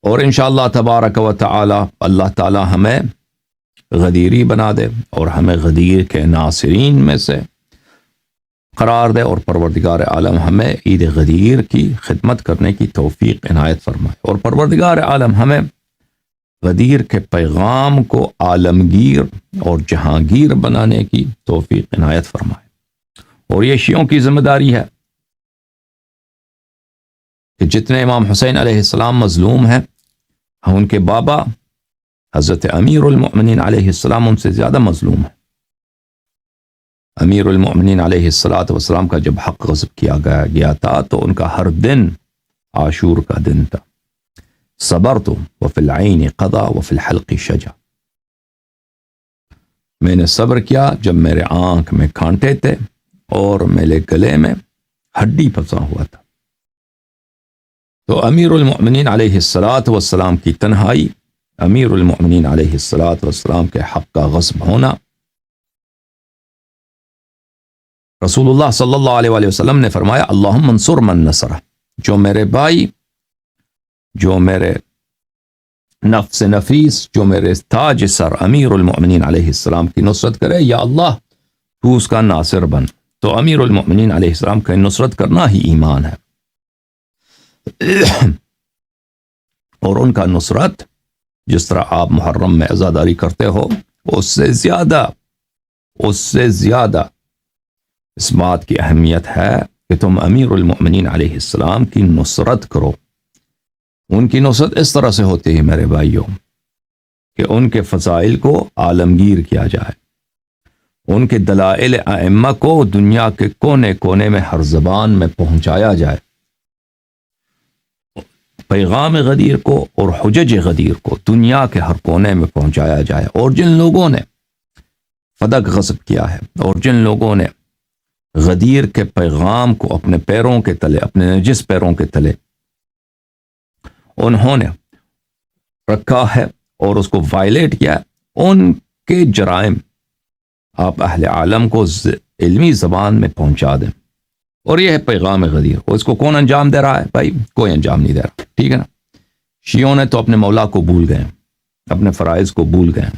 اور انشاءاللہ تبارک و تعالی اللہ تعالی ہمیں غدیری بنا دے اور ہمیں غدیر کے ناصرین میں سے قرار دے، اور پروردگار عالم ہمیں عید غدیر کی خدمت کرنے کی توفیق عنایت فرمائے، اور پروردگار عالم ہمیں غدیر کے پیغام کو عالمگیر اور جہانگیر بنانے کی توفیق عنایت فرمائے۔ اور یہ شیعوں کی ذمہ داری ہے کہ جتنے امام حسین علیہ السلام مظلوم ہیں، ان کے بابا حضرت امیر المؤمنین علیہ السلام ان سے زیادہ مظلوم ہیں۔ امیر المؤمنین علیہ السلام کا جب حق غصب کیا گیا تھا تو ان کا ہر دن عاشور کا دن تھا۔ صبرت وفی العین قضا وفی الحلق شجا، میں نے صبر کیا جب میرے آنکھ میں کانٹے تھے اور میرے گلے میں ہڈی پھنسا ہوا تھا۔ تو امیر المؤمنین علیہ السلام کی تنہائی، امیر المؤمنین علیہ السلام کے حق کا غصب ہونا، رسول اللہ صلی اللہ علیہ وسلم نے فرمایا اللہم انصر من نصرہ، جو میرے بھائی، جو میرے نفس نفیس، جو میرے تاج سر امیر المؤمنین علیہ السلام کی نصرت کرے، یا اللہ تو اس کا ناصر بن۔ تو امیر المؤمنین علیہ السلام کا نصرت کرنا ہی ایمان ہے، اور ان کا نصرت جس طرح آپ محرم میں عزاداری کرتے ہو، اس سے زیادہ اس بات کی اہمیت ہے کہ تم امیر المؤمنین علیہ السلام کی نصرت کرو۔ ان کی نصرت اس طرح سے ہوتی ہے میرے بھائیوں کہ ان کے فضائل کو عالمگیر کیا جائے، ان کے دلائل ائمہ کو دنیا کے کونے کونے میں ہر زبان میں پہنچایا جائے، پیغام غدیر کو اور حجج غدیر کو دنیا کے ہر کونے میں پہنچایا جائے، اور جن لوگوں نے فدق غصب کیا ہے اور جن لوگوں نے غدیر کے پیغام کو اپنے پیروں کے تلے، اپنے نجس پیروں کے تلے انہوں نے رکھا ہے اور اس کو وائلیٹ کیا ہے، ان کے جرائم آپ اہل عالم کو علمی زبان میں پہنچا دیں۔ اور یہ ہے پیغام غدیر، اور اس کو کون انجام دے رہا ہے؟ بھائی کوئی انجام نہیں دے رہا، ٹھیک ہے نا۔ شیعوں نے تو اپنے مولا کو بھول گئے، اپنے فرائض کو بھول گئے،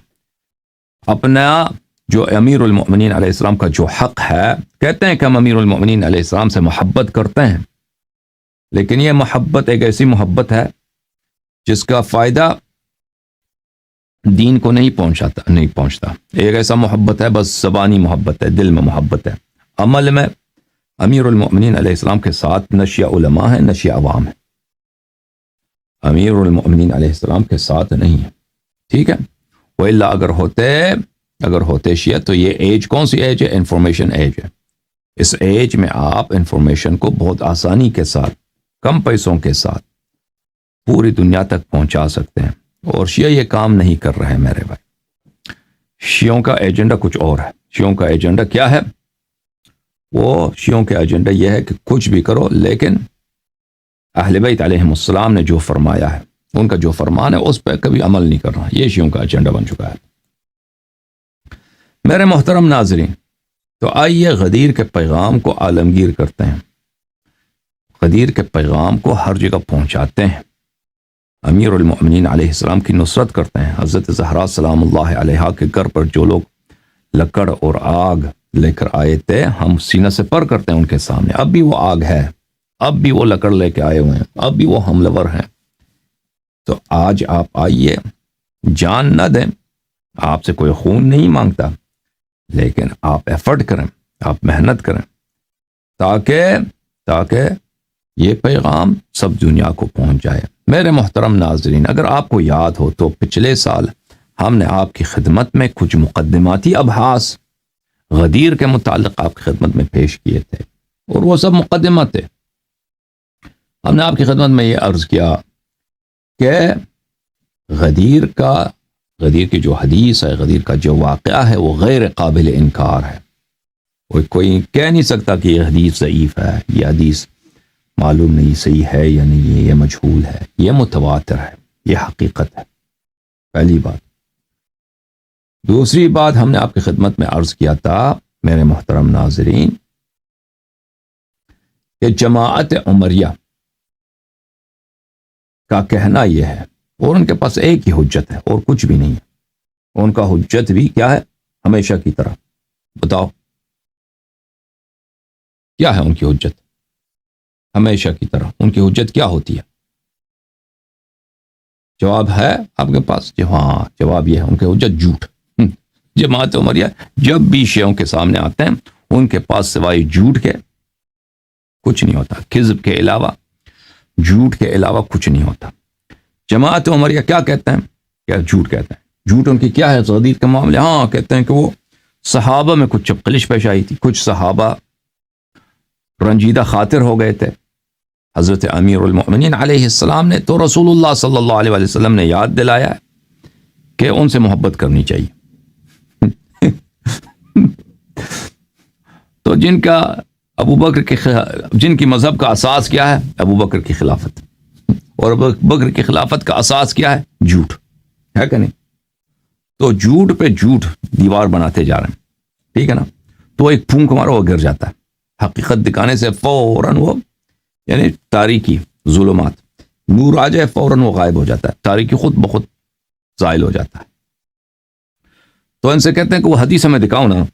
اپنا جو امیر المؤمنین علیہ السلام کا جو حق ہے، کہتے ہیں کہ ہم امیر المؤمنین علیہ السلام سے محبت کرتے ہیں، لیکن یہ محبت ایک ایسی محبت ہے جس کا فائدہ دین کو نہیں پہنچتا۔ ایک ایسا محبت ہے، بس زبانی محبت ہے، دل میں محبت ہے، عمل میں امیر المؤمنین علیہ السلام کے ساتھ نہ شیعہ علماء ہیں نہ شیعہ عوام ہے، امیر المؤمنین علیہ السلام کے ساتھ نہیں ہے، ٹھیک ہے۔ وإلا اگر ہوتے شیعہ تو یہ ایج کون سی ایج ہے؟ انفارمیشن ایج ہے۔ اس ایج میں آپ انفارمیشن کو بہت آسانی کے ساتھ، کم پیسوں کے ساتھ پوری دنیا تک پہنچا سکتے ہیں، اور شیعہ یہ کام نہیں کر رہے میرے بھائی۔ شیعوں کا ایجنڈا کچھ اور ہے۔ شیعوں کا ایجنڈا کیا ہے؟ شیعوں کا ایجنڈا یہ ہے کہ کچھ بھی کرو لیکن اہل بیت علیہم السلام نے جو فرمایا ہے، ان کا جو فرمان ہے اس پہ کبھی عمل نہیں کرنا۔ یہ شیعوں کا ایجنڈا بن چکا ہے میرے محترم ناظرین۔ تو آئیے غدیر کے پیغام کو عالمگیر کرتے ہیں، غدیر کے پیغام کو ہر جگہ پہنچاتے ہیں، امیر المؤمنین علیہ السلام کی نصرت کرتے ہیں۔ حضرت زہرا سلام اللہ علیہا کے گھر پر جو لوگ لکڑ اور آگ لے کر آئے تھے، ہم سینہ سے پر کرتے ہیں ان کے سامنے، اب بھی وہ آگ ہے، اب بھی وہ لکڑ لے کے آئے ہوئے ہیں، اب بھی وہ حملہ ور ہیں۔ تو آج آپ آئیے، جان نہ دیں، آپ سے کوئی خون نہیں مانگتا، لیکن آپ ایفرٹ کریں، آپ محنت کریں تاکہ یہ پیغام سب دنیا کو پہنچ جائے۔ میرے محترم ناظرین، اگر آپ کو یاد ہو تو پچھلے سال ہم نے آپ کی خدمت میں کچھ مقدماتی ابحاث غدیر کے متعلق آپ کی خدمت میں پیش کیے تھے، اور وہ سب مقدمات تھے۔ ہم نے آپ کی خدمت میں یہ عرض کیا کہ غدیر کی جو حدیث ہے، غدیر کا جو واقعہ ہے، وہ غیر قابل انکار ہے۔ کوئی کہہ نہیں سکتا کہ یہ حدیث ضعیف ہے، یہ حدیث معلوم نہیں صحیح ہے یا نہیں، یہ مجہول ہے، یہ متواتر ہے، یہ حقیقت ہے، پہلی بات۔ دوسری بات ہم نے آپ کی خدمت میں عرض کیا تھا میرے محترم ناظرین کہ جماعت عمریہ کا کہنا یہ ہے اور ان کے پاس ایک ہی حجت ہے اور کچھ بھی نہیں ہے. ان کا حجت بھی کیا ہے؟ ہمیشہ کی طرح. بتاؤ کیا ہے ان کی حجت؟ ہمیشہ کی طرح ان کی حجت کیا ہوتی ہے؟ جواب ہے آپ کے پاس؟ ہاں، جواب یہ ہے ان کی حجت جھوٹ. جماعت عمریہ جب بھی شیعوں کے سامنے آتے ہیں ان کے پاس سوائے جھوٹ کے کچھ نہیں ہوتا. کذب کے علاوہ، جھوٹ کے علاوہ کچھ نہیں ہوتا. جماعت عمریہ کیا کہتے ہیں؟ کیا جھوٹ کہتے ہیں. جھوٹ ان کی کیا ہے غدیر کے معاملے؟ ہاں، کہتے ہیں کہ وہ صحابہ میں کچھ چپقلش پیش آئی تھی، کچھ صحابہ رنجیدہ خاطر ہو گئے تھے. حضرت امیر المؤمنین علیہ السلام نے تو رسول اللہ صلی اللہ علیہ وسلم نے یاد دلایا کہ ان سے محبت کرنی چاہیے. تو جن کا ابو بکر کے جن کی مذہب کا اساس کیا ہے؟ ابو بکر کی خلافت. اور ابو بکر کی خلافت کا اساس کیا ہے؟ جھوٹ ہے کہ نہیں؟ تو جھوٹ پہ جھوٹ دیوار بناتے جا رہے ہیں. ٹھیک ہے نا؟ تو ایک پھونک مارو وہ گر جاتا ہے. حقیقت دکھانے سے فوراً وہ، یعنی تاریکی ظلمات، نور آ جائے فوراً وہ غائب ہو جاتا ہے. تاریکی خود بخود زائل ہو جاتا ہے. تو ان سے کہتے ہیں کہ وہ حدیث ہمیں دکھاؤ نا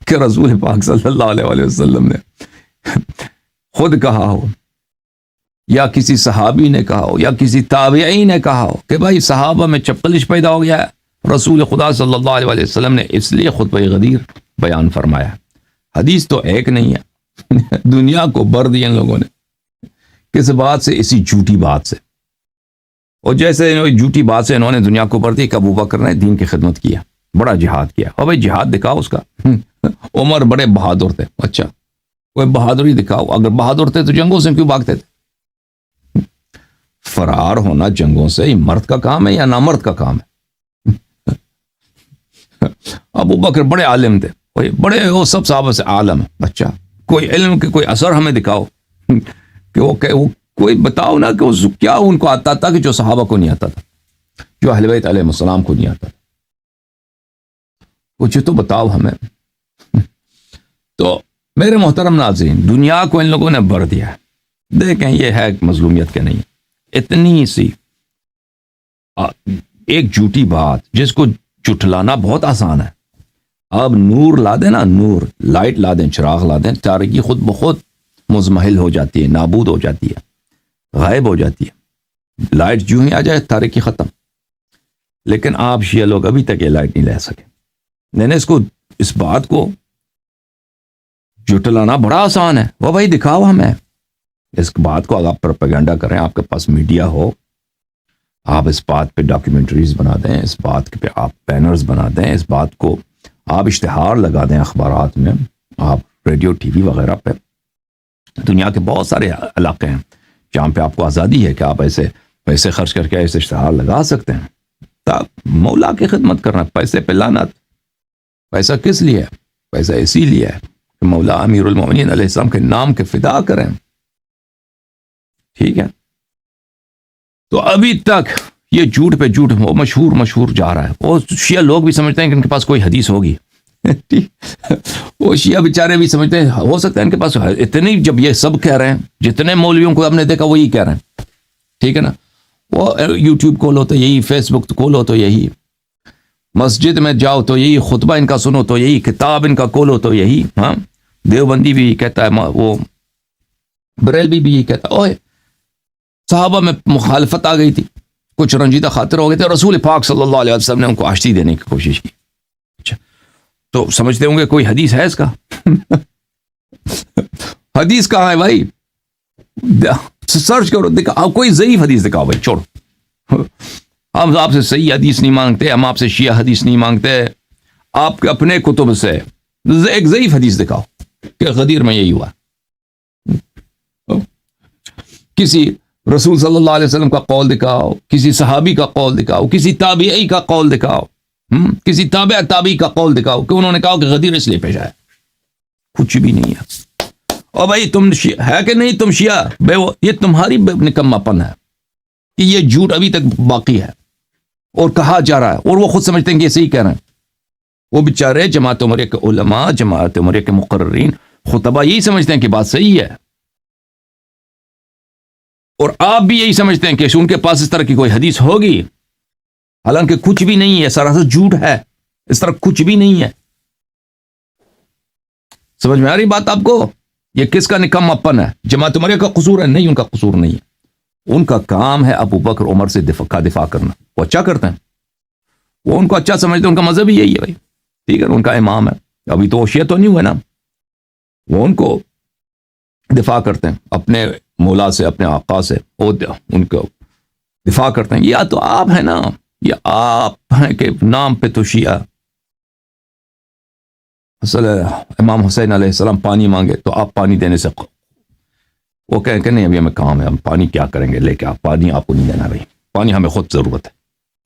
کہ رسول پاک صلی اللہ علیہ وسلم نے خود کہا ہو یا کسی صحابی نے کہا ہو یا کسی تابعی نے کہا ہو کہ بھائی صحابہ میں چپقلش پیدا ہو گیا ہے، رسول خدا صلی اللہ علیہ وسلم نے اس لیے خطبہ غدیر بیان فرمایا. حدیث تو ایک نہیں ہے. دنیا کو بھر دیا ان لوگوں نے. کس بات سے؟ اسی جھوٹی بات سے. اور جیسے جھوٹی بات سے انہوں نے دنیا کو بھر دی کہ ابو بکر نے دین کی خدمت کیا، بڑا جہاد کیا. اور بھائی جہاد دکھاؤ اس کا. عمر بڑے بہادر تھے. اچھا، کوئی بہادری دکھاؤ. اگر بہادر تھے تو جنگوں سے کیوں بھاگتے تھے؟ فرار ہونا جنگوں سے مرد کا کام ہے یا نامرد کا کام ہے؟ ابو بکر بڑے عالم تھے، بڑے وہ سب صحابہ سے عالم ہے. اچھا، کوئی علم کے کوئی اثر ہمیں دکھاؤ کہ وہ کوئی بتاؤ نا کہ وہ کیا ان کو آتا تھا کہ جو صحابہ کو نہیں آتا تھا، جو اہل بیت علیہ السلام کو نہیں آتا تھا. کچھ تو بتاؤ ہمیں. تو میرے محترم ناظرین، دنیا کو ان لوگوں نے بھر دیا ہے. دیکھیں یہ ہے مظلومیت کے نہیں، اتنی سی ایک جھوٹی بات جس کو جھٹلانا بہت آسان ہے. اب نور لا دیں نا، نور لائٹ لا دیں، چراغ لا دیں، تاریکی خود بخود مزمحل ہو جاتی ہے، نابود ہو جاتی ہے، غائب ہو جاتی ہے. لائٹ جو ہی آ جائے تاریکی ختم. لیکن آپ شیعہ لوگ ابھی تک یہ لائٹ نہیں لے سکے. میں نے اس بات کو جھٹلانا بڑا آسان ہے. وہ بھائی دکھاؤ ہمیں اس بات کو. اگر آپ پروپیگنڈا کریں، آپ کے پاس میڈیا ہو، آپ اس بات پہ ڈاکیومنٹریز بنا دیں، اس بات پہ آپ بینرز بنا دیں، اس بات کو آپ اشتہار لگا دیں اخبارات میں، آپ ریڈیو ٹی وی وغیرہ پہ. دنیا کے بہت سارے علاقے ہیں جہاں پہ آپ کو آزادی ہے کہ آپ ایسے پیسے خرچ کر کے ایسے اشتہار لگا سکتے ہیں. مولا کی خدمت کرنا، پیسے پہ لعنت. پیسہ کس لیے ہے؟ پیسہ اسی لیے ہے کہ مولا امیر المؤمنین علیہ السلام کے نام کے فدا کریں. ٹھیک ہے؟ تو ابھی تک یہ جھوٹ پہ جھوٹ مشہور جا رہا ہے. وہ شیعہ لوگ بھی سمجھتے ہیں کہ ان کے پاس کوئی حدیث ہوگی. وہ شیعہ بیچارے بھی سمجھتے ہیں ہو سکتا ہے ان کے پاس اتنی، جب یہ سب کہہ رہے ہیں، جتنے مولویوں کو ہم نے دیکھا وہی کہہ رہے ہیں. ٹھیک ہے نا؟ وہ یوٹیوب کھولو تو یہی، فیس بک کھولو تو یہی، مسجد میں جاؤ تو یہی، خطبہ ان کا سنو تو یہی، کتاب ان کا کھولو تو یہی. ہاں، دیوبندی بھی کہتا ہے، وہ بریلوی بھی یہی کہتا ہے. اوے صحابہ میں مخالفت آ گئی تھی، کچھ رنجیدہ خاطر ہو گئے تھے، رسول پاک صلی اللہ علیہ وسلم نے ان کو آشتی دینے کی کوشش کی. اچھا، تو سمجھتے ہوں گے کوئی حدیث ہے اس کا؟ حدیث کہاں ہے بھائی؟ سرچ کرو، دکھاؤ کوئی ضعیف حدیث دکھاؤ بھائی. چھوڑو، ہم آپ سے صحیح حدیث نہیں مانگتے، ہم آپ سے شیعہ حدیث نہیں مانگتے. آپ کے اپنے کتب سے ایک ضعیف حدیث دکھاؤ کہ غدیر میں یہی ہوا. کسی رسول صلی اللہ علیہ وسلم کا قول دکھاؤ، کسی صحابی کا قول دکھاؤ، کسی تابعی کا قول دکھاؤ، کسی تابعی کا قول دکھاؤ کہ انہوں نے کہا کہ غدیر اس لیے پیش آیا. کچھ بھی نہیں ہے. اور بھائی تم ہے کہ نہیں تم شیعہ؟ یہ تمہاری نکماپن ہے کہ یہ جھوٹ ابھی تک باقی ہے اور کہا جا رہا ہے، اور وہ خود سمجھتے ہیں کہ یہ صحیح کہہ رہے ہیں. وہ بیچارے جماعت عمریہ کے علماء، جماعت عمریہ کے مقررین، خطبہ یہی سمجھتے ہیں کہ بات صحیح ہے. اور آپ بھی یہی سمجھتے ہیں کہ ان کے پاس اس طرح کی کوئی حدیث ہوگی، حالانکہ کچھ بھی نہیں ہے، سراسر جھوٹ ہے، اس طرح کچھ بھی نہیں ہے۔ سمجھ میں آ رہی بات آپ کو؟ یہ کس کا نکم اپن ہے؟ جماعت عمریہ کا قصور ہے؟ نہیں، ان کا قصور نہیں ہے، ان کا کام ہے ابو بکر عمر سے دفاع کرنا، وہ اچھا کرتے ہیں، وہ ان کو اچھا سمجھتے ہیں، ان کا مذہب ہی یہی ہے بھائی، ٹھیک ہے، ان کا امام ہے، ابھی تو وہ شیعہ تو نہیں ہوئے نا، وہ ان کو دفاع کرتے ہیں اپنے مولا سے، اپنے آقا سے، وہ ان کو دفاع کرتے ہیں۔ یا تو آپ ہیں نا، یا آپ ہیں کہ نام پہ تو شیعہ، اصل امام حسین علیہ السلام پانی مانگے تو آپ پانی دینے سے وہ کہیں کہ نہیں ابھی ہمیں کام ہے، ہم پانی کیا کریں گے لے کے، آپ پانی آپ کو نہیں دینا بھائی، پانی ہمیں خود ضرورت ہے۔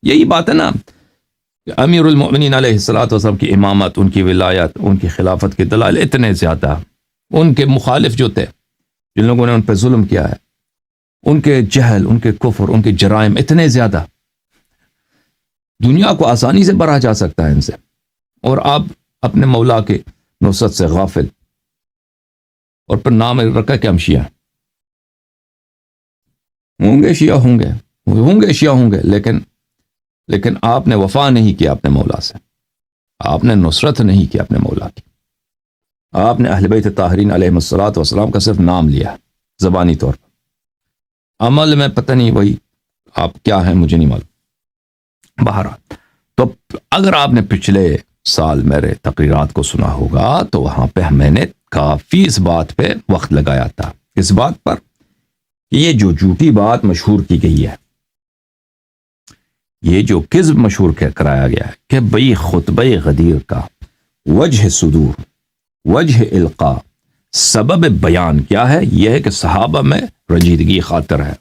یہی بات ہے نا کہ امیر المؤمنین علیہ السلام کی امامت، ان کی ولایت، ان کی خلافت کے دلائل اتنے زیادہ، ان کے مخالف جو تھے، جن لوگوں نے ان پہ ظلم کیا ہے، ان کے جہل، ان کے کفر، ان کے جرائم اتنے زیادہ، دنیا کو آسانی سے بھرا جا سکتا ہے ان سے، اور آپ اپنے مولا کے نصرت سے غافل، اور پھر نام رکھا کہ ہم شیعہ ہوں گے، شیعہ ہوں گے شیعہ ہوں گے، لیکن آپ نے وفا نہیں کیا اپنے مولا سے، آپ نے نصرت نہیں کیا اپنے مولا کی، آپ نے اہل بیت طاہرین علیہم الصلوۃ والسلام کا صرف نام لیا زبانی طور پر، عمل میں پتہ نہیں وہی آپ کیا ہیں، مجھے نہیں معلوم۔ بہرحال تو اگر آپ نے پچھلے سال میرے تقریرات کو سنا ہوگا تو وہاں پہ میں نے کافی اس بات پہ وقت لگایا تھا، اس بات پر کہ یہ جو جھوٹی بات مشہور کی گئی ہے، یہ جو کذب مشہور کرایا گیا ہے کہ بھئی خطبہ غدیر کا وجہ صدور، وجہ القاء، سبب بیان کیا ہے؟ یہ ہے کہ صحابہ میں رنجیدگی خاطر ہے،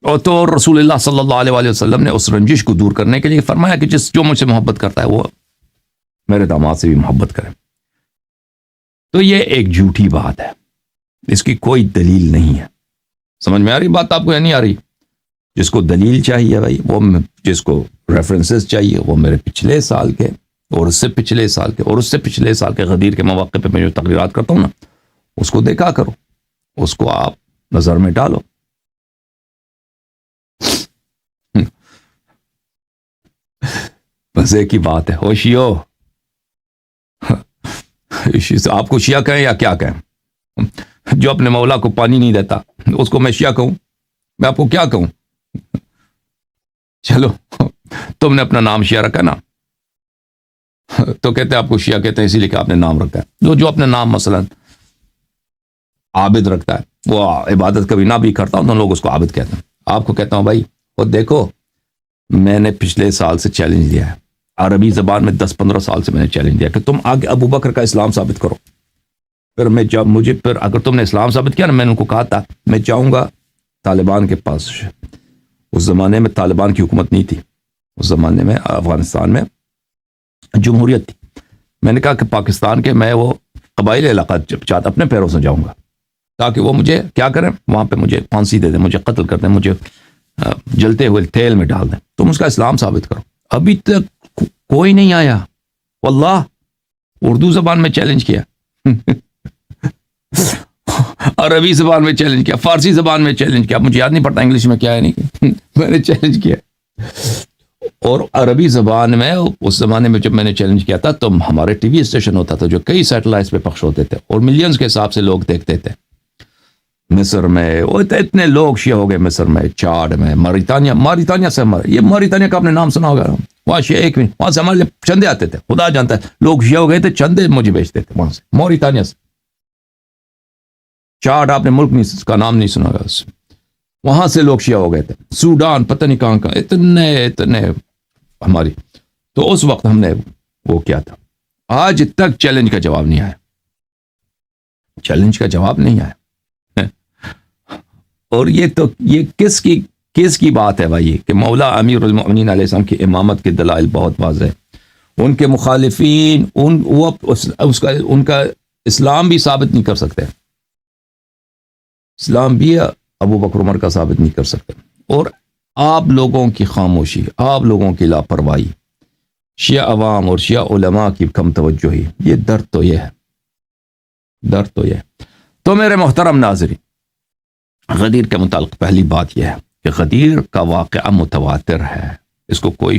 اور تو رسول اللہ صلی اللہ علیہ وآلہ وسلم نے اس رنجش کو دور کرنے کے لیے فرمایا کہ جو مجھ سے محبت کرتا ہے وہ میرے داماد سے بھی محبت کرے۔ تو یہ ایک جھوٹی بات ہے، اس کی کوئی دلیل نہیں ہے۔ سمجھ میں آ رہی بات آپ کو یا نہیں آ رہی؟ جس کو دلیل چاہیے بھائی، وہ جس کو ریفرنسز چاہیے، وہ میرے پچھلے سال کے اور اس سے پچھلے سال کے اور اس سے پچھلے سال کے غدیر کے مواقع پہ میں جو تقریرات کرتا ہوں نا، اس کو دیکھا کرو، اس کو آپ نظر میں ڈالو۔ بس ایک ہی بات ہے، ہوشیو، آپ کو شیعہ کہیں یا کیا کہیں، جو اپنے مولا کو پانی نہیں دیتا اس کو میں شیعہ کہوں؟ میں آپ کو کیا کہوں؟ چلو تم نے اپنا نام شیعہ رکھا نا، تو کہتے ہیں آپ کو شیعہ کہتے ہیں اسی لیے کہ آپ نے نام رکھا ہے۔ جو اپنے نام مثلا عابد رکھتا ہے، وہ عبادت کبھی نہ بھی کرتا ہوں تو لوگ اس کو عابد کہتے ہیں۔ آپ کو کہتا ہوں بھائی وہ دیکھو، میں نے پچھلے سال سے چیلنج دیا ہے، عربی زبان میں 10-15 سال سے میں نے چیلنج دیا کہ تم آگے ابو بکر کا اسلام ثابت کرو۔ پھر اگر تم نے اسلام ثابت کیا نا، میں نے ان کو کہا تھا میں جاؤں گا طالبان کے پاس۔ اس زمانے میں طالبان کی حکومت نہیں تھی، اس زمانے میں افغانستان میں جمہوریت تھی۔ میں نے کہا کہ پاکستان کے میں وہ قبائلی علاقہ چاہتا اپنے پیروں سے جاؤں گا، تاکہ وہ مجھے کیا کریں، وہاں پہ مجھے پھانسی دے دیں، مجھے قتل کر دیں، مجھے جلتے ہوئے تیل میں ڈال دیں، تم اس کا اسلام ثابت کرو۔ ابھی تک کوئی نہیں آیا، واللہ اردو زبان میں چیلنج کیا، عربی زبان میں چیلنج کیا، فارسی زبان میں چیلنج کیا، مجھے یاد نہیں پڑتا انگلش میں کیا ہے نہیں، میں نے چیلنج کیا۔ اور عربی زبان میں اس زمانے میں جب میں نے چیلنج کیا تھا تو ہمارے ٹی وی اسٹیشن ہوتا تھا جو کئی سیٹلائٹس پہ پخش ہوتے تھے اور ملینز کے حساب سے لوگ دیکھتے تھے۔ مصر میں وہ اتنے لوگ شیعہ ہو گئے، مصر میں، چاڈ میں، موریتانیہ سے یہ موریتانیہ کا آپ نے نام سنا ہوگا، وہاں شیعہ ایک منٹ وہاں سے ہمارے چندے آتے تھے، خدا جانتا ہے لوگ شیعہ ہو گئے تھے، چندے مجھے بیچتے تھے وہاں سے، موریتانیہ سے۔ چاڈ آپ نے ملک نہیں کا نام نہیں سنا ہوگا، وہاں سے لوگ شیعہ ہو گئے تھے، سوڈان پتہ نہیں کہاں کا، اتنے ہماری۔ تو اس وقت ہم نے وہ کیا تھا، آج تک چیلنج کا جواب نہیں آیا، چیلنج کا جواب نہیں آیا۔ اور یہ کس کی بات ہے بھائی کہ مولا امیر المؤمنین علیہ السلام کی امامت کے دلائل بہت واضح ہے، ان کے مخالفین ان کا اسلام بھی ثابت نہیں کر سکتے، اسلام بھی ابو بکر عمر کا ثابت نہیں کر سکتے، اور آپ لوگوں کی خاموشی، آپ لوگوں کی لاپرواہی، شیعہ عوام اور شیعہ علماء کی کم توجہی، یہ درد تو یہ ہے، درد تو یہ ہے۔ تو میرے محترم ناظرین، غدیر کے متعلق پہلی بات یہ ہے کہ غدیر کا واقعہ متواتر ہے، اس کو کوئی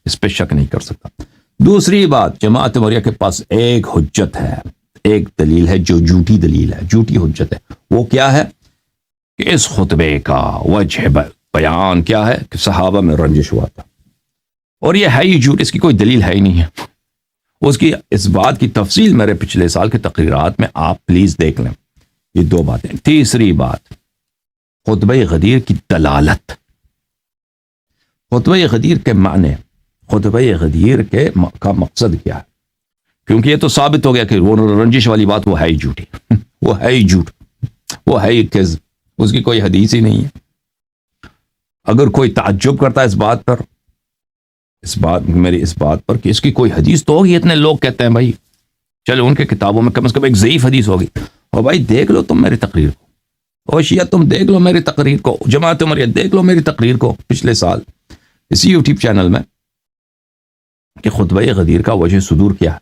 اس پہ شک نہیں کر سکتا۔ دوسری بات، جماعت مریا کے پاس ایک حجت ہے، ایک دلیل ہے جو جھوٹی دلیل ہے، جھوٹی حجت ہے۔ وہ کیا ہے کہ اس خطبے کا وجہ بیان کیا ہے کہ صحابہ میں رنجش ہوا تھا، اور یہ ہے ہی جھوٹ، اس کی کوئی دلیل ہے ہی نہیں ہے۔ اس کی اس بات کی تفصیل میرے پچھلے سال کے تقریرات میں آپ پلیز دیکھ لیں۔ یہ دو باتیں۔ تیسری بات، خطبہ غدیر کی دلالت، خطبہ غدیر کے معنی، خطبہ غدیر کا مقصد کیا ہے، کیونکہ یہ تو ثابت ہو گیا کہ وہ رنجش والی بات وہ ہے ہی جھوٹی، وہ ہے ہی جھوٹ، وہ ہے ہی کذب، اس کی کوئی حدیث ہی نہیں ہے۔ اگر کوئی تعجب کرتا ہے میری اس بات پر کہ اس کی کوئی حدیث تو ہوگی، اتنے لوگ کہتے ہیں بھائی چلو ان کے کتابوں میں کم از کم ایک ضعیف حدیث ہوگی، اور بھائی دیکھ لو تم میری تقریر کو، اور شیعہ تم دیکھ لو میری تقریر کو، جماعت مریا دیکھ لو میری تقریر کو پچھلے سال اسی یوٹیوب چینل میں، کہ خطبہ غدیر کا وجہ صدور کیا ہے۔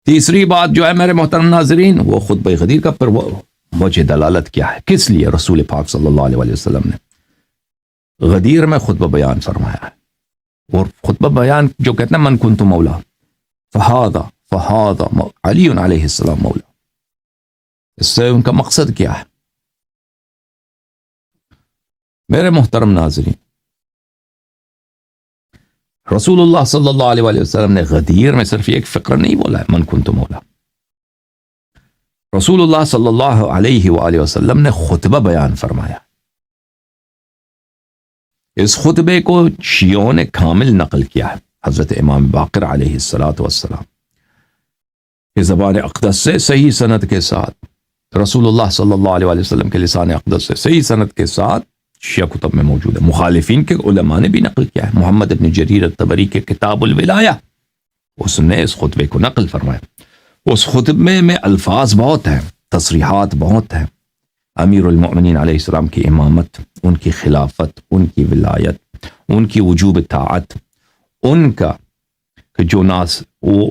تیسری بات جو ہے میرے محترم ناظرین، وہ خطبہ غدیر کا پر وجہ دلالت کیا ہے، کس لیے رسول پاک صلی اللہ علیہ وسلم نے غدیر میں خطبہ بیان فرمایا ہے۔ اور خطبہ بیان جو کہتے ہیں من کنت مولا فہذا علی علیہ السلام مولا، اس سے ان کا مقصد کیا ہے؟ میرے محترم ناظرین، رسول اللہ صلی اللہ علیہ وسلم نے غدیر میں صرف ایک فقرہ نہیں بولا ہے من کنت مولا، رسول اللہ صلی اللہ علیہ وآلہ وسلم نے خطبہ بیان فرمایا۔ اس خطبے کو شیعوں نے کامل نقل کیا ہے حضرت امام باقر علیہ السلام کی زبان اقدس سے صحیح سند کے ساتھ، رسول اللہ صلی اللہ علیہ وسلم کے لسان اقدس سے صحیح سند کے ساتھ شیعہ کتب میں موجود ہے۔ مخالفین کے علماء نے بھی نقل کیا ہے، محمد ابن جریر الطبری کے کتاب الولایہ، اس نے اس خطبے کو نقل فرمایا۔ اس خطبے میں الفاظ بہت ہیں، تصریحات بہت ہیں، امیر المؤمنین علیہ السلام کی امامت، ان کی خلافت، ان کی ولایت، ان کی وجوب طاعت، ان کا کہ جو ناس وہ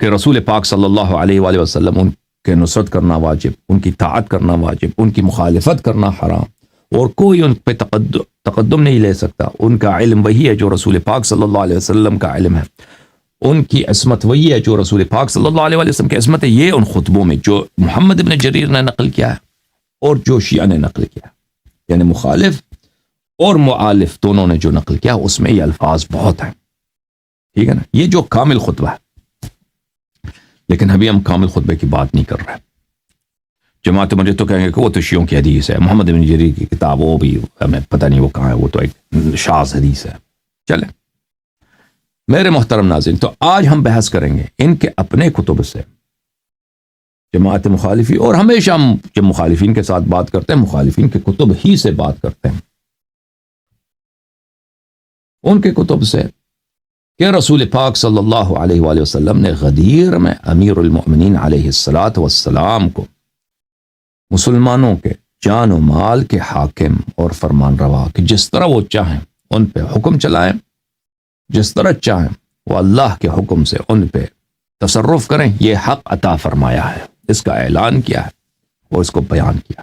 کہ رسول پاک صلی اللہ علیہ وآلہ وسلم ان کے نصرت کرنا واجب، ان کی طاعت کرنا واجب، ان کی مخالفت کرنا حرام، اور کوئی ان پہ تقدم نہیں لے سکتا۔ ان کا علم وہی ہے جو رسول پاک صلی اللہ علیہ وسلم کا علم ہے، ان کی عصمت وہی ہے جو رسول پاک صلی اللہ علیہ وسلم کی عصمت ہے۔ یہ ان خطبوں میں جو محمد ابن جریر نے نقل کیا ہے اور جو شیعہ نے نقل کیا، یعنی مخالف اور معالف دونوں نے جو نقل کیا، اس میں یہ الفاظ بہت ہیں، ٹھیک ہے نا۔ یہ جو کامل خطبہ ہے، لیکن ابھی ہم کامل خطبے کی بات نہیں کر رہے۔ جماعت مجھے تو کہیں گے کہ وہ تو شیعوں کی حدیث ہے، محمد بن جریر کی کتاب وہ بھی ہمیں پتہ نہیں وہ کہاں ہے، وہ تو ایک شاذ حدیث ہے۔ چلیں میرے محترم ناظرین، تو آج ہم بحث کریں گے ان کے اپنے کتب سے، جماعت مخالفی، اور ہمیشہ ہم جب مخالفین کے ساتھ بات کرتے ہیں مخالفین کے کتب ہی سے بات کرتے ہیں، ان کے کتب سے، کہ رسول پاک صلی اللہ علیہ وآلہ وسلم نے غدیر میں امیر المؤمنین علیہ السلام کو مسلمانوں کے جان و مال کے حاکم اور فرمان روا، کہ جس طرح وہ چاہیں ان پہ حکم چلائیں، جس طرح چاہیں وہ اللہ کے حکم سے ان پہ تصرف کریں، یہ حق عطا فرمایا ہے، اس کا اعلان کیا ہے اور اس کو بیان کیا،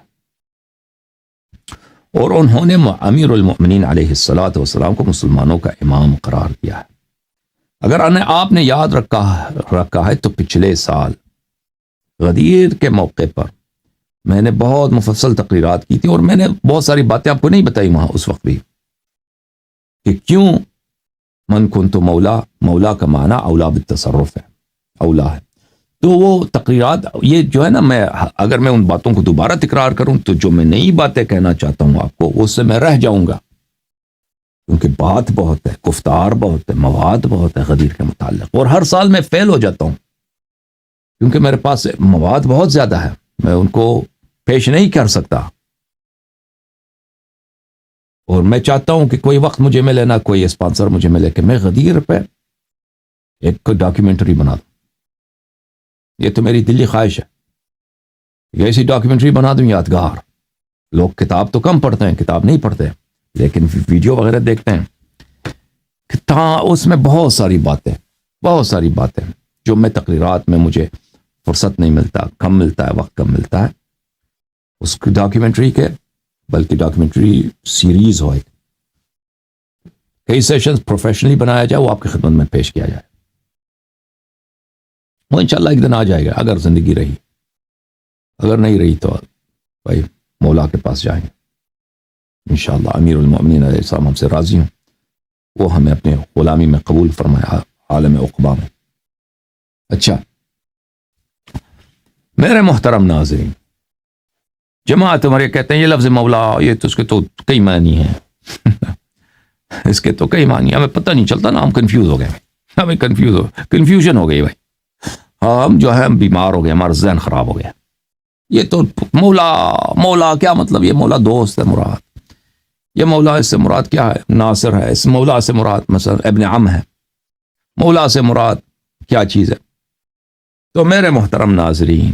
اور انہوں نے امیر المؤمنین علیہ السلام کو مسلمانوں کا امام قرار دیا ہے۔ اگر آپ نے یاد رکھا ہے تو پچھلے سال غدیر کے موقع پر میں نے بہت مفصل تقریرات کی تھی، اور میں نے بہت ساری باتیں آپ کو نہیں بتائی وہاں اس وقت بھی، کہ کیوں من کنت مولا کا معنی اولا بالتصرف ہے، اولا ہے۔ تو وہ تقریرات، یہ جو ہے نا، اگر میں ان باتوں کو دوبارہ تکرار کروں تو جو میں نئی باتیں کہنا چاہتا ہوں آپ کو، اس سے میں رہ جاؤں گا، کیونکہ بات بہت ہے، گفتار بہت ہے، مواد بہت ہے غدیر کے متعلق، اور ہر سال میں فیل ہو جاتا ہوں کیونکہ میرے پاس مواد بہت زیادہ ہے، میں ان کو پیش نہیں کر سکتا، اور میں چاہتا ہوں کہ کوئی وقت مجھے ملے نا، کوئی اسپانسر مجھے ملے کہ میں غدیر پہ ایک ڈاکیومنٹری بنا دوں۔ یہ تو میری دلی خواہش ہے کہ ایسی ڈاکیومنٹری بنا دوں یادگار۔ لوگ کتاب تو کم پڑھتے ہیں، کتاب نہیں پڑھتے، لیکن ویڈیو وغیرہ دیکھتے ہیں، اس میں بہت ساری باتیں جو میں تقریرات میں مجھے فرصت نہیں ملتا، کم ملتا ہے، وقت کم ملتا ہے، اس کی ڈاکیومنٹری کے بلکہ ڈاکیومنٹری سیریز ہو، کئی سیشنز پروفیشنلی بنایا جائے، وہ آپ کی خدمت میں پیش کیا جائے. وہ انشاءاللہ ایک دن آ جائے گا اگر زندگی رہی. اگر نہیں رہی تو بھائی مولا کے پاس جائیں گے انشاءاللہ. امیر المؤمنین علیہ السلام ہم سے راضی ہوں، وہ ہمیں اپنے غلامی میں قبول فرمایا عالم عقبہ میں. اچھا میرے محترم ناظرین، جماعت ہمارے کہتے ہیں یہ لفظ مولا، یہ تو اس کے تو کئی معنی ہیں اس کے تو کئی معنی، ہمیں پتہ نہیں چلتا نا، ہم کنفیوز ہو گئے، ہمیں کنفیوژن ہو گئی بھائی. ہم جو ہے ہم بیمار ہو گئے، ہمارا ذہن خراب ہو گیا. یہ تو مولا کیا مطلب؟ یہ مولا دوست ہے مراد، یہ مولا اس سے مراد کیا ہے؟ ناصر ہے. اس مولا سے مراد مثلا ابن عم ہے. مولا سے مراد کیا چیز ہے؟ تو میرے محترم ناظرین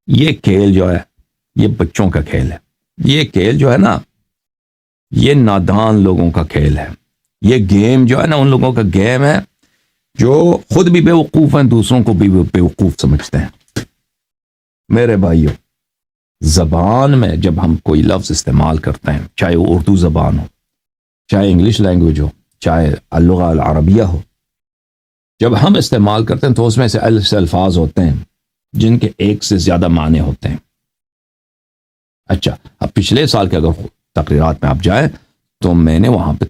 یہ کھیل جو ہے یہ بچوں کا کھیل ہے. یہ کھیل جو ہے نا یہ نادان لوگوں کا کھیل ہے. یہ گیم جو ہے نا ان لوگوں کا گیم ہے جو خود بھی بے وقوف ہیں، دوسروں کو بھی بے وقوف سمجھتے ہیں. میرے بھائیو، زبان میں جب ہم کوئی لفظ استعمال کرتے ہیں، چاہے وہ اردو زبان ہو، چاہے انگلش لینگویج ہو، چاہے اللغہ العربیہ ہو، جب ہم استعمال کرتے ہیں تو اس میں سے ایسے الفاظ ہوتے ہیں جن کے ایک سے زیادہ معنی ہوتے ہیں. اچھا اب پچھلے سال کے اگر تقریرات میں آپ جائیں تو میں نے وہاں پہ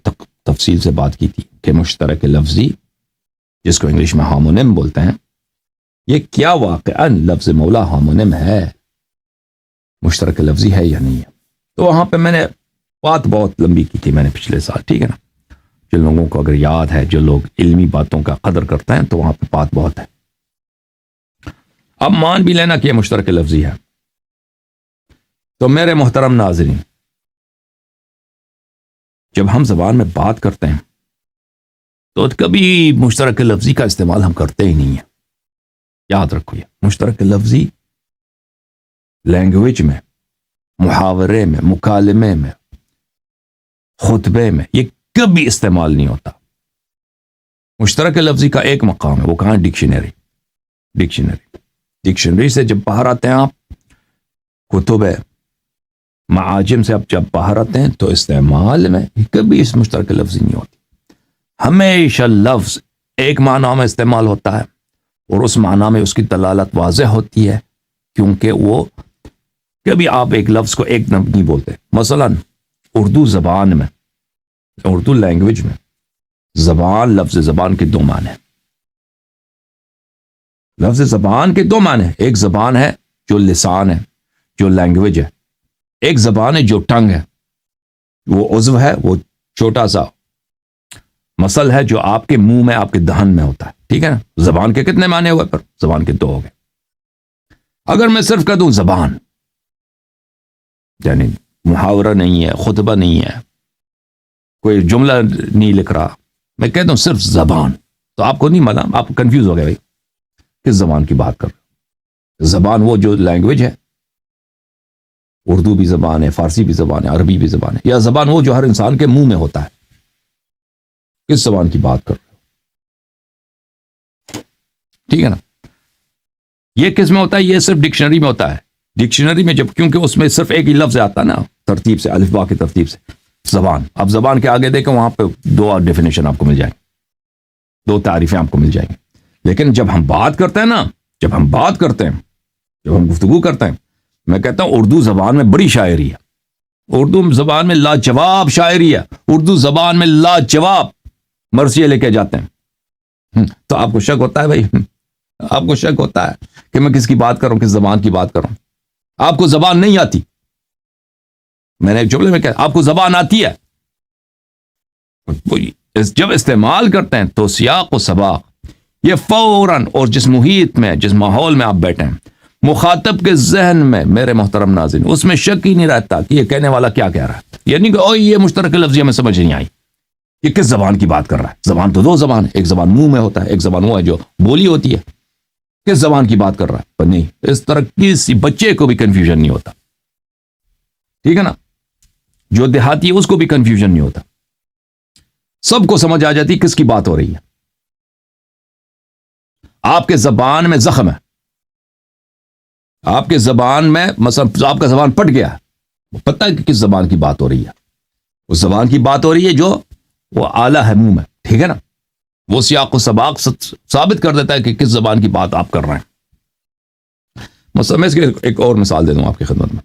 تفصیل سے بات کی تھی کہ مشترک لفظی، جس کو انگلش میں ہارمونیم بولتے ہیں، یہ کیا واقعاً لفظ مولا ہارمونیم ہے، مشترک لفظی ہے یا نہیں ہے. تو وہاں پہ میں نے بات بہت لمبی کی تھی میں نے پچھلے سال، ٹھیک ہے نا. جن لوگوں کو اگر یاد ہے، جو لوگ علمی باتوں کا قدر کرتے ہیں، تو وہاں پہ بات بہت ہے. اب مان بھی لینا کہ یہ مشترک لفظی ہے. تو میرے محترم ناظرین، جب ہم زبان میں بات کرتے ہیں تو کبھی مشترک لفظی کا استعمال ہم کرتے ہی نہیں ہیں. یاد رکھو، یہ مشترک لفظی لینگویج میں، محاورے میں، مکالمے میں، خطبے میں یہ کبھی استعمال نہیں ہوتا. مشترک لفظی کا ایک مقام ہے، وہ کہاں؟ ڈکشنری سے جب باہر آتے ہیں آپ، کتب معاجم سے آپ جب باہر آتے ہیں تو استعمال میں کبھی اس مشترک لفظی نہیں ہوتی. ہمیشہ لفظ ایک معنی میں استعمال ہوتا ہے اور اس معنی میں اس کی دلالت واضح ہوتی ہے، کیونکہ وہ کبھی آپ ایک لفظ کو ایک نہیں بولتے. مثلا اردو زبان میں، اردو لینگویج میں زبان، لفظ زبان کے دو معنی ہیں. لفظ زبان کے دو معنی ہیں. ایک زبان ہے جو لسان ہے، جو لینگویج ہے. ایک زبان ہے جو ٹنگ ہے، وہ عضو ہے، وہ چھوٹا سا مسل ہے جو آپ کے منہ میں، آپ کے دہن میں ہوتا ہے. ٹھیک ہے نا. زبان کے کتنے معنی ہوئے؟ پر زبان کے دو ہو گئے. اگر میں صرف کہہ دوں زبان، یعنی محاورہ نہیں ہے، خطبہ نہیں ہے، کوئی جملہ نہیں لکھ رہا، میں کہتا ہوں صرف زبان، تو آپ کو نہیں مانا، آپ کنفیوز ہو گئے بھائی کس زبان کی بات کر رہے ہو. زبان وہ جو لینگویج ہے، اردو بھی زبان ہے، فارسی بھی زبان ہے، عربی بھی زبان ہے، یا زبان وہ جو ہر انسان کے منہ میں ہوتا ہے. کس زبان کی بات کر رہے ہو؟ ٹھیک ہے نا. یہ کس میں ہوتا ہے؟ یہ صرف ڈکشنری میں ہوتا ہے. ڈکشنری میں جب، کیونکہ اس میں صرف ایک ہی لفظ آتا ہے نا ترتیب سے، الف با کی ترتیب سے، زبان. اب زبان کے آگے دیکھیں، وہاں پہ دو ڈیفینیشن آپ کو مل جائیں، دو تعریفیں آپ کو مل جائیں گی. لیکن جب ہم بات کرتے ہیں نا، جب ہم گفتگو کرتے ہیں، میں کہتا ہوں اردو زبان میں بڑی شاعری ہے، اردو زبان میں لاجواب شاعری ہے، اردو زبان میں لاجواب مرثیے لے کے جاتے ہیں. تو آپ کو شک ہوتا ہے بھائی، آپ کو شک ہوتا ہے کہ میں کس کی بات کروں، کس زبان کی بات کروں. آپ کو زبان نہیں آتی. میں نے ایک جملے میں کہا آپ کو زبان آتی ہے. جب استعمال کرتے ہیں تو سیاق و سباق یہ فوراً، اور جس محیط میں، جس ماحول میں آپ بیٹھے ہیں، مخاطب کے ذہن میں، میرے محترم ناظرین، اس میں شک ہی نہیں رہتا کہ یہ کہنے والا کیا کہہ رہا ہے. یعنی کہ یہ مشترک لفظ ہمیں سمجھ نہیں آئی، یہ کس زبان کی بات کر رہا ہے. زبان تو دو زبان ہے، ایک زبان منہ میں ہوتا ہے، ایک زبان وہ ہے جو بولی ہوتی ہے. کس زبان کی بات کر رہا ہے؟ پر نہیں، اس طرح کسی بچے کو بھی کنفیوژن نہیں ہوتا. ٹھیک ہے نا. جو دیہاتی ہے اس کو بھی کنفیوژن نہیں ہوتا، سب کو سمجھ آ جاتی کس کی بات ہو رہی ہے. آپ کے زبان میں زخم ہے، آپ کے زبان میں مثلا آپ کا زبان پٹ گیا، پتہ ہے کہ کس زبان کی بات ہو رہی ہے، اس زبان کی بات ہو رہی ہے جو وہ اعلیٰ ہے منہ میں، ٹھیک ہے نا، وہ سیاق و سباق ثابت کر دیتا ہے کہ کس زبان کی بات آپ کر رہے ہیں۔ مثلا میں اس کی ایک اور مثال دے دوں آپ کی خدمت میں،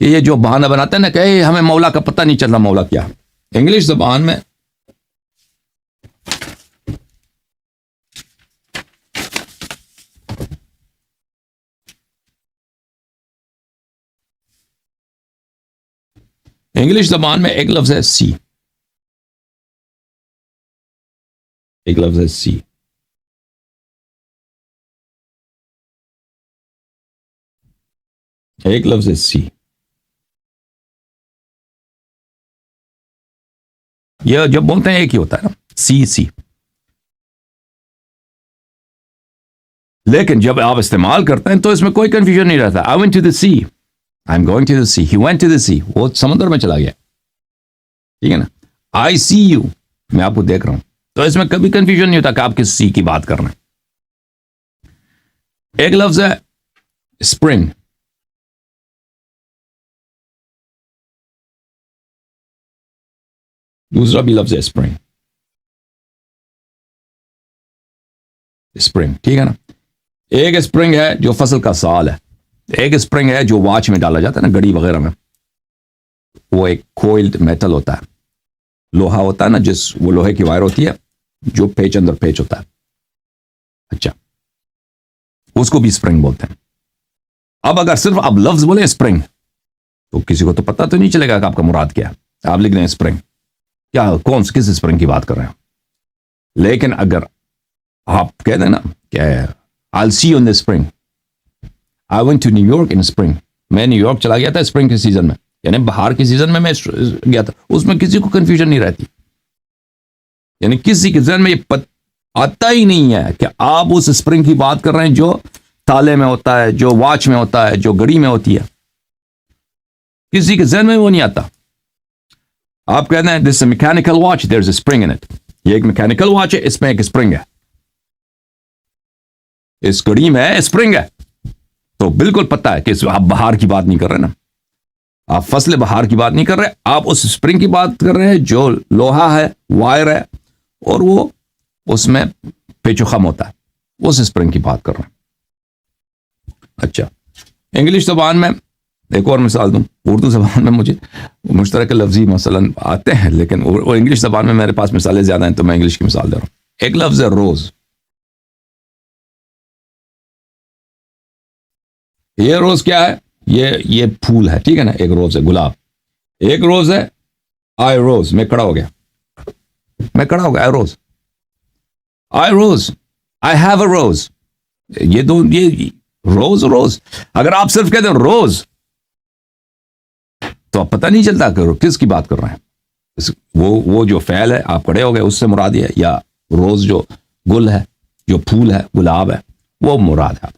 کہ یہ جو بہانہ بناتے ہیں نا کہ ہمیں مولا کا پتہ نہیں چل رہا مولا کیا، انگلش زبان میں ایک لفظ ہے سی، ایک لفظ ہے سی، ایک لفظ ہے سی، یہ جب بولتے ہیں ایک ہی ہوتا ہے نا، سی سی، لیکن جب آپ استعمال کرتے ہیں تو اس میں کوئی کنفیوژن نہیں رہتا۔ I went to the sea، I'm going to the sea، he went to the sea، وہ سمندر میں چلا گیا، ٹھیک ہے نا، I see you، میں آپ کو دیکھ رہا ہوں، تو اس میں کبھی کنفیوژن نہیں ہوتا کہ آپ کس سی کی بات کر رہے ہیں۔ ایک لفظ ہے اسپرنگ، دوسرا بھی لفظ ہے اسپرنگ، اسپرنگ، ٹھیک ہے نا، ایک اسپرنگ ہے جو فصل کا سال ہے، ایک اسپرنگ ہے جو واچ میں ڈالا جاتا ہے نا، گھڑی وغیرہ میں، وہ ایک کوئلڈ میٹل ہوتا ہے، لوہا ہوتا ہے نا، وہ لوہے کی وائر ہوتی ہے جو پیچ اندر پیچ ہوتا ہے، اچھا، اس کو بھی اسپرنگ بولتے ہیں۔ اب اگر صرف آپ لفظ بولے اسپرنگ تو کسی کو تو پتہ تو نہیں چلے گا کہ آپ کا مراد کیا ہے، آپ لکھ دیں اسپرنگ، کیا کس اسپرنگ کی بات کر رہے ہیں، لیکن اگر آپ کہہ دیں نا کہ I'll see you in the spring، I went to New York in spring، میں نیو یارک چلا گیا تھا اسپرنگ کے سیزن میں، یعنی بہار کے سیزن میں گیا تھا، اس میں کسی کو کنفیوژن نہیں رہتی، یعنی کسی کے ذہن میں یہ آتا ہی نہیں ہے کہ آپ اس اسپرنگ کی بات کر رہے ہیں جو تالے میں ہوتا ہے، جو واچ میں ہوتا ہے، جو گھڑی میں ہوتی ہے، کسی کے ذہن میں وہ نہیں آتا۔ آپ کہتے ہیں this mechanical watch, there is a spring in it, یہ ایک میکینیکل واچ ہے، اس میں ایک اسپرنگ ہے، اس گھڑی میں اسپرنگ ہے، تو بالکل پتہ ہے کہ آپ بہار کی بات نہیں کر رہے نا، آپ فصل بہار کی بات نہیں کر رہے، آپ اس اسپرنگ کی بات کر رہے ہیں جو لوہا ہے، وائر ہے، اور وہ اس میں پیچ و خم ہوتا ہے، اس اسپرنگ کی بات کر رہے ہیں۔ اچھا، انگلش زبان میں ایک اور مثال دوں، اردو زبان میں مجھے مشترک لفظی مثلا آتے ہیں، لیکن وہ انگلش زبان میں میرے پاس مثالیں زیادہ ہیں تو میں انگلش کی مثال دے رہا ہوں۔ ایک لفظ ہے روز، یہ روز کیا ہے؟ یہ پھول ہے، ٹھیک ہے نا، ایک روز ہے گلاب، ایک روز ہے آئی روز، میں کھڑا ہو گیا، آئی روز، آئی روز، آئی ہیو اے روز، یہ روز، اگر آپ صرف کہتے ہیں روز تو اب پتہ نہیں چلتا کہ کس کی بات کر رہے ہیں، وہ جو فعل ہے آپ کھڑے ہو گئے اس سے مراد ہے، یا روز جو گل ہے، جو پھول ہے، گلاب ہے، وہ مراد ہے،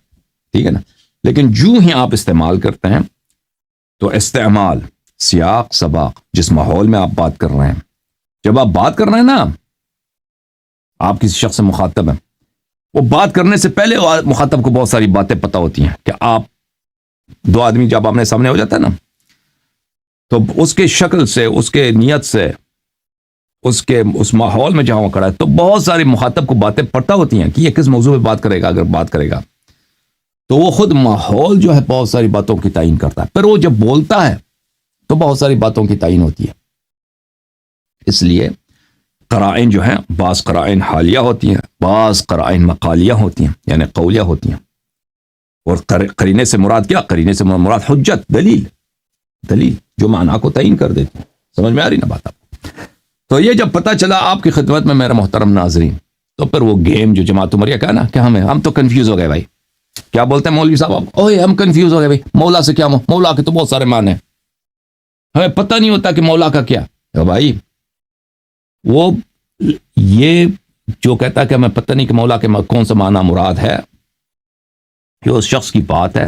ٹھیک ہے نا۔ لیکن جو ہی آپ استعمال کرتے ہیں تو استعمال، سیاق سباق، جس ماحول میں آپ بات کر رہے ہیں، جب آپ بات کر رہے ہیں نا، آپ کسی شخص سے مخاطب ہیں، وہ بات کرنے سے پہلے مخاطب کو بہت ساری باتیں پتہ ہوتی ہیں کہ آپ دو آدمی جب آمنے سامنے ہو جاتا ہے نا، تو اس کے شکل سے، اس کے نیت سے، اس ماحول میں جہاں وہ کھڑا ہے، تو بہت ساری مخاطب کو باتیں پتہ ہوتی ہیں کہ یہ کس موضوع پہ بات کرے گا، اگر بات کرے گا تو وہ خود ماحول جو ہے بہت ساری باتوں کی تعین کرتا ہے، پھر وہ جب بولتا ہے تو بہت ساری باتوں کی تعین ہوتی ہے۔ اس لیے قرائن جو ہیں، بعض قرائن حالیہ ہوتی ہیں، بعض قرائن مقالیہ ہوتی ہیں، یعنی قولیہ ہوتی ہیں، اور قرینے سے مراد کیا؟ قرینے سے مراد حجت، دلیل جو معنی کو تعین کر دیتی ہے۔ سمجھ میں آ رہی نا بات آپ؟ تو یہ جب پتہ چلا آپ کی خدمت میں میرے محترم ناظرین، تو پھر وہ گیم جو جماعت عمریہ کا نا کہ ہم تو کنفیوز ہو گئے بھائی، کیا بولتے ہیں مولوی صاحب آپ، اوہ ہم کنفیوز ہو گئے بھائی، مولا سے کیا، مولا کے تو بہت سارے معنی ہیں، ہمیں پتہ نہیں ہوتا کہ مولا کا کیا ہے بھائی۔ وہ یہ جو کہتا ہے کہ ہمیں پتہ نہیں کہ مولا کے کون سا معنی مراد ہے، یہ اس شخص کی بات ہے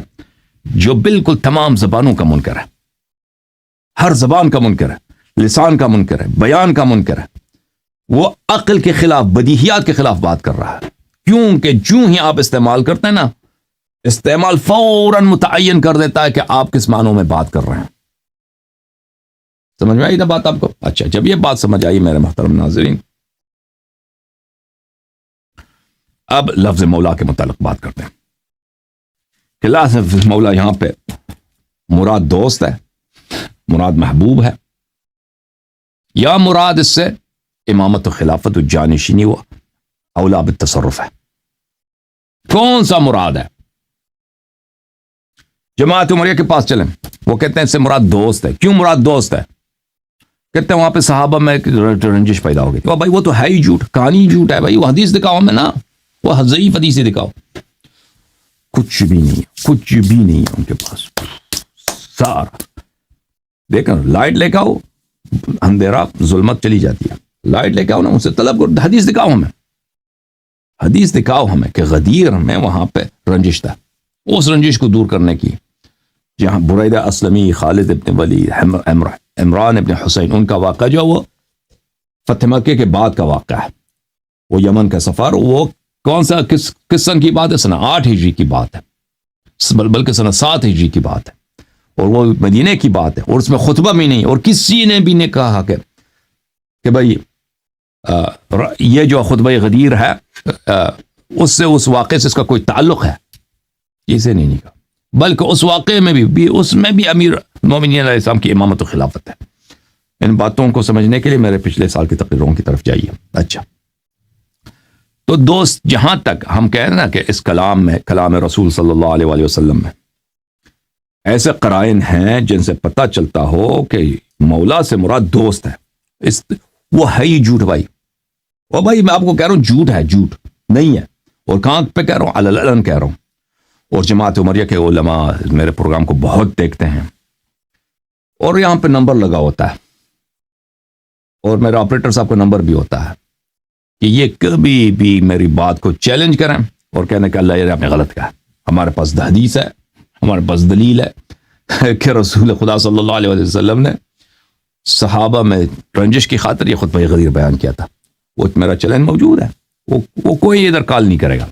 جو بالکل تمام زبانوں کا منکر ہے، ہر زبان کا منکر ہے، لسان کا منکر ہے، بیان کا منکر ہے، وہ عقل کے خلاف، بدیہیات کے خلاف بات کر رہا ہے، کیونکہ جو ہی آپ استعمال کرتے ہیں نا استعمال فوراً متعین کر دیتا ہے کہ آپ کس معنوں میں بات کر رہے ہیں. سمجھ میں آئی نا بات آپ کو؟ اچھا، جب یہ بات سمجھ آئی میرے محترم ناظرین، اب لفظ مولا کے متعلق بات کرتے ہیں کہ لفظ مولا یہاں پہ مراد دوست ہے، مراد محبوب ہے، یا مراد اس سے امامت و خلافت و جانشینی و اولا بالتصرف ہے؟ کون سا مراد ہے؟ جماعت عمریہ کے پاس چلیں، وہ کہتے ہیں اس سے مراد دوست ہے. کیوں مراد دوست ہے؟ کہتے ہیں وہاں پہ صحابہ میں رنجش پیدا ہو گئی. بھائی وہ تو ہے ہی جھوٹ، کہانی جھوٹ ہے بھائی. وہ حدیث دکھاؤ ہمیں نا، وہ ضعیف حدیث دکھاؤ. کچھ بھی نہیں، کچھ بھی نہیں ہے ان کے پاس. سارا دیکھیں، لائٹ لے کے آؤ، اندھیرا ظلمت چلی جاتی ہے. لائٹ لے کے آؤ نا، ان سے طلب کرو، حدیث دکھاؤ ہمیں، حدیث دکھاؤ ہمیں کہ غدیر میں وہاں پہ رنجش تھا. اس رنجش کو دور کرنے کی جہاں بریدہ اسلمی، خالد ابن ولید، عمران ابن حسین، ان کا واقعہ جو وہ فتح مکہ کے بعد کا واقعہ ہے. وہ یمن کا سفر، وہ کون سا کس سن کی بات ہے؟ سنہ 8 ہجری کی بات ہے، بلکہ سنہ 7 ہجری کی بات ہے، اور وہ مدینے کی بات ہے، اور اس میں خطبہ بھی نہیں، اور کسی نے بھی نے کہا کہ بھائی یہ جو خطبہ غدیر ہے اس سے، اس واقعے سے اس کا کوئی تعلق ہے. اسے نہیں کہا، بلکہ اس واقعے میں بھی اس میں بھی امیر مومنین علیہ السلام کی امامت و خلافت ہے. ان باتوں کو سمجھنے کے لیے میرے پچھلے سال کی تقریروں کی طرف جائیے. اچھا، تو دوست، جہاں تک ہم کہہ رہے ہیں نا کہ اس کلام میں، کلام رسول صلی اللہ علیہ وآلہ وسلم میں ایسے قرائن ہیں جن سے پتہ چلتا ہو کہ مولا سے مراد دوست ہے، وہ ہے ہی جھوٹ بھائی. اور بھائی میں آپ کو کہہ رہا ہوں جھوٹ ہے، جھوٹ نہیں ہے. اور کہاں پہ کہہ رہا ہوں؟ علن کہہ رہا ہوں. اور جماعت عمریہ کے علماء میرے پروگرام کو بہت دیکھتے ہیں، اور یہاں پہ نمبر لگا ہوتا ہے، اور میرے آپریٹر صاحب کا نمبر بھی ہوتا ہے کہ یہ کبھی بھی میری بات کو چیلنج کریں اور کہنے کہ اللہ یہ آپ نے غلط کہا. ہمارے پاس حدیث ہے، ہمارے پاس دلیل ہے کہ رسول خدا صلی اللہ علیہ وسلم نے صحابہ میں رنجش کی خاطر یہ خطبہ غدیر بیان کیا تھا. وہ میرا چیلنج موجود ہے، وہ کوئی ادھر کال نہیں کرے گا.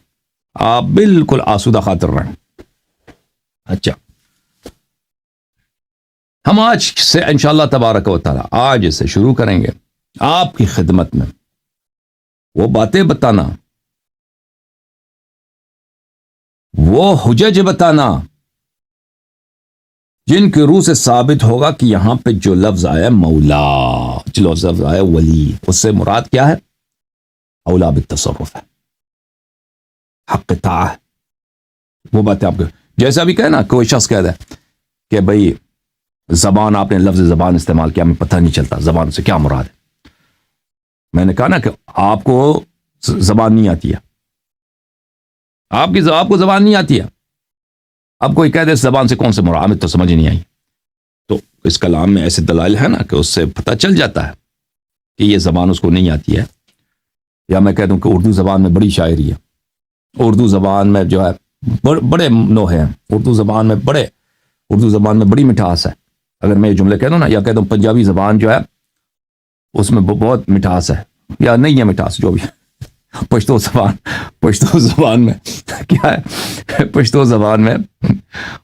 آپ بالکل آسودہ خاطر رہیں. اچھا، ہم آج سے انشاءاللہ تبارک و تعالی آج سے شروع کریں گے آپ کی خدمت میں وہ باتیں بتانا، وہ حجج بتانا جن کے روح سے ثابت ہوگا کہ یہاں پہ جو لفظ آیا مولا، جو لفظ آیا ولی، اس سے مراد کیا ہے؟ اولا بالتصرف ہے، حق طاعہ ہے. وہ باتیں آپ کو جیسا بھی کہے نا، کوئی شخص کہہ دے کہ بھئی زبان، آپ نے لفظ زبان استعمال کیا، ہمیں پتہ نہیں چلتا زبان سے کیا مراد ہے. میں نے کہا نا کہ آپ کو زبان نہیں آتی ہے، آپ کو زبان نہیں آتی ہے. اب کوئی کہہ دے زبان سے کون سے مراد، ہمیں تو سمجھ نہیں آئی. تو اس کلام میں ایسے دلائل ہے نا کہ اس سے پتہ چل جاتا ہے کہ یہ زبان اس کو نہیں آتی ہے. یا میں کہہ دوں کہ اردو زبان میں بڑی شاعری ہے، اردو زبان میں جو ہے بڑے نوحے ہیں، اردو زبان میں بڑی مٹھاس ہے. اگر میں یہ جملے کہہ دوں نا، یا کہہ دوں پنجابی زبان جو ہے اس میں بہت مٹھاس ہے، یا نہیں ہے مٹھاس، جو بھی پشتو زبان میں کیا ہے، پشتو زبان میں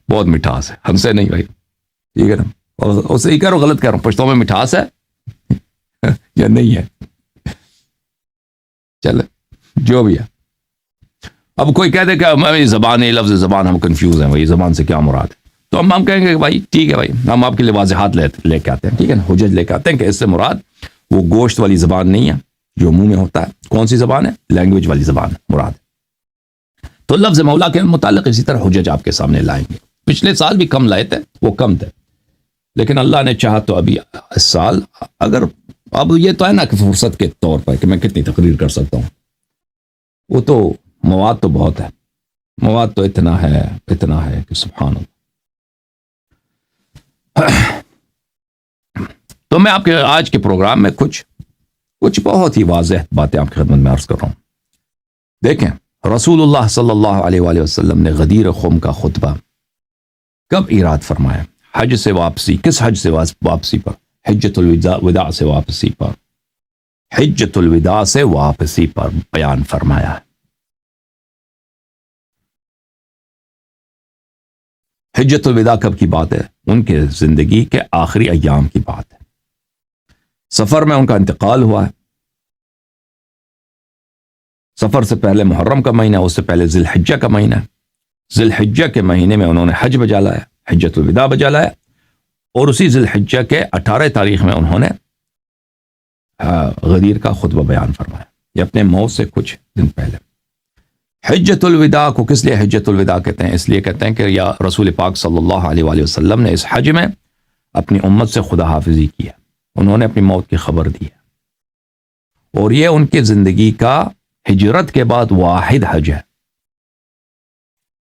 بہت مٹھاس ہے. ہم سے نہیں بھائی، ٹھیک ہے نا؟ اور اسے ہی کہہ رہا ہوں، غلط کہہ رہا ہوں. پشتو میں مٹھاس ہے یا نہیں ہے، چلے جو بھی ہے. اب کوئی کہہ دے کہ ہماری زبان ہے، لفظ زبان، ہم کنفیوز ہیں بھائی زبان سے کیا مراد ہے. تو ہم کہیں گے کہ بھائی ٹھیک ہے بھائی، ہم آپ کے لیے واضحات لے کے آتے ہیں، ٹھیک ہے نا، حجج لے کے آتے ہیں کہ اس سے مراد وہ گوشت والی زبان نہیں ہے جو منہ میں ہوتا ہے. کون سی زبان ہے؟ لینگویج والی زبان مراد ہے. تو لفظ مولا کے متعلق اسی طرح حجج آپ کے سامنے لائیں گے. پچھلے سال بھی کم لائے تھے، وہ کم تھے، لیکن اللہ نے چاہا تو ابھی اس سال، اگر اب یہ تو ہے نا کہ فرصت کے طور پر کہ میں کتنی تقریر کر سکتا ہوں، وہ تو مواد تو بہت ہے، مواد تو اتنا ہے کہ سبحان اللہ. تو میں آپ کے آج کے پروگرام میں کچھ بہت ہی واضح باتیں آپ کی خدمت میں عرض کر رہا ہوں. دیکھیں، رسول اللہ صلی اللہ علیہ وآلہ وسلم نے غدیر قوم کا خطبہ کب ایراد فرمایا؟ حج سے واپسی. کس حج سے واپسی پر؟ حجۃ الوداع سے واپسی پر، حجۃ الوداع سے واپسی پر بیان فرمایا ہے. حجۃ الوداع کب کی بات ہے؟ ان کے زندگی کے آخری ایام کی بات ہے. سفر میں ان کا انتقال ہوا ہے. سفر سے پہلے محرم کا مہینہ، اس سے پہلے ذی الحجہ کا مہینہ ہے. ذی الحجہ کے مہینے میں انہوں نے حج بجا لایا، حجۃ الوداع بجا لایا، اور اسی ذی الحجہ کے 18 تاریخ میں انہوں نے غدیر کا خطبہ بیان فرمایا، یہ اپنے موت سے کچھ دن پہلے. حجۃ الوداع کو کس لیے حجۃ الوداع کہتے ہیں؟ اس لیے کہتے ہیں کہ یا رسول پاک صلی اللہ علیہ وآلہ وسلم نے اس حج میں اپنی امت سے خدا حافظی کی ہے، انہوں نے اپنی موت کی خبر دی ہے، اور یہ ان کی زندگی کا ہجرت کے بعد واحد حج ہے.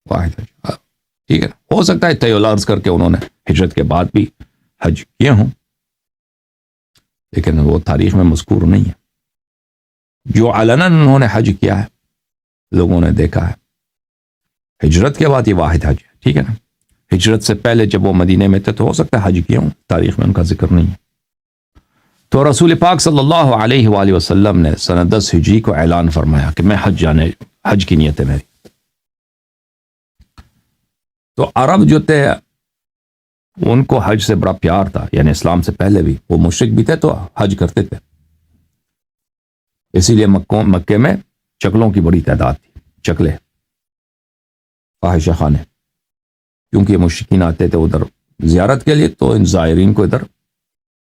واحد حج، ٹھیک ہے. ہو سکتا ہے طی العرض کر کے انہوں نے ہجرت کے بعد بھی حج کیے ہوں، لیکن وہ تاریخ میں مذکور نہیں ہے. جو علناً انہوں نے حج کیا ہے، لوگوں نے دیکھا ہے. ہجرت کے بعد یہ واحد حج ہے، ٹھیک ہے نا. ہجرت سے پہلے جب وہ مدینے میں تھے تو ہو سکتا ہے حج کیے ہوں، تاریخ میں ان کا ذکر نہیں ہے. تو رسول پاک صلی اللہ علیہ وآلہ وسلم نے سنہ 10 ہجری کو اعلان فرمایا کہ میں حج کی نیت ہے میری. تو عرب جو تھے ان کو حج سے بڑا پیار تھا، یعنی اسلام سے پہلے بھی وہ مشرک بھی تھے تو حج کرتے تھے. اسی لیے مکے میں چکلوں کی بڑی تعداد تھی، چکلے فاحشہ خانے، کیونکہ یہ مشرکین آتے تھے ادھر زیارت کے لیے، تو ان زائرین کو ادھر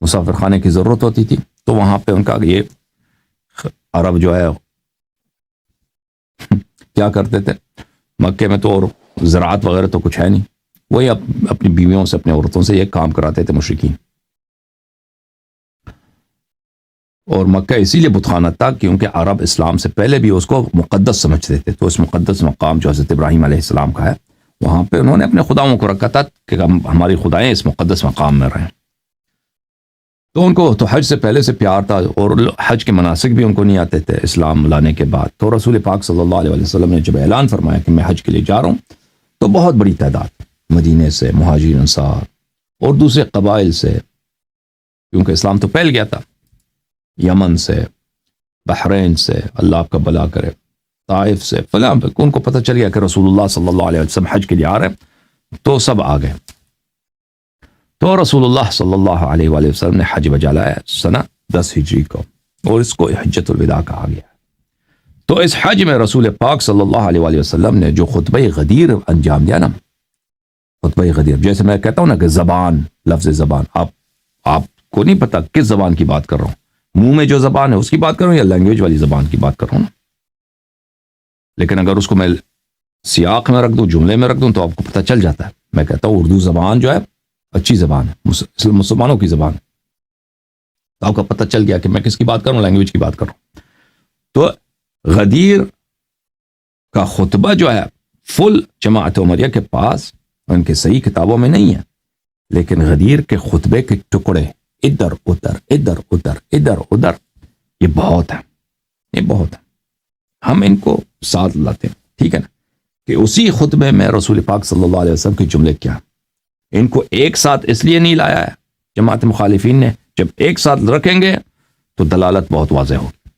مسافر خانے کی ضرورت ہوتی تھی. تو وہاں پہ ان کا یہ عرب جو ہے کیا کرتے تھے، مکے میں تو اور زراعت وغیرہ تو کچھ ہے نہیں، وہی اپنی بیویوں سے اپنے عورتوں سے یہ کام کراتے تھے مشرکین. اور مکہ اسی لیے بتخانہ تھا کیونکہ عرب اسلام سے پہلے بھی اس کو مقدس سمجھتے تھے. تو اس مقدس مقام جو حضرت ابراہیم علیہ السلام کا ہے، وہاں پہ انہوں نے اپنے خداؤں کو رکھا تھا کہ ہماری خدائیں اس مقدس مقام میں رہیں. تو ان کو تو حج سے پہلے سے پیار تھا، اور حج کے مناسک بھی ان کو نہیں آتے تھے اسلام لانے کے بعد. تو رسول پاک صلی اللہ علیہ وسلم نے جب اعلان فرمایا کہ میں حج کے لیے جا رہا ہوں، تو بہت بڑی تعداد مدینے سے، مہاجرین انصار اور دوسرے قبائل سے، کیونکہ اسلام تو پھیل گیا تھا، یمن سے، بحرین سے، اللہ آپ کا بھلا کرے، طائف سے، فلاں، ان کو پتہ چل گیا کہ رسول اللہ صلی اللہ علیہ وسلم حج کے لیے آ رہے ہیں، تو سب آ گئے. تو رسول اللہ صلی اللہ علیہ وآلہ وسلم نے حج بجا لایا سنہ 10 ہجری کو، اور اس کو حجۃ الوداع کہا گیا. تو اس حج میں رسول پاک صلی اللہ علیہ وآلہ وسلم نے جو خطبہ غدیر انجام دیا نا، خطبہ غدیر، جیسے میں کہتا ہوں نا کہ زبان، لفظ زبان، آپ کو نہیں پتا کس زبان کی بات کر رہا ہوں، منہ میں جو زبان ہے اس کی بات کر رہا ہوں یا لینگویج والی زبان کی بات کر رہا ہوں نا. لیکن اگر اس کو میں سیاق میں رکھ دوں، جملے میں رکھ دوں، تو آپ کو پتہ چل جاتا ہے. میں کہتا ہوں اردو زبان جو ہے اچھی زبان ہے، مسلمانوں کی زبان ہے، تو آپ کو پتہ چل گیا کہ میں کس کی بات کر رہا ہوں، لینگویج کی بات کر رہا ہوں. تو غدیر کا خطبہ جو ہے فل جماعت عمریہ کے پاس ان کے صحیح کتابوں میں نہیں ہے، لیکن غدیر کے خطبے کے ٹکڑے ادھر ادھر ادھر ادھر ادھر ادھر، یہ بہت ہے، یہ بہت ہے. ہم ان کو ساتھ لاتے ہیں، ٹھیک ہے نا، کہ اسی خطبے میں رسول پاک صلی اللہ علیہ وسلم کے جملے کیا، ان کو ایک ساتھ اس لیے نہیں لایا ہے جماعت مخالفین نے. جب ایک ساتھ رکھیں گے تو دلالت بہت واضح ہوگی،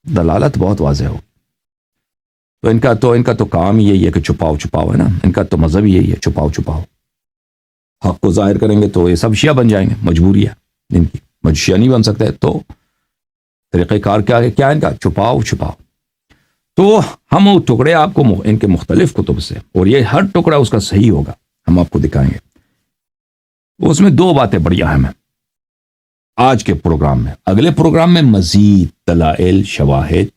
دلالت بہت واضح ہوگی. تو ان کا تو کام یہی ہے کہ چھپاؤ ہے نا، ان کا تو مذہب یہی ہے، چھپاؤ. حق کو ظاہر کریں گے تو یہ سب شیعہ بن جائیں گے، مجبوری ہے ان کی، شیعہ نہیں بن سکتے. تو طریقہ کار کیا ہے ان کا؟ چھپاؤ. تو ہم وہ ٹکڑے آپ کو ان کے مختلف کتب سے، اور یہ ہر ٹکڑا اس کا صحیح ہوگا، ہم آپ کو دکھائیں گے. اس میں 2 باتیں بڑی اہم ہیں آج کے پروگرام میں. اگلے پروگرام میں مزید دلائل، شواہد،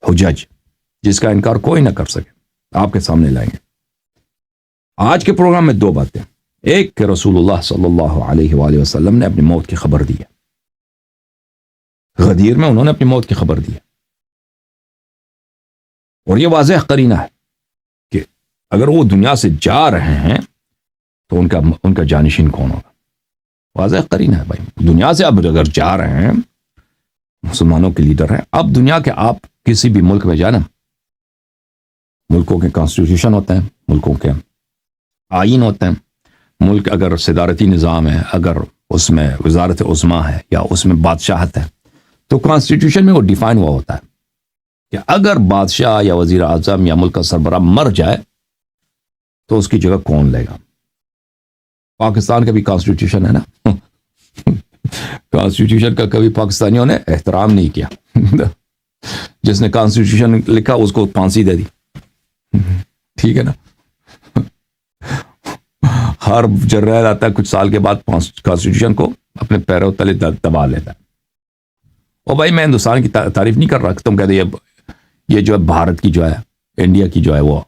حجج جس کا انکار کوئی نہ کر سکے آپ کے سامنے لائیں گے. آج کے پروگرام میں 2 باتیں. ایک کہ رسول اللہ صلی اللہ علیہ وآلہ وسلم نے اپنی موت کی خبر دی ہے، غدیر میں انہوں نے اپنی موت کی خبر دی ہے، اور یہ واضح قرینہ ہے کہ اگر وہ دنیا سے جا رہے ہیں تو ان کا جانشین کون ہوگا. واضح قرینہ ہے بھائی، دنیا سے اب اگر جا رہے ہیں، مسلمانوں کے لیڈر ہیں، اب دنیا کے آپ کسی بھی ملک میں جانا، ملکوں کے کانسٹیٹیوشن ہوتے ہیں، ملکوں کے آئین ہوتے ہیں. ملک اگر صدارتی نظام ہے، اگر اس میں وزارت عظمیٰ ہے یا اس میں بادشاہت ہے، تو کانسٹیٹیوشن میں وہ ڈیفائن ہوا ہوتا ہے کہ اگر بادشاہ یا وزیر اعظم یا ملک کا سربراہ مر جائے تو اس کی جگہ کون لے گا؟ پاکستان کا بھی کانسٹیٹیوشن ہے نا، کانسٹیٹیوشن کا کبھی پاکستانیوں نے احترام نہیں کیا. جس نے کانسٹیٹیوشن لکھا اس کو پھانسی دے دی. ٹھیک ہے نا. ہر جنرل آتا ہے کچھ سال کے بعد کانسٹیٹیوشن کو اپنے پیروں تلے دبا لیتا ہے. اور بھائی میں ہندوستان کی تعریف نہیں کر رہا کہ تم کہتے یہ جو ہے بھارت کی جو ہے انڈیا کی جو ہے وہ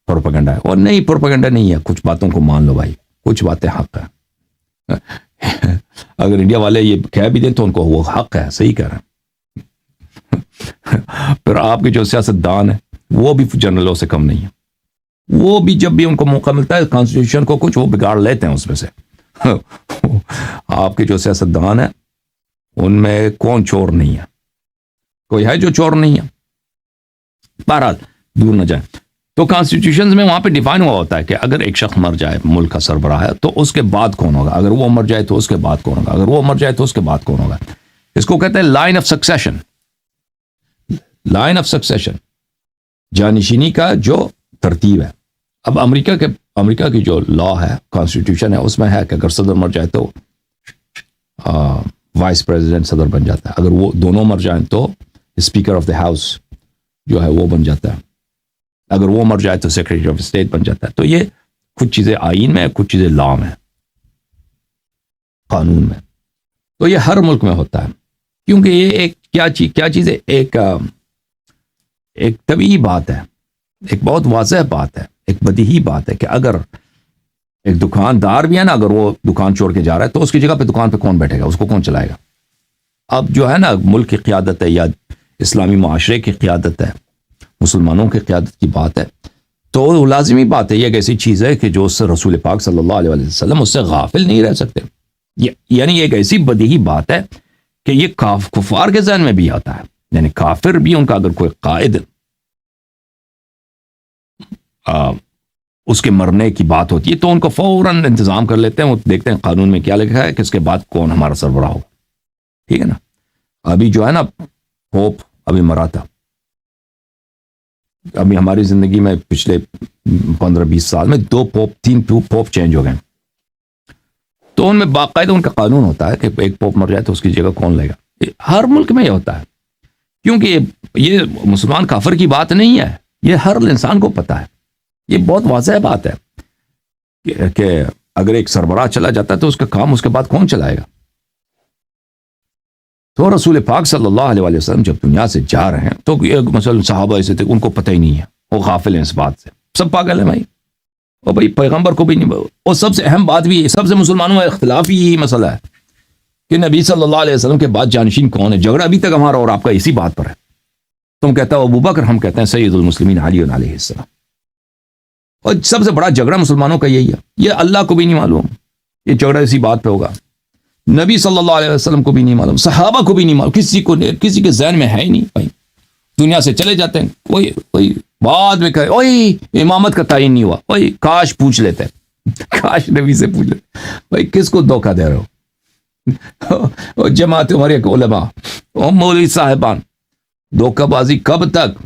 پروپیگنڈا ہے. اور نہیں، پروپیگنڈا نہیں ہے. کچھ باتوں کو مان لو بھائی، کچھ باتیں حق ہے. اگر انڈیا والے یہ کہہ بھی دیں تو ان کو وہ حق ہے، صحیح کہہ رہے ہیں. پھر آپ کے جو سیاستدان ہیں وہ بھی جنرلوں سے کم نہیں ہے. وہ بھی جب بھی ان کو موقع ملتا ہے کانسٹیٹیوشن کو کچھ وہ بگاڑ لیتے ہیں اس میں سے. آپ کے جو سیاستدان ہیں ان میں کون چور نہیں ہے؟ کوئی ہے جو چور نہیں ہے؟ بہرحال دور نہ جائیں. تو کانسٹیٹیوشن میں وہاں پہ ڈیفائن ہوا ہوتا ہے کہ اگر ایک شخص مر جائے ملک کا سربراہ ہے تو اس کے بعد کون ہوگا، اگر وہ مر جائے تو اس کے بعد کون ہوگا، اگر وہ مر جائے تو اس کے بعد کون ہوگا. اس کو کہتے ہیں line of succession. Line of succession, جانشینی کا جو ترتیب ہے. اب امریکہ کی جو لا ہے، کانسٹیٹیوشن ہے، اس میں ہے کہ اگر صدر مر جائے تو وائس پریزیڈنٹ صدر بن جاتا ہے. اگر وہ دونوں مر جائیں تو اسپیکر آف دا ہاؤس جو ہے وہ بن جاتا ہے. اگر وہ مر جائے تو سیکرٹری آف اسٹیٹ بن جاتا ہے. تو یہ کچھ چیزیں آئین میں، کچھ چیزیں لا میں، قانون میں. تو یہ ہر ملک میں ہوتا ہے کیونکہ یہ ایک کیا چیز ہے، ایک طبیعی بات ہے، ایک بہت واضح بات ہے، ایک بدیہی بات ہے کہ اگر ایک دکاندار بھی ہے نا، اگر وہ دکان چھوڑ کے جا رہا ہے تو اس کی جگہ پہ دکان پہ کون بیٹھے گا، اس کو کون چلائے گا. اب جو ہے نا ملک کی قیادت ہے یا اسلامی معاشرے کی قیادت ہے، مسلمانوں کی قیادت کی بات ہے، تو لازمی بات ہے. یہ ایک ایسی چیز ہے کہ جو اس سے رسول پاک صلی اللہ علیہ وسلم اس سے غافل نہیں رہ سکتے. یعنی ایک ایسی بدیہی بات ہے کہ یہ کفار کے ذہن میں بھی آتا ہے. یعنی کافر بھی ان کا اگر کوئی قائد اس کے مرنے کی بات ہوتی ہے تو ان کو فوراً انتظام کر لیتے ہیں. وہ دیکھتے ہیں قانون میں کیا لکھا ہے کہ اس کے بعد کون ہمارا سربراہ ہوگا. ٹھیک ہے نا. ابھی جو ہے نا پوپ ابھی مرا تھا. ابھی ہماری زندگی میں پچھلے 15-20 سال میں 3 پوپ چینج ہو گئے. تو ان میں باقاعدہ ان کا قانون ہوتا ہے کہ ایک پوپ مر جائے تو اس کی جگہ کون لے گا. ہر ملک میں یہ ہوتا ہے کیونکہ یہ مسلمان کافر کی بات نہیں ہے، یہ ہر انسان کو پتا ہے. یہ بہت واضح بات ہے کہ اگر ایک سربراہ چلا جاتا ہے تو اس کا کام اس کے بعد کون چلائے گا. تو رسول پاک صلی اللہ علیہ وسلم جب دنیا سے جا رہے ہیں تو مثلا صحابہ ایسے تھے ان کو پتہ ہی نہیں ہے، وہ غافل ہیں اس بات سے. سب پاگل ہیں بھائی. اور بھائی پیغمبر کو بھی نہیں. اور سب سے اہم بات بھی، سب سے مسلمانوں میں اختلافی یہی مسئلہ ہے کہ نبی صلی اللہ علیہ وسلم کے بعد جانشین کون ہے. جھگڑا ابھی تک ہمارا اور آپ کا اسی بات پر ہے. تم کہتا ہو ابو بکر، ہم کہتے ہیں سید المسلمین علی علیہ السلام. اور سب سے بڑا جھگڑا مسلمانوں کا یہی ہے. یہ اللہ کو بھی نہیں معلوم یہ جھگڑا اسی بات پہ ہوگا. نبی صلی اللہ علیہ وسلم کو بھی نہیں معلوم، صحابہ کو بھی نہیں معلوم، کسی کے ذہن میں ہے ہی نہیں. بھائی دنیا سے چلے جاتے ہیں، کوئی بعد میں کہے اوہ امامت کا تعین نہیں ہوا، اوہ کاش پوچھ لیتے، کاش نبی سے پوچھ لیتے. بھائی کس کو دھوکہ دے رہے ہو؟ جماعت ہمارے علماء اور مولوی صاحبان، دھوکہ بازی کب تک؟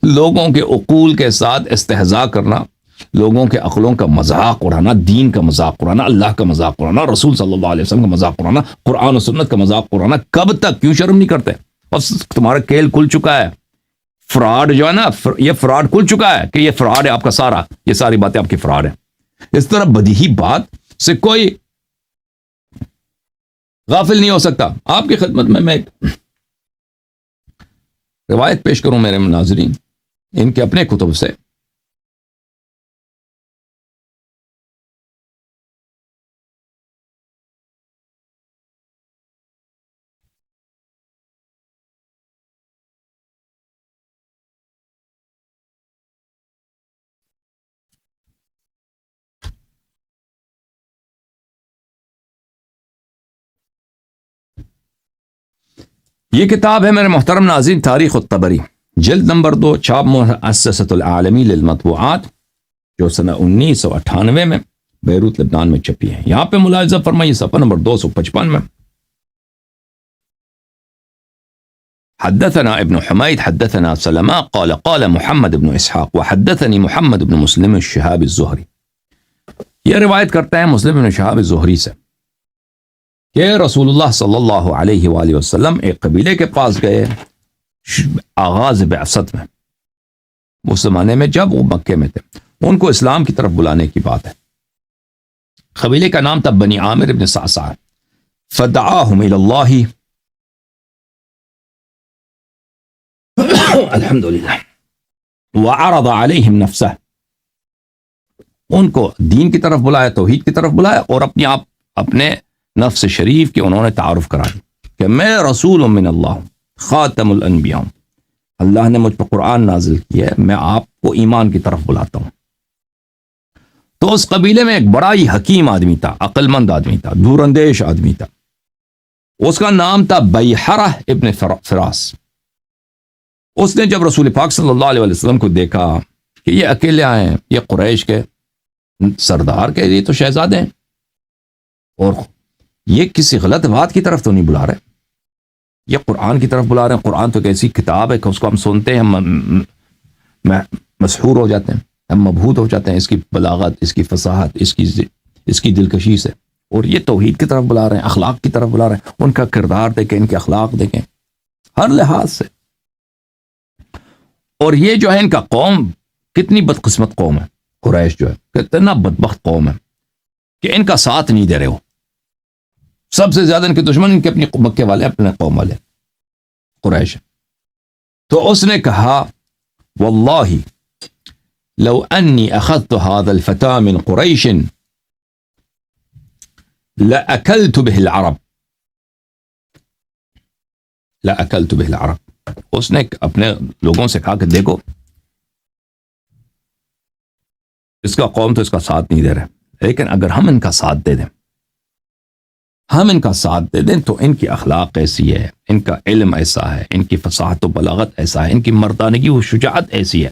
لوگوں کے عقول کے ساتھ استہزاء کرنا، لوگوں کے عقلوں کا مذاق اڑانا، دین کا مذاق اڑانا، اللہ کا مذاق اڑانا، رسول صلی اللہ علیہ وسلم کا مذاق اڑانا، قرآن و سنت کا مذاق اڑانا، کب تک؟ کیوں شرم نہیں کرتے؟ اور تمہارا کھیل کھل چکا ہے. فراڈ جو ہے نا، یہ فراڈ کھل چکا ہے کہ یہ فراڈ ہے آپ کا سارا، یہ ساری باتیں آپ کی فراڈ ہیں. اس طرح بدیہی بات سے کوئی غافل نہیں ہو سکتا. آپ کی خدمت میں ایک روایت پیش کروں میرے ناظرین، ان کے اپنے کتب سے. یہ کتاب ہے میرے محترم ناظرین تاریخ الطبری، جلد نمبر 2، چھاپ مؤسسۃ العالمی للمطبوعات، جو سنہ 1998 میں بیروت لبنان میں چھپی ہے. یہاں پہ ملاحظہ فرمائیے صفحہ نمبر 255 میں حدثنا ابن حميد حدثنا سلمة قال قال محمد بن اسحاق وحدثني محمد بن مسلم الشهاب الزهري. یہ روایت کرتا ہے مسلم بن شہاب الزہری سے کہ رسول اللہ صلی اللہ علیہ وآلہ وسلم ایک قبیلے کے پاس گئے آغاز بعثت میں، اس زمانے میں جب وہ مکے میں تھے، ان کو اسلام کی طرف بلانے کی بات ہے. قبیلے کا نام تھا بنی عامر بن صعصع. فدعاهم الى اللہ الحمدللہ وعرض علیہم نفسہ، ان کو دین کی طرف بلایا، توحید کی طرف بلایا، اور اپنے نفس شریف کے انہوں نے تعارف کرا دی کہ میں رسول من اللہ خاتم الانبیاء، اللہ نے مجھ پر قرآن نازل کیا ہے، میں آپ کو ایمان کی طرف بلاتا ہوں. تو اس قبیلے میں ایک بڑا ہی حکیم آدمی تھا، عقل مند آدمی تھا، دور اندیش آدمی تھا. اس کا نام تھا بیحرہ ابن فراس. اس نے جب رسول پاک صلی اللہ علیہ وسلم کو دیکھا کہ یہ اکیلے آئے ہیں، یہ قریش کے سردار کے، یہ تو شہزادے ہیں، اور یہ کسی غلط بات کی طرف تو نہیں بلا رہے، یہ قرآن کی طرف بلا رہے ہیں. قرآن تو ایک ایسی کتاب ہے کہ اس کو ہم سنتے ہیں، ہم مسحور ہو جاتے ہیں، ہم مبہوت ہو جاتے ہیں اس کی بلاغت، اس کی فصاحت، اس کی دلکشی سے. اور یہ توحید کی طرف بلا رہے ہیں، اخلاق کی طرف بلا رہے ہیں. ان کا کردار دیکھیں، ان کے اخلاق دیکھیں ہر لحاظ سے. اور یہ جو ہے ان کا قوم کتنی بدقسمت قوم ہے، قریش جو ہے کتنا بدبخت قوم ہے کہ ان کا ساتھ نہیں دے رہے ہو. سب سے زیادہ ان کے دشمن ان کے اپنی مکے والے، اپنے قوم والے قریش. تو اس نے کہا واللہ لو انی اخذت هذا الفتى من قریش لأکلت به العرب، لأکلت به العرب. اس نے اپنے لوگوں سے کہا کہ دیکھو اس کا قوم تو اس کا ساتھ نہیں دے رہے، لیکن اگر ہم ان کا ساتھ دے دیں، ہم ان کا ساتھ دے دیں تو ان کی اخلاق ایسی ہے، ان کا علم ایسا ہے، ان کی فصاحت و بلاغت ایسا ہے، ان کی مردانگی و شجاعت ایسی ہے.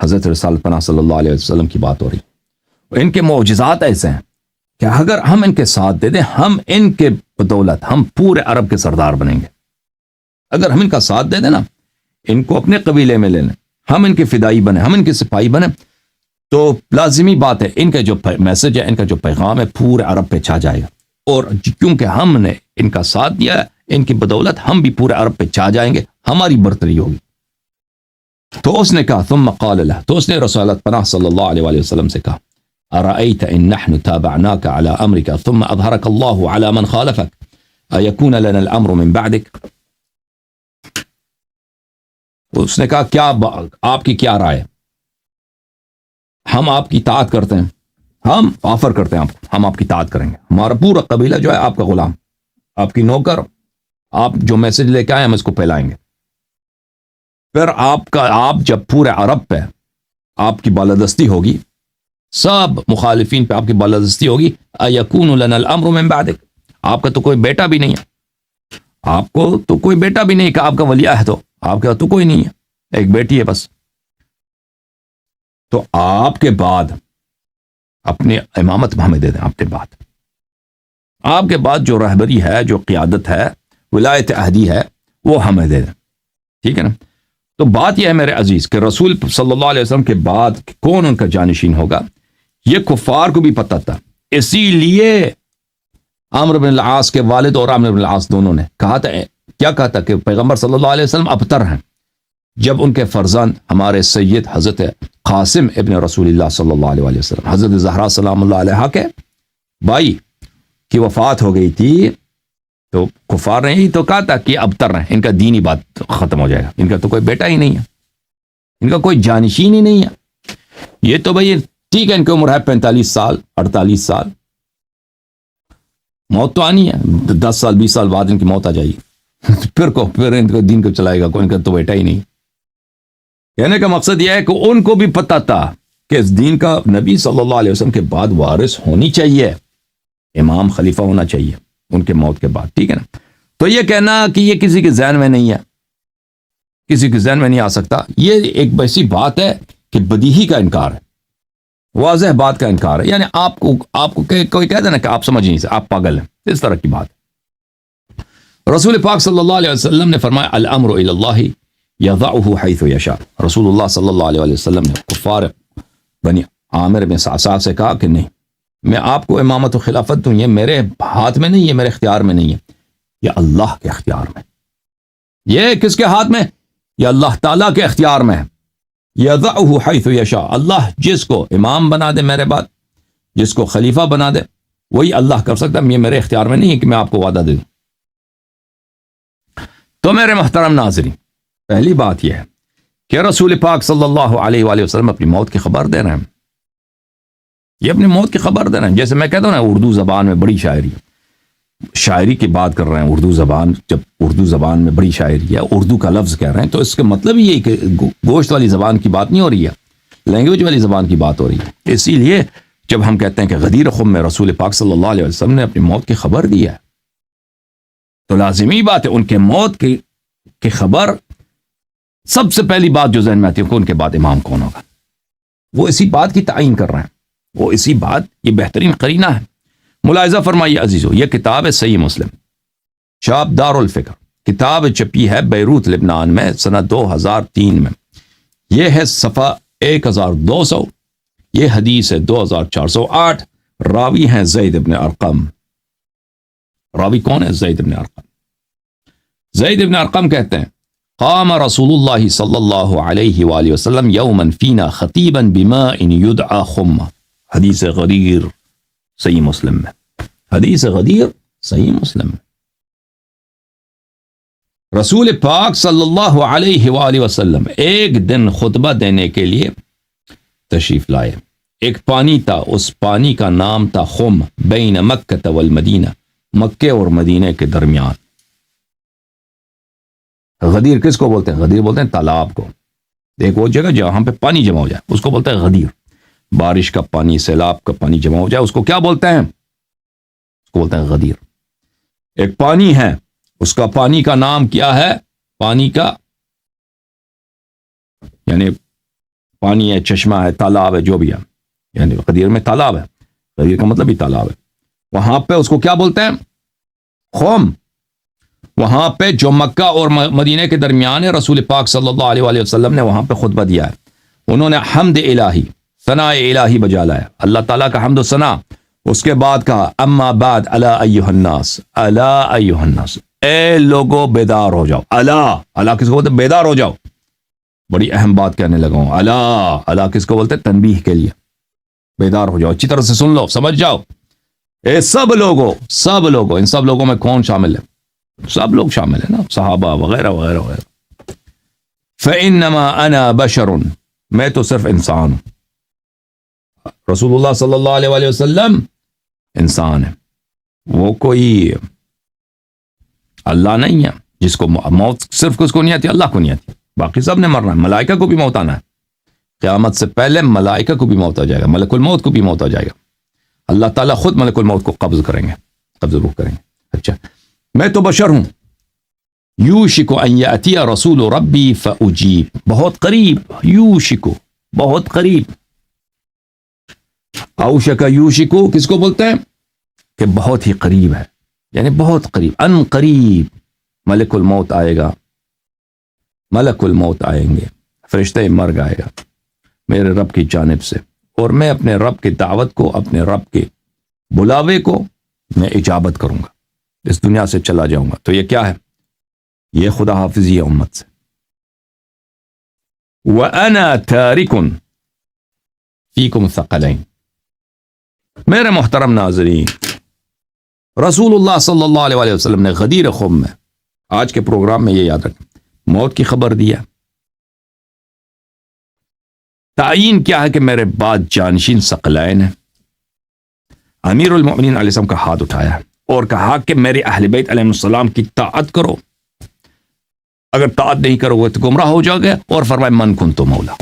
حضرت رسالت پناہ صلی اللہ علیہ وسلم کی بات ہو رہی. ان کے معجزات ایسے ہیں کہ اگر ہم ان کے ساتھ دے دیں، ہم ان کے بدولت ہم پورے عرب کے سردار بنیں گے. اگر ہم ان کا ساتھ دے دیں نا، ان کو اپنے قبیلے میں لے لیں، ہم ان کے فدائی بنے، ہم ان کے سپاہی بنے، تو لازمی بات ہے ان کا جو میسج ہے، ان کا جو پیغام ہے پورے عرب پہ چھا جائے گا. اور کیونکہ ہم نے ان کا ساتھ دیا، ان کی بدولت ہم بھی پورے عرب پہ چھا جائیں گے، ہماری برتری ہوگی. تو اس نے کہا ثم قال له، تو اس نے رسالت پناہ صلی اللہ علیہ وآلہ وسلم سے کہا ارأيت ان نحن تابعناك على امرك ثم اظهرك الله على من خالفك ايكون لنا الامر من بعدك. اس نے کہا کیا آپ کی کیا رائے، ہم آپ کی اطاعت کرتے ہیں، ہم آفر کرتے ہیں آپ کو، ہم آپ کی اطاعت کریں گے، ہمارا پورا قبیلہ جو ہے آپ کا غلام، آپ کی نوکر، آپ جو میسج لے کے آئے ہم اس کو پھیلائیں گے. پھر آپ جب پورے عرب پہ آپ کی بالادستی ہوگی، سب مخالفین پہ آپ کی بالادستی ہوگی، اَيَكُونُ لَنَا الْأَمْرُ مِن بَعْدِكَ، آپ کا تو کوئی بیٹا بھی نہیں ہے، آپ کو تو کوئی بیٹا بھی نہیں کہ آپ کا ولی عہد ہو، آپ کا تو کوئی نہیں ہے، ایک بیٹی ہے بس. تو آپ کے بعد اپنے امامت ہمیں دے دیں، آپ کے بعد جو رہبری ہے، جو قیادت ہے، ولایت عہدی ہے، وہ ہمیں دے دیں. ٹھیک ہے نا. تو بات یہ ہے میرے عزیز کہ رسول صلی اللہ علیہ وسلم کے بعد کون ان کا جانشین ہوگا، یہ کفار کو بھی پتہ تھا. اسی لیے عمرو بن العاص کے والد اور عمرو بن العاص دونوں نے کہا تھا، کیا کہا تھا کہ پیغمبر صلی اللہ علیہ وسلم ابتر ہیں. جب ان کے فرزند ہمارے سید حضرت قاسم ابن رسول اللہ صلی اللہ علیہ وآلہ وسلم، حضرت زہرا سلام اللہ علیہا کے بھائی کی وفات ہو گئی تھی، تو کفار نے ہی تو کہا تھا کہ ابتر ہیں، ان کا دینی بات ختم ہو جائے گا، ان کا تو کوئی بیٹا ہی نہیں ہے، ان کا کوئی جانشین ہی نہیں ہے. یہ تو بھئی ٹھیک ہے، ان کی عمر ہے 45 سال 48 سال، موت تو آنی ہے، 10 سال 20 سال بعد ان کی موت آ جائے گی، پھر ان کو دین کو چلائے گا کوئی، ان کا تو بیٹا ہی نہیں. کہنے کا مقصد یہ ہے کہ ان کو بھی پتہ تھا کہ اس دین کا نبی صلی اللہ علیہ وسلم کے بعد وارث ہونی چاہیے، امام خلیفہ ہونا چاہیے ان کے موت کے بعد. ٹھیک ہے نا. تو یہ کہنا کہ یہ کسی کے ذہن میں نہیں ہے، کسی کے ذہن میں نہیں آ سکتا، یہ ایک ایسی بات ہے کہ بدیہی کا انکار ہے، واضح بات کا انکار ہے. یعنی آپ کو کوئی کہہ دے نا کہ آپ سمجھ نہیں سکتے، آپ پاگل ہیں، اس طرح کی بات. رسول پاک صلی اللہ علیہ وسلم نے فرمایا الامر الی اللہ یضعہ حیث یشاء. رسول اللہ صلی اللہ علیہ وسلم نے کفار بنی عامر میں صاحب سے کہا کہ نہیں، میں آپ کو امامت و خلافت دوں، یہ میرے ہاتھ میں نہیں ہے، میرے اختیار میں نہیں ہے، یہ اللہ کے اختیار میں. یہ کس کے ہاتھ میں؟ یہ اللہ تعالیٰ کے اختیار میں ہے. یضعہ حیث یشاء، اللہ جس کو امام بنا دے میرے بعد، جس کو خلیفہ بنا دے، وہی اللہ کر سکتا ہے. یہ میرے اختیار میں نہیں ہے کہ میں آپ کو وعدہ دے دوں. تو میرے محترم ناظرین، پہلی بات یہ ہے کہ رسول پاک صلی اللہ علیہ وآلہ وسلم اپنی موت کی خبر دے رہے ہیں. یہ اپنی موت کی خبر دے رہے ہیں. جیسے میں کہتا ہوں نا، اردو زبان میں بڑی شاعری کی بات کر رہے ہیں. اردو زبان، جب اردو زبان میں بڑی شاعری ہے، اردو کا لفظ کہہ رہے ہیں، تو اس کا مطلب ہی یہ کہ گوشت والی زبان کی بات نہیں ہو رہی ہے، لینگویج والی زبان کی بات ہو رہی ہے. اسی لیے جب ہم کہتے ہیں کہ غدیر خم میں رسول پاک صلی اللہ علیہ وسلم نے اپنی موت کی خبر دی ہے، تو لازمی بات ہے ان کے موت کی خبر سب سے پہلی بات جو ذہن میں آتی ہے کہ ان کے بعد امام کون ہوگا. وہ اسی بات کی تعین کر رہے ہیں، وہ اسی بات، یہ بہترین قرینہ ہے. ملاحظہ فرمائیے عزیزو، یہ کتاب ہے صحیح مسلم، چھاپ دار الفکر، کتاب چھپی ہے بیروت لبنان میں سنہ 2003 میں. یہ ہے صفحہ 1200، یہ حدیث ہے 2408. راوی ہیں زید ابن ارقم. راوی کون ہے؟ زید ابن ارقم. زید ابن ارقم کہتے ہیں قام رسول اللہ صلی اللہ علیہ وآلہ وسلم یوما فینا خطیبا بماء یدعا خم. حدیث غدیر صحیح مسلم میں، حدیث غدیر صحیح مسلم میں. رسول پاک صلی اللہ علیہ وآلہ وسلم ایک دن خطبہ دینے کے لیے تشریف لائے. ایک پانی تھا، اس پانی کا نام تھا خم، بین مکہ والمدینہ، مکے اور مدینے کے درمیان. غدیر کس کو بولتے ہیں؟ غدیر بولتے ہیں تالاب کو. ایک وہ جگہ جہاں پہ پانی جمع ہو جائے اس کو بولتے ہیں غدیر. بارش کا پانی، سیلاب کا پانی جمع ہو جائے اس کو کیا بولتے ہیں؟ اس کو بولتے ہیں غدیر. ایک پانی ہے، اس کا پانی کا نام کیا ہے؟ پانی کا یعنی پانی ہے، چشمہ ہے، تالاب ہے، جو بھی ہے، یعنی غدیر میں تالاب ہے، غدیر کا مطلب ہی تالاب ہے. وہاں پہ اس کو کیا بولتے ہیں؟ خم. وہاں پہ جو مکہ اور مدینے کے درمیان ہے، رسول پاک صلی اللہ علیہ وآلہ وسلم نے وہاں پہ خطبہ دیا ہے. انہوں نے حمد الہی، ثناء الہی بجا لایا، اللہ تعالیٰ کا حمد و ثنا. اس کے بعد کہا اما بعد الا ایھا الناس، الا ایھا الناس، اے لوگو بیدار ہو جاؤ. الا کس کو بولتے ہیں؟ بیدار ہو جاؤ. بڑی اہم بات کہنے لگا ہوں. الا کس کو بولتے ہیں؟ تنبیہ کے لیے. بیدار ہو جاؤ، اچھی طرح سے سن لو، سمجھ جاؤ. اے سب لوگوں، ان سب لوگوں میں کون شامل ہے؟ سب لوگ شامل ہیں نا، صحابہ وغیرہ وغیرہ وغیرہ. فإنما أنا بشر، میں تو صرف انسان ہوں. رسول اللہ صلی اللہ علیہ وآلہ وسلم انسان ہے، وہ کوئی اللہ نہیں ہے جس کو موت صرف کس کو نہیں آتی؟ اللہ کو نہیں آتی. باقی سب نے مرنا ہے. ملائکہ کو بھی موت آنا ہے. قیامت سے پہلے ملائکہ کو بھی موت آ جائے گا، ملک الموت کو بھی موت آ جائے گا. اللہ تعالیٰ خود ملک الموت کو قبض کریں گے، قبض روح کریں گے. اچھا، میں تو بشر ہوں. یوشک ان یاتی رسول ربی فاجیب، بہت قریب، یوشک بہت قریب. اوشک یوشکو کس کو بولتے ہیں؟ کہ بہت ہی قریب ہے، یعنی بہت قریب، ان قریب ملک الموت آئے گا. ملک الموت آئیں گے، فرشتہ مرگ آئے گا میرے رب کی جانب سے، اور میں اپنے رب کی دعوت کو، اپنے رب کے بلاوے کو میں اجابت کروں گا، اس دنیا سے چلا جاؤں گا. تو یہ کیا ہے؟ یہ خدا حافظی ہے امت سے. وَأَنَا تَارِكٌ فِيكُمْ ثَقَلَيْنِ. میرے محترم ناظرین، رسول اللہ صلی اللہ علیہ وآلہ وسلم نے غدیر خم میں، آج کے پروگرام میں یہ یاد رکھیں، موت کی خبر دیا. تعین کیا ہے کہ میرے بعد جانشین ثقلین ہیں. امیر المؤمنین علیہ السلام کا ہاتھ اٹھایا اور کہا کہ میرے اہل بیت علیہ السلام کی طاعت کرو، اگر طاعت نہیں کرو گے تو گمراہ ہو جاؤ گے. اور فرمائے من کنت مولا،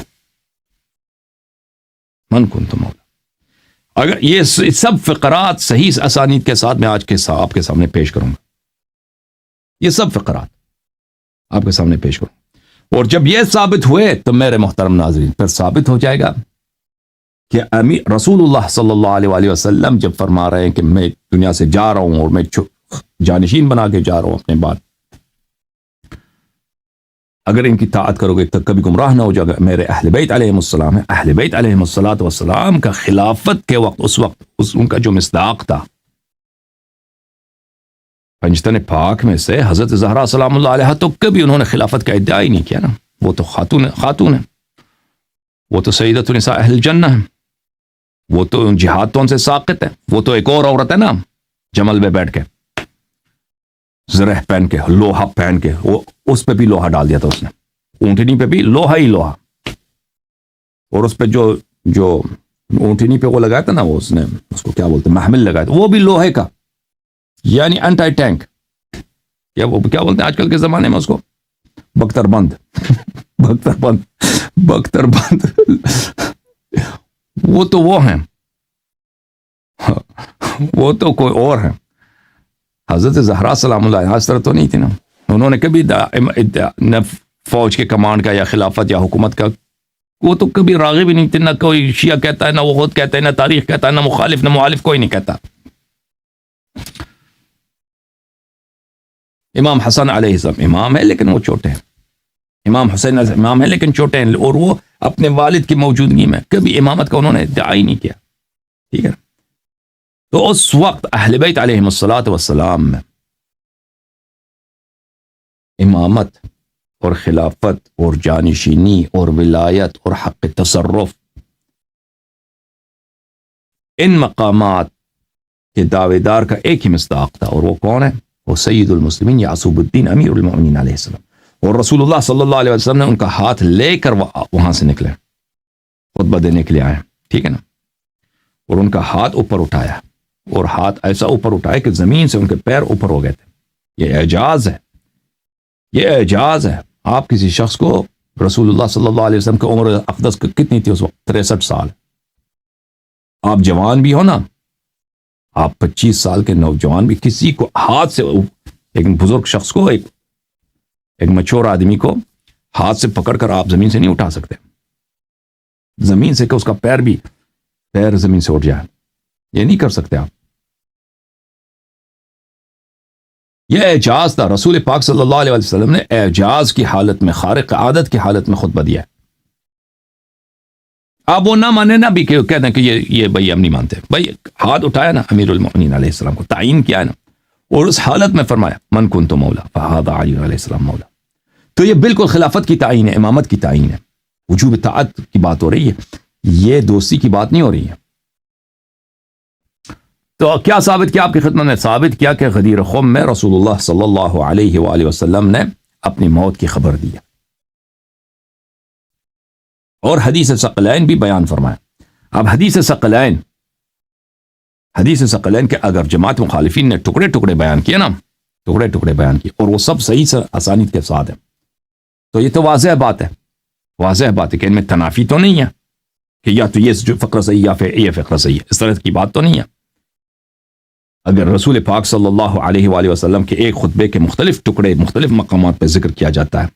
من کنت مولا. اگر یہ سب فقرات صحیح اسانید کے ساتھ میں آج کے آپ کے سامنے پیش کروں گا، یہ سب فقرات آپ کے سامنے پیش کروں. اور جب یہ ثابت ہوئے تو میرے محترم ناظرین، پھر ثابت ہو جائے گا کہ رسول اللہ صلی اللہ علیہ وآلہ وسلم جب فرما رہے ہیں کہ میں دنیا سے جا رہا ہوں اور میں جانشین بنا کے جا رہا ہوں اپنے بعد. اگر ان کی طاعت کرو گے تو کبھی گمراہ نہ ہو جائے گا. میرے اہل بیت علیہم السلام ہے. اہل بیت علیہم السلام کا خلافت کے وقت اس ان کا جو مصداق تھا پنجتن پاک میں سے حضرت زہرا سلام اللہ علیہ تو کبھی انہوں نے خلافت کا ادعا ہی نہیں کیا نا. وہ تو خاتون ہے. وہ تو سیدۃ النساء اہل الجنہ ہے. وہ تو جہاد تو ان سے ساقط ہے. وہ تو ایک اور عورت ہے نا جمل میں بیٹھ کے زرہ پہن کے لوہا پہن کے, وہ اس پہ بھی لوہا ڈال دیا تھا اس نے. اونٹنی پہ بھی لوہا ہی لوہا, اور اس پہ جو اونٹنی پہ وہ لگایا تھا نا, وہ اس نے اس کو کیا بولتے ہیں محمل لگایا تھا, وہ بھی لوہے کا, یعنی انٹائی ٹینک, یا وہ کیا بولتے ہیں آج کل کے زمانے میں اس کو, بختر بند. بختر بند وہ تو وہ ہیں, وہ تو کوئی اور ہیں. حضرت زہرا سلام اللہ علیہا اس طرح تو نہیں تھی نا. انہوں نے کبھی نہ فوج کے کمانڈ کا یا خلافت یا حکومت کا وہ تو کبھی راغب ہی نہیں تھے. نہ کوئی شیعہ کہتا ہے, نہ وہ خود کہتا ہے, نہ تاریخ کہتا ہے, نہ مخالف نہ معالف, کوئی نہیں کہتا. امام حسن علیہ السلام امام ہے لیکن وہ چھوٹے ہیں. امام حسین امام ہے لیکن چھوٹے ہیں, اور وہ اپنے والد کی موجودگی میں کبھی امامت کا انہوں نے ادعا ہی نہیں کیا. ٹھیک ہے. تو اس وقت اہل بیت علیہم السلام میں امامت اور خلافت اور جانشینی اور ولایت اور حق تصرف, ان مقامات کے دعوے دار کا ایک ہی مصداق تھا, اور وہ کون ہے؟ وہ سید المسلمین یعصوب الدین امیر المؤمنین علیہ السلام. اور رسول اللہ صلی اللہ علیہ وسلم نے ان کا ہاتھ لے کر وہاں سے نکلے, خطبہ دینے کے لیے آئے. ٹھیک ہے نا. اور ان کا ہاتھ اوپر اٹھایا, اور ہاتھ ایسا اوپر اٹھایا کہ زمین سے ان کے پیر اوپر ہو گئے تھے. یہ اعجاز ہے, یہ اعجاز ہے. آپ کسی شخص کو, رسول اللہ صلی اللہ علیہ وسلم کی عمر اقدس کتنی تھی اس وقت؟ 63 سال. آپ جوان بھی ہو نا, آپ 25 سال کے نوجوان بھی, کسی کو ہاتھ سے, ایک بزرگ شخص کو, ایک مچور آدمی کو ہاتھ سے پکڑ کر آپ زمین سے نہیں اٹھا سکتے. زمین سے کہ اس کا پیر زمین سے اٹھ جائے, یہ نہیں کر سکتے آپ. یہ اعجاز تھا. رسول پاک صلی اللہ علیہ وسلم نے اعجاز کی حالت میں, خارق عادت کی حالت میں خطبہ دیا ہے. آپ وہ نہ مانے نا بھی کہ کہتے ہیں کہ یہ بھائی ہم نہیں مانتے. بھائی ہاتھ اٹھایا نا امیر المؤمنین علیہ السلام کو, تعین کیا ہے نا, اور اس حالت میں فرمایا من کنت مولا فہذا علی علیہ السلام مولا. تو یہ بالکل خلافت کی تعین ہے, امامت کی تعین ہے. وجوب اطاعت کی بات ہو رہی ہے, یہ دوستی کی بات نہیں ہو رہی ہے. تو کیا ثابت کیا آپ کی خدمت میں؟ ثابت کیا کہ غدیر خم میں رسول اللہ صلی اللہ علیہ وآلہ وسلم نے اپنی موت کی خبر دی, اور حدیث ثقلین بھی بیان فرمایا. اب حدیث ثقلین کے اگر جماعت مخالفین نے ٹکڑے ٹکڑے بیان کیے نا, ٹکڑے ٹکڑے بیان کیے, اور وہ سب صحیح سے اسانید کے ساتھ ہیں, تو یہ تو واضح بات ہے کہ ان میں تنافی تو نہیں ہے کہ یا تو یہ فقرہ صحیح یا پھر یہ فقرہ صحیح ہے. اس طرح کی بات تو نہیں ہے. اگر رسول پاک صلی اللہ علیہ وآلہ وسلم کے ایک خطبے کے مختلف ٹکڑے مختلف مقامات پہ ذکر کیا جاتا ہے,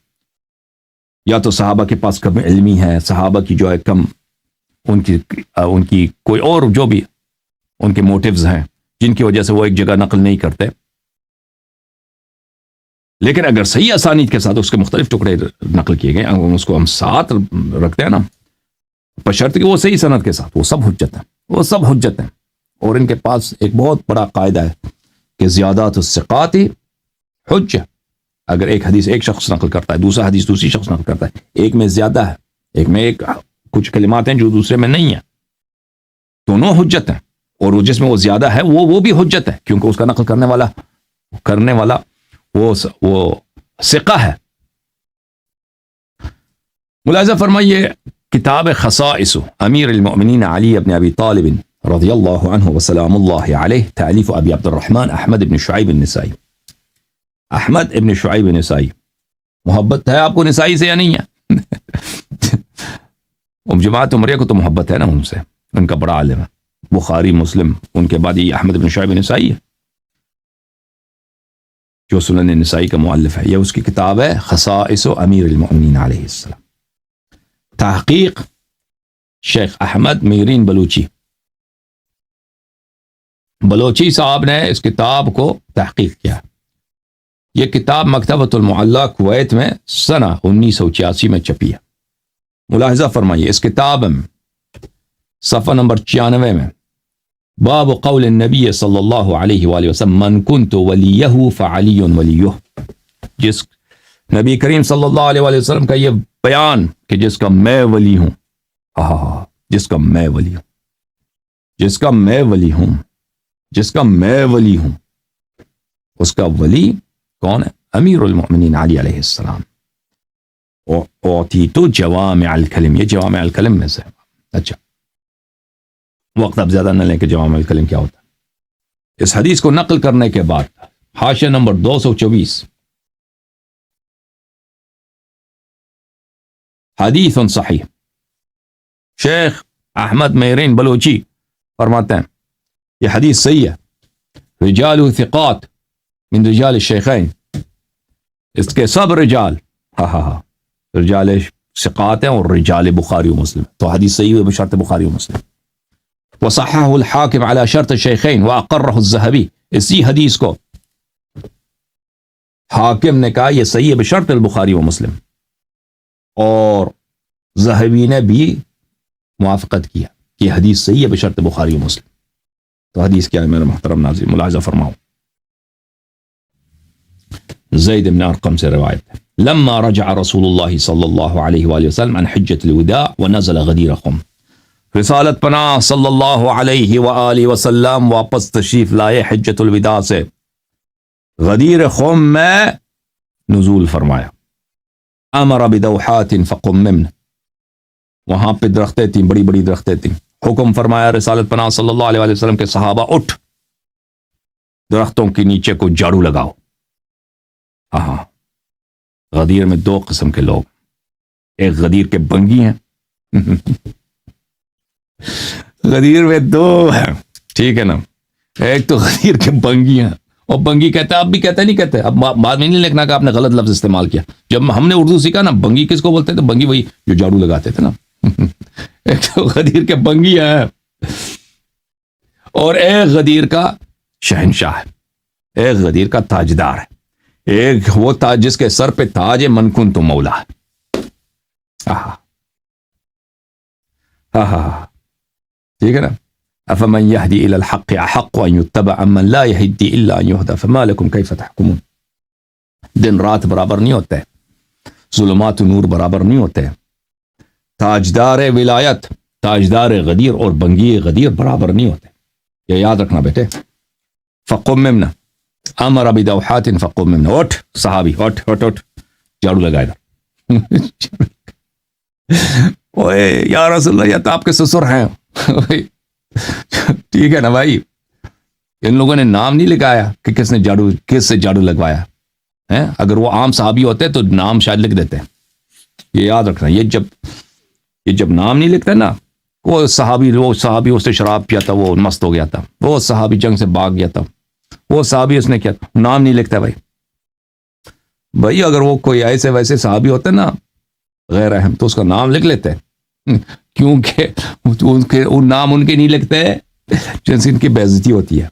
یا تو صحابہ کے پاس کم علمی ہے, صحابہ کی جو ہے کم, ان کی کوئی اور جو بھی ان کے موٹیوز ہیں جن کی وجہ سے وہ ایک جگہ نقل نہیں کرتے, لیکن اگر صحیح اسانید کے ساتھ اس کے مختلف ٹکڑے نقل کیے گئے, اس کو ہم ساتھ رکھتے ہیں نا, بشرط کہ وہ صحیح سند کے ساتھ, وہ سب حجت ہیں. اور ان کے پاس ایک بہت بڑا قاعدہ ہے کہ زیادات الثقات حجہ. اگر ایک حدیث ایک شخص نقل کرتا ہے, دوسرا حدیث دوسری شخص نقل کرتا ہے, ایک میں زیادہ ہے, ایک میں کچھ کلمات ہیں جو دوسرے میں نہیں ہیں, دونوں حجت ہیں. اور جس میں وہ زیادہ ہے وہ بھی حجت ہے, کیونکہ اس کا نقل کرنے والا وہ ثقہ ہے. ملاحظہ فرمائیے, کتاب خصائص امیر المؤمنین علی ابن ابی طالب رضی اللہ عنہ وسلام اللہ علیہ, تالیف ابی عبد الرحمن احمد ابن شعیب النسائی. احمد ابن شعیب نسائی, محبت ہے آپ کو نسائی سے یا نہیں ہے؟ جماعت عمریہ کو تو محبت ہے نا ان سے, ان کا بڑا عالم ہے. بخاری مسلم, ان کے بعد یہ احمد ابن شعیب نسائی ہے جو سنن نسائی کا مؤلف ہے. یہ اس کی کتاب ہے خصائص امیر المؤمنین علیہ السلام, تحقیق شیخ احمد میرین بلوچی, بلوچی صاحب نے اس کتاب کو تحقیق کیا. یہ کتاب مکتبۃ المعلی کویت میں سنہ 1986 میں چھپی ہے. ملاحظہ فرمائیے اس کتاب میں صفحہ نمبر 96 میں باب قول النبی صلی اللہ علیہ وآلہ وسلم من کنت ولیہ فعلی ولیہ. جس نبی کریم صلی اللہ علیہ وآلہ وسلم کا یہ بیان کہ جس کا میں ولی ہوں، جس کا میں ولی ہوں، جس کا میں ولی ہوں، جس کا میں ولی ہوں، اس کا ولی کون ہے؟ امیر المؤمنین علی علیہ السلام. اوتیت جوامع الکلم، یہ جوامع الکلم میں سے. اچھا وقت اب زیادہ نہ لیں کہ جوامع الکلم کیا ہوتا ہے. اس حدیث کو نقل کرنے کے بعد حاشیہ نمبر 224 حدیث صحیح. شیخ احمد میرین بلوچی فرماتے ہیں یہ حدیث صحیح ہے. رجال ثقات من رجال الشیخین، اس کے سب رجال رجال ثقات ہیں اور رجال بخاری و مسلم، تو حدیث صحیح ہے بشرط بخاری و مسلم. وصححه الحاکم على شرط الشیخین واقرہ الذہبی، اسی حدیث کو حاکم نے کہا یہ صحیح ہے بشرط البخاری و مسلم، اور ذہبی نے بھی موافقت کیا کہ یہ حدیث صحیح ہے بشرط بخاری و مسلم. تو حدیث کیا ہے میرے محترم ناظرین؟ ملاحظہ فرماؤ. زید بن ارقم سے روایت ہے لما رجع رسول اللہ صلی اللہ علیہ وآلہ وسلم عن حجۃ الوداع ونزل غدیر خم. رسالت پناہ صلی اللہ علیہ وآلہ وسلم واپس تشریف لائے حجۃ الوداع سے، غدیر خم میں نزول فرمایا. امر بدوحات فقممن، وہاں پہ درختیں تھیں، بڑی بڑی درختیں تھیں. حکم فرمایا رسالت پناہ صلی اللہ علیہ وسلم کے صحابہ اٹھ درختوں کے نیچے کو جھاڑو لگاؤ. غدیر میں دو قسم کے لوگ، ایک غدیر کے بنگی ہیں غدیر میں دو ہیں، ٹھیک ہے نا. ایک تو غدیر کے بنگی ہیں، اور بنگی کہتا ہے، اب بھی کہتے نہیں کہتے، اب بعد میں نہیں لکھنا کہ آپ نے غلط لفظ استعمال کیا. جب ہم نے اردو سیکھا نا، بنگی کس کو بولتے تھے؟ بنگی وہی جو جھاڑو لگاتے تھے نا ایک تو غدیر کے بنگی ہے اور ایک غدیر کا شہنشاہ ہے، ایک غدیر کا تاجدار ہے. ایک وہ تاج جس کے سر پہ تاج من کنت مولا ہے. ٹھیک ہے نا. افمن يهدي الى الحق احق ان يتبع من لا يهدي الا ان يهدى فما لكم كيف تحكمون. دن رات برابر نہیں ہوتے، ظلمات و نور برابر نہیں ہوتے. تاجدار ولایت، تاجدار غدیر اور بنگی غدیر برابر نہیں ہوتے، یہ یاد رکھنا بیٹے. فقممنا امر بدوحات فقممنا، اٹھ صحابی اٹھ اٹھ اٹھ، جھاڑو لگا ادھر. اوے یا رسول اللہ، یہ تو آپ کے سسر ہیں ٹھیک ہے نا بھائی. ان لوگوں نے نام نہیں لکھایا کہ کس نے جھاڑو، کس سے جھاڑو لگوایا ہے. اگر وہ عام صحابی ہوتے تو نام شاید لکھ دیتے. یہ یاد رکھنا، یہ جب نام نہیں لکھتے نا، وہ صحابی اس سے شراب پیا تھا، وہ مست ہو گیا تھا، وہ صحابی جنگ سے بھاگ گیا تھا، وہ صحابی اس نے کیا تھا، نام نہیں لکھتا بھائی. اگر وہ کوئی ایسے ویسے صحابی ہوتے نا غیر اہم، تو اس کا نام لکھ لیتے، کیونکہ وہ نام ان کے نہیں لکھتے جن سے ان کی بے عزتی ہوتی ہے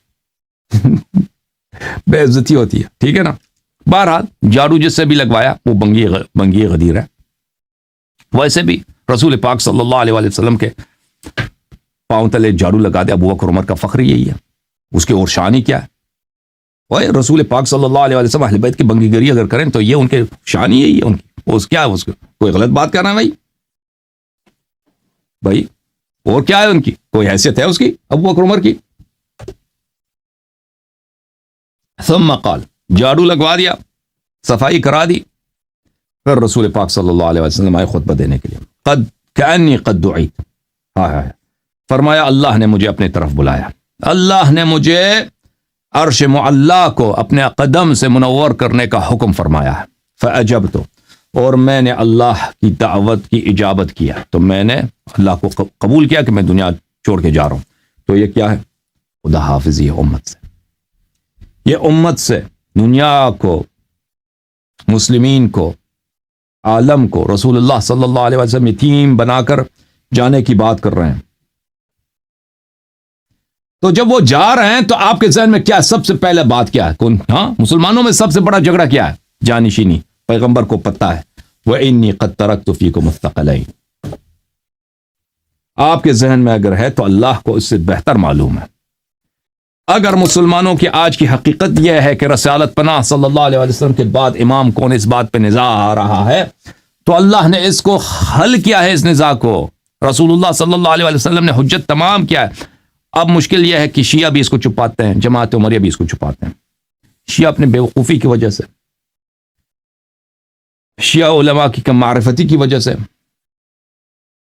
بے عزتی ہوتی ہے. ٹھیک ہے نا. بہرحال جھاڑو جس سے بھی لگوایا وہ بنگی غدیر ہے. ویسے بھی رسول پاک صلی اللہ علیہ وسلم کے پاؤں تلے جھاڑو لگا دے ابو بکر عمر کا فخر یہی ہے. اس کی اور شان ہی کیا ہے؟ رسول پاک صلی اللہ علیہ وسلم اہل بیت کی بنگی گری اگر کریں تو یہ ان کے شان ہی یہی ہے. ان کی اس کیا ہے، اس کو کوئی غلط بات کرنا ہے بھائی اور کیا ہے ان کی کوئی حیثیت ہے اس کی ابو بکر عمر کی. ثم قال، جھاڑو لگوا دیا، صفائی کرا دی. پھر رسول پاک صلی اللہ علیہ وسلم آئے خطبہ دینے کے لیے. قد دعیت، فرمایا اللہ نے مجھے اپنے طرف بلایا، اللہ نے مجھے عرش معلا کو اپنے قدم سے منور کرنے کا حکم فرمایا ہے. فاجبت، اور میں نے اللہ کی دعوت کی اجابت کیا، تو میں نے اللہ کو قبول کیا کہ میں دنیا چھوڑ کے جا رہا ہوں. تو یہ کیا ہے؟ خدا حافظ. یہ امت سے دنیا کو، مسلمین کو، عالم کو رسول اللہ صلی اللہ علیہ وسلم یتیم بنا کر جانے کی بات کر رہے ہیں. تو جب وہ جا رہے ہیں تو آپ کے ذہن میں کیا سب سے پہلے بات کیا ہے؟ کون؟ ہاں، مسلمانوں میں سب سے بڑا جھگڑا کیا ہے؟ جانشینی. پیغمبر کو پتہ ہے وَإِنِّي قَدْ تَرَكْتُ فِيكُمُ الثَّقَلَيْنِ. آپ کے ذہن میں اگر ہے تو اللہ کو اس سے بہتر معلوم ہے. اگر مسلمانوں کی آج کی حقیقت یہ ہے کہ رسالت پناہ صلی اللہ علیہ وسلم کے بعد امام کون، اس بات پہ نزاع آ رہا ہے، تو اللہ نے اس کو حل کیا ہے. اس نزاع کو رسول اللہ صلی اللہ علیہ وسلم نے حجت تمام کیا ہے. اب مشکل یہ ہے کہ شیعہ بھی اس کو چھپاتے ہیں، جماعت عمریہ بھی اس کو چھپاتے ہیں. شیعہ اپنے بیوقوفی کی وجہ سے، شیعہ علماء کی کم معرفتی کی وجہ سے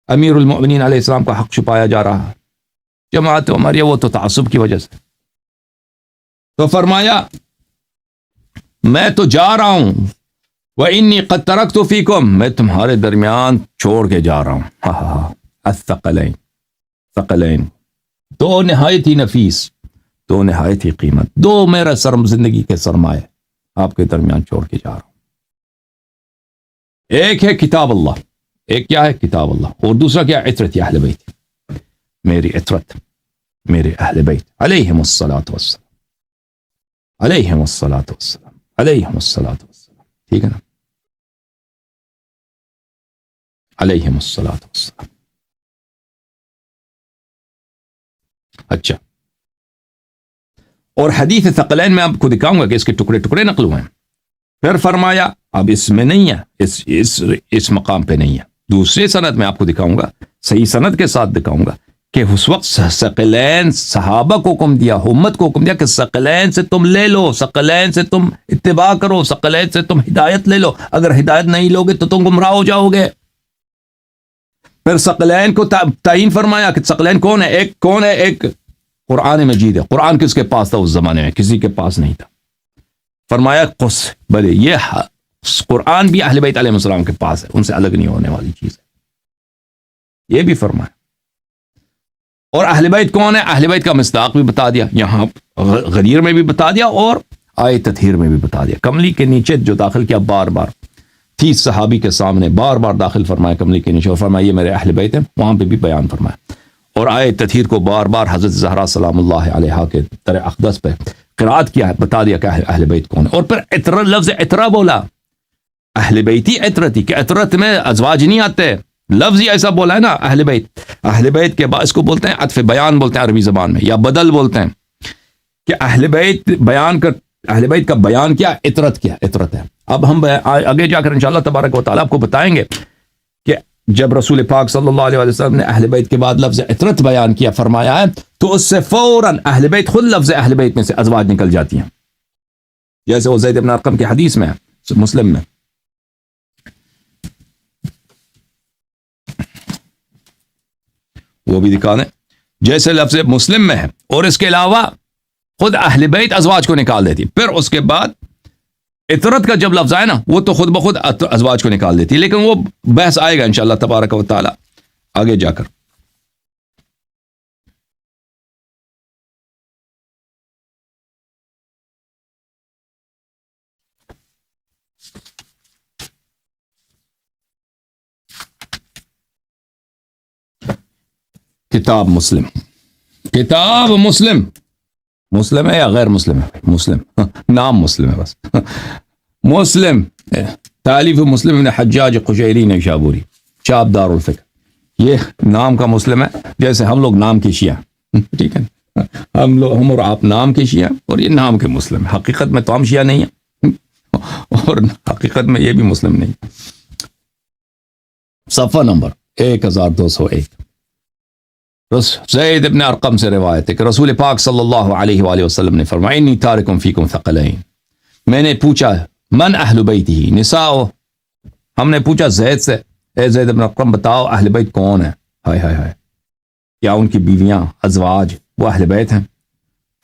امیر المؤمنین علیہ السلام کا حق چھپایا جا رہا ہے. جماعت عمریہ وہ تو تعصب کی وجہ سے. تو فرمایا میں تو جا رہا ہوں، وَإِنِّي قَدْ تَرَكْتُ فِيكُمْ، میں تمہارے درمیان چھوڑ کے جا رہا ہوں. الثقلین، ثقلین، دو نہایت ہی نفیس، دو نہایت ہی قیمت، دو میرا زندگی کے سرمایہ آپ کے درمیان چھوڑ کے جا رہا ہوں. ایک ہے کتاب اللہ، ایک کیا ہے؟ کتاب اللہ. اور دوسرا کیا؟ عطرت اہل بیت، میری عطرت، میرے اہل بیت علیہم الصلاۃ والسلام، علیہم الصلاۃ والسلام، علیہم الصلاۃ والسلام. ٹھیک ہے نا؟ علیہم الصلاۃ والسلام. اچھا، اور حدیث ثقلین میں آپ کو دکھاؤں گا کہ اس کے ٹکڑے ٹکڑے نقل ہوئے ہیں. پھر فرمایا اب اس میں نہیں ہے، اس مقام پہ نہیں ہے. دوسرے سند میں آپ کو دکھاؤں گا، صحیح سند کے ساتھ دکھاؤں گا کہ اس وقت ثقلین صحابہ کو حکم دیا، امت کو حکم دیا کہ ثقلین سے تم لے لو، ثقلین سے تم اتباع کرو، ثقلین سے تم ہدایت لے لو. اگر ہدایت نہیں لوگے تو تم گمراہ ہو جاؤ گے. پھر ثقلین کو تعین فرمایا کہ ثقلین کون ہے؟ ایک کون ہے؟ ایک قرآن مجید ہے. قرآن کس کے پاس تھا اس زمانے میں؟ کسی کے پاس نہیں تھا. فرمایا بلے یہ قرآن بھی اہل بیت علیہ السلام کے پاس ہے، ان سے الگ نہیں ہونے والی چیز ہے. یہ بھی فرمایا. اور اہل بیت کون ہے؟ اہل بیت کا مصداق بھی بتا دیا، یہاں غدیر میں بھی بتا دیا اور آیت تطہیر میں بھی بتا دیا. کملی کے نیچے جو داخل کیا، بار بار 30 صحابی کے سامنے بار بار داخل فرمایا کملی کے نیچے، اور فرمایا یہ میرے اہل بیت ہیں، وہاں پہ بھی بیان فرمایا. اور آیت تطہیر کو بار بار حضرت زہرا سلام اللہ علیہا کے در اقدس پہ قرات کیا ہے، بتا دیا کہ اہل بیت کون ہے. اور پھر عطر، لفظ عطرہ بولا، اہل بیتی عطرتی، کہ عطرت میں ازواج نہیں آتے، لفظ ہی ایسا بولا ہے نا اہل بیت. اہل بیت کے بعد اس کو بولتے ہیں عطف بیان بولتے ہیں عربی زبان میں، یا بدل بولتے ہیں کہ اہل بیت بیان کر، اہل بیت کا بیان کیا؟ عطرت کیا؟ عطرت ہے. اب ہم آگے جا کر انشاءاللہ تبارک و تعالیٰ آپ کو بتائیں گے کہ جب رسول پاک صلی اللہ علیہ وسلم نے اہل بیت کے بعد لفظ عطرت بیان کیا، فرمایا ہے، تو اس سے فوراً اہل بیت، خود لفظ اہل بیت میں سے ازواج نکل جاتی ہیں. جیسے وہ زید بن ارقم کی حدیث میں ہے، مسلم میں. وہ بھی دکھا دیں جیسے لفظ مسلم میں ہے. اور اس کے علاوہ خود اہل بیت ازواج کو نکال دیتی. پھر اس کے بعد عطرت کا جب لفظ آئے نا، وہ تو خود بخود ازواج کو نکال دیتی. لیکن وہ بحث آئے گا انشاءاللہ تبارک و تعالی آگے جا کر. کتاب مسلم، کتاب مسلم، مسلم ہے یا غیر مسلم ہے؟ مسلم، نام مسلم ہے بس. مسلم، تالیف مسلم ابن حجاج قشیری نیشابوری، چاپ دار الفکر. یہ نام کا مسلم ہے، جیسے ہم لوگ نام کے شیعہ. ٹھیک ہے، ہم اور آپ نام کے شیعہ، اور یہ نام کے مسلم. حقیقت میں تو ہم شیعہ نہیں ہیں، اور حقیقت میں یہ بھی مسلم نہیں. صفحہ نمبر 1201. زید ابن ارقم سے روایت ہے کہ رسول پاک صلی اللہ علیہ وآلہ وسلم نے فرمایا انی تارکم فیکم ثقلین. میں نے پوچھا من اہل بیتہ نساؤ، ہم نے پوچھا زید سے، اے زید ابن ارقم بتاؤ اہل بیت کون ہے؟ ہائے ہائے ہائے، کیا ان کی بیویاں، ازواج وہ اہل بیت ہیں؟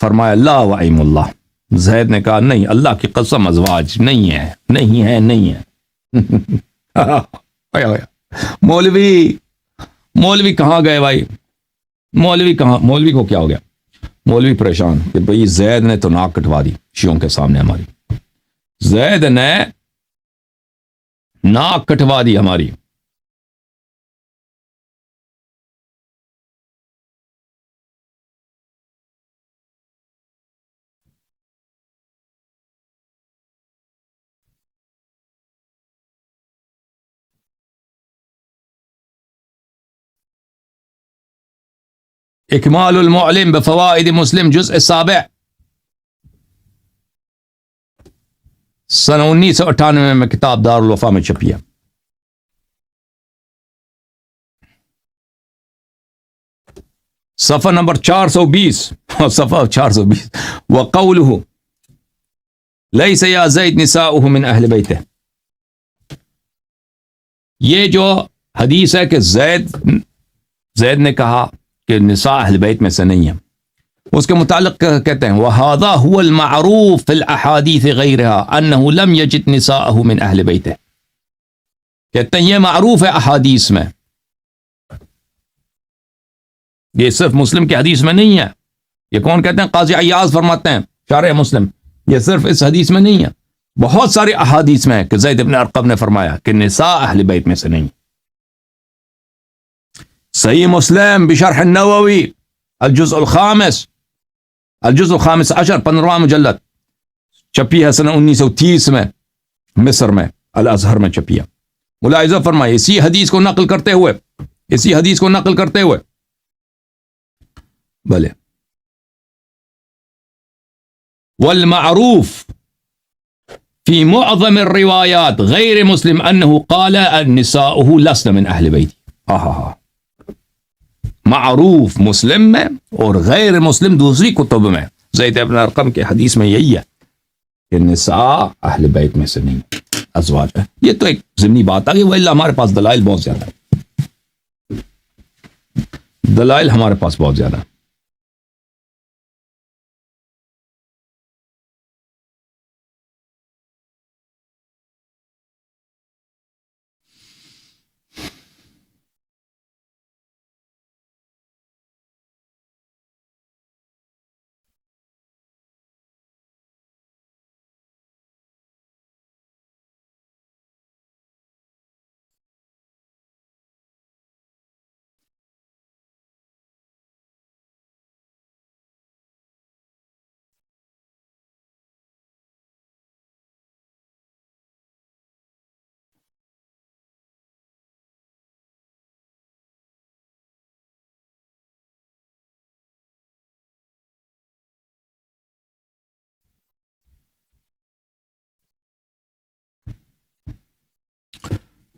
فرمایا لا وعیم اللہ. زید نے کہا نہیں، اللہ کی قسم ازواج نہیں ہے، نہیں ہے، نہیں ہے. مولوی کہاں گئے بھائی؟ مولوی کہاں؟ مولوی کو کیا ہو گیا؟ مولوی پریشان کہ بھئی زید نے تو ناک کٹوا دی شیعوں کے سامنے ہماری، زید نے ناک کٹوا دی ہماری. اکمال المعلم بفوائد مسلم جزء 7 سن 1998 میں کتاب دارالوفا میں چھپی ہے. صفحہ نمبر 420 صفحہ 420 وقوله ليس يا زید نساؤه من اہل بیتہ. یہ جو حدیث ہے کہ زید نے کہا کہ نساء اہل بیت میں سے نہیں ہیں، اس کے متعلق کہتے ہیں وَهَذَا هُوَ الْمَعْرُوفِ فِي الْأَحَادِيثِ غَيْرِهَا أَنَّهُ لَمْ يَجِدْ نِسَاءَهُ مِنْ أَهْلِ بَيْتِهِ. کہتے ہیں یہ معروف ہے احادیث میں، یہ صرف مسلم کی حدیث میں نہیں ہے. یہ کون کہتے ہیں؟ قاضی عیاض فرماتے ہیں شارح مسلم، یہ صرف اس حدیث میں نہیں ہے، بہت ساری احادیث میں ہے کہ زید بن ارقم نے فرمایا کہ نساء اہل بیت میں سے نہیں. صحیح مسلم بشرح النووی الجزء الخامس 15واں مجلد چھپی ہے سن 1930 میں مصر میں الازہر میں چھپی ہے. ملاحظہ فرمائے اسی حدیث کو نقل کرتے ہوئے بھلے والمعروف فی معظم الروایات غیر مسلم انه قال النساء لسن من اہل بیت. معروف مسلم میں اور غیر مسلم دوسری کتب میں زید بن ارقم کے حدیث میں یہی ہے کہ نساء اہل بیت میں سے نہیں، ازواج ہے. یہ تو ایک ضمنی بات آ گئی، ولی ہمارے پاس دلائل بہت زیادہ ہے، دلائل ہمارے پاس بہت زیادہ ہے.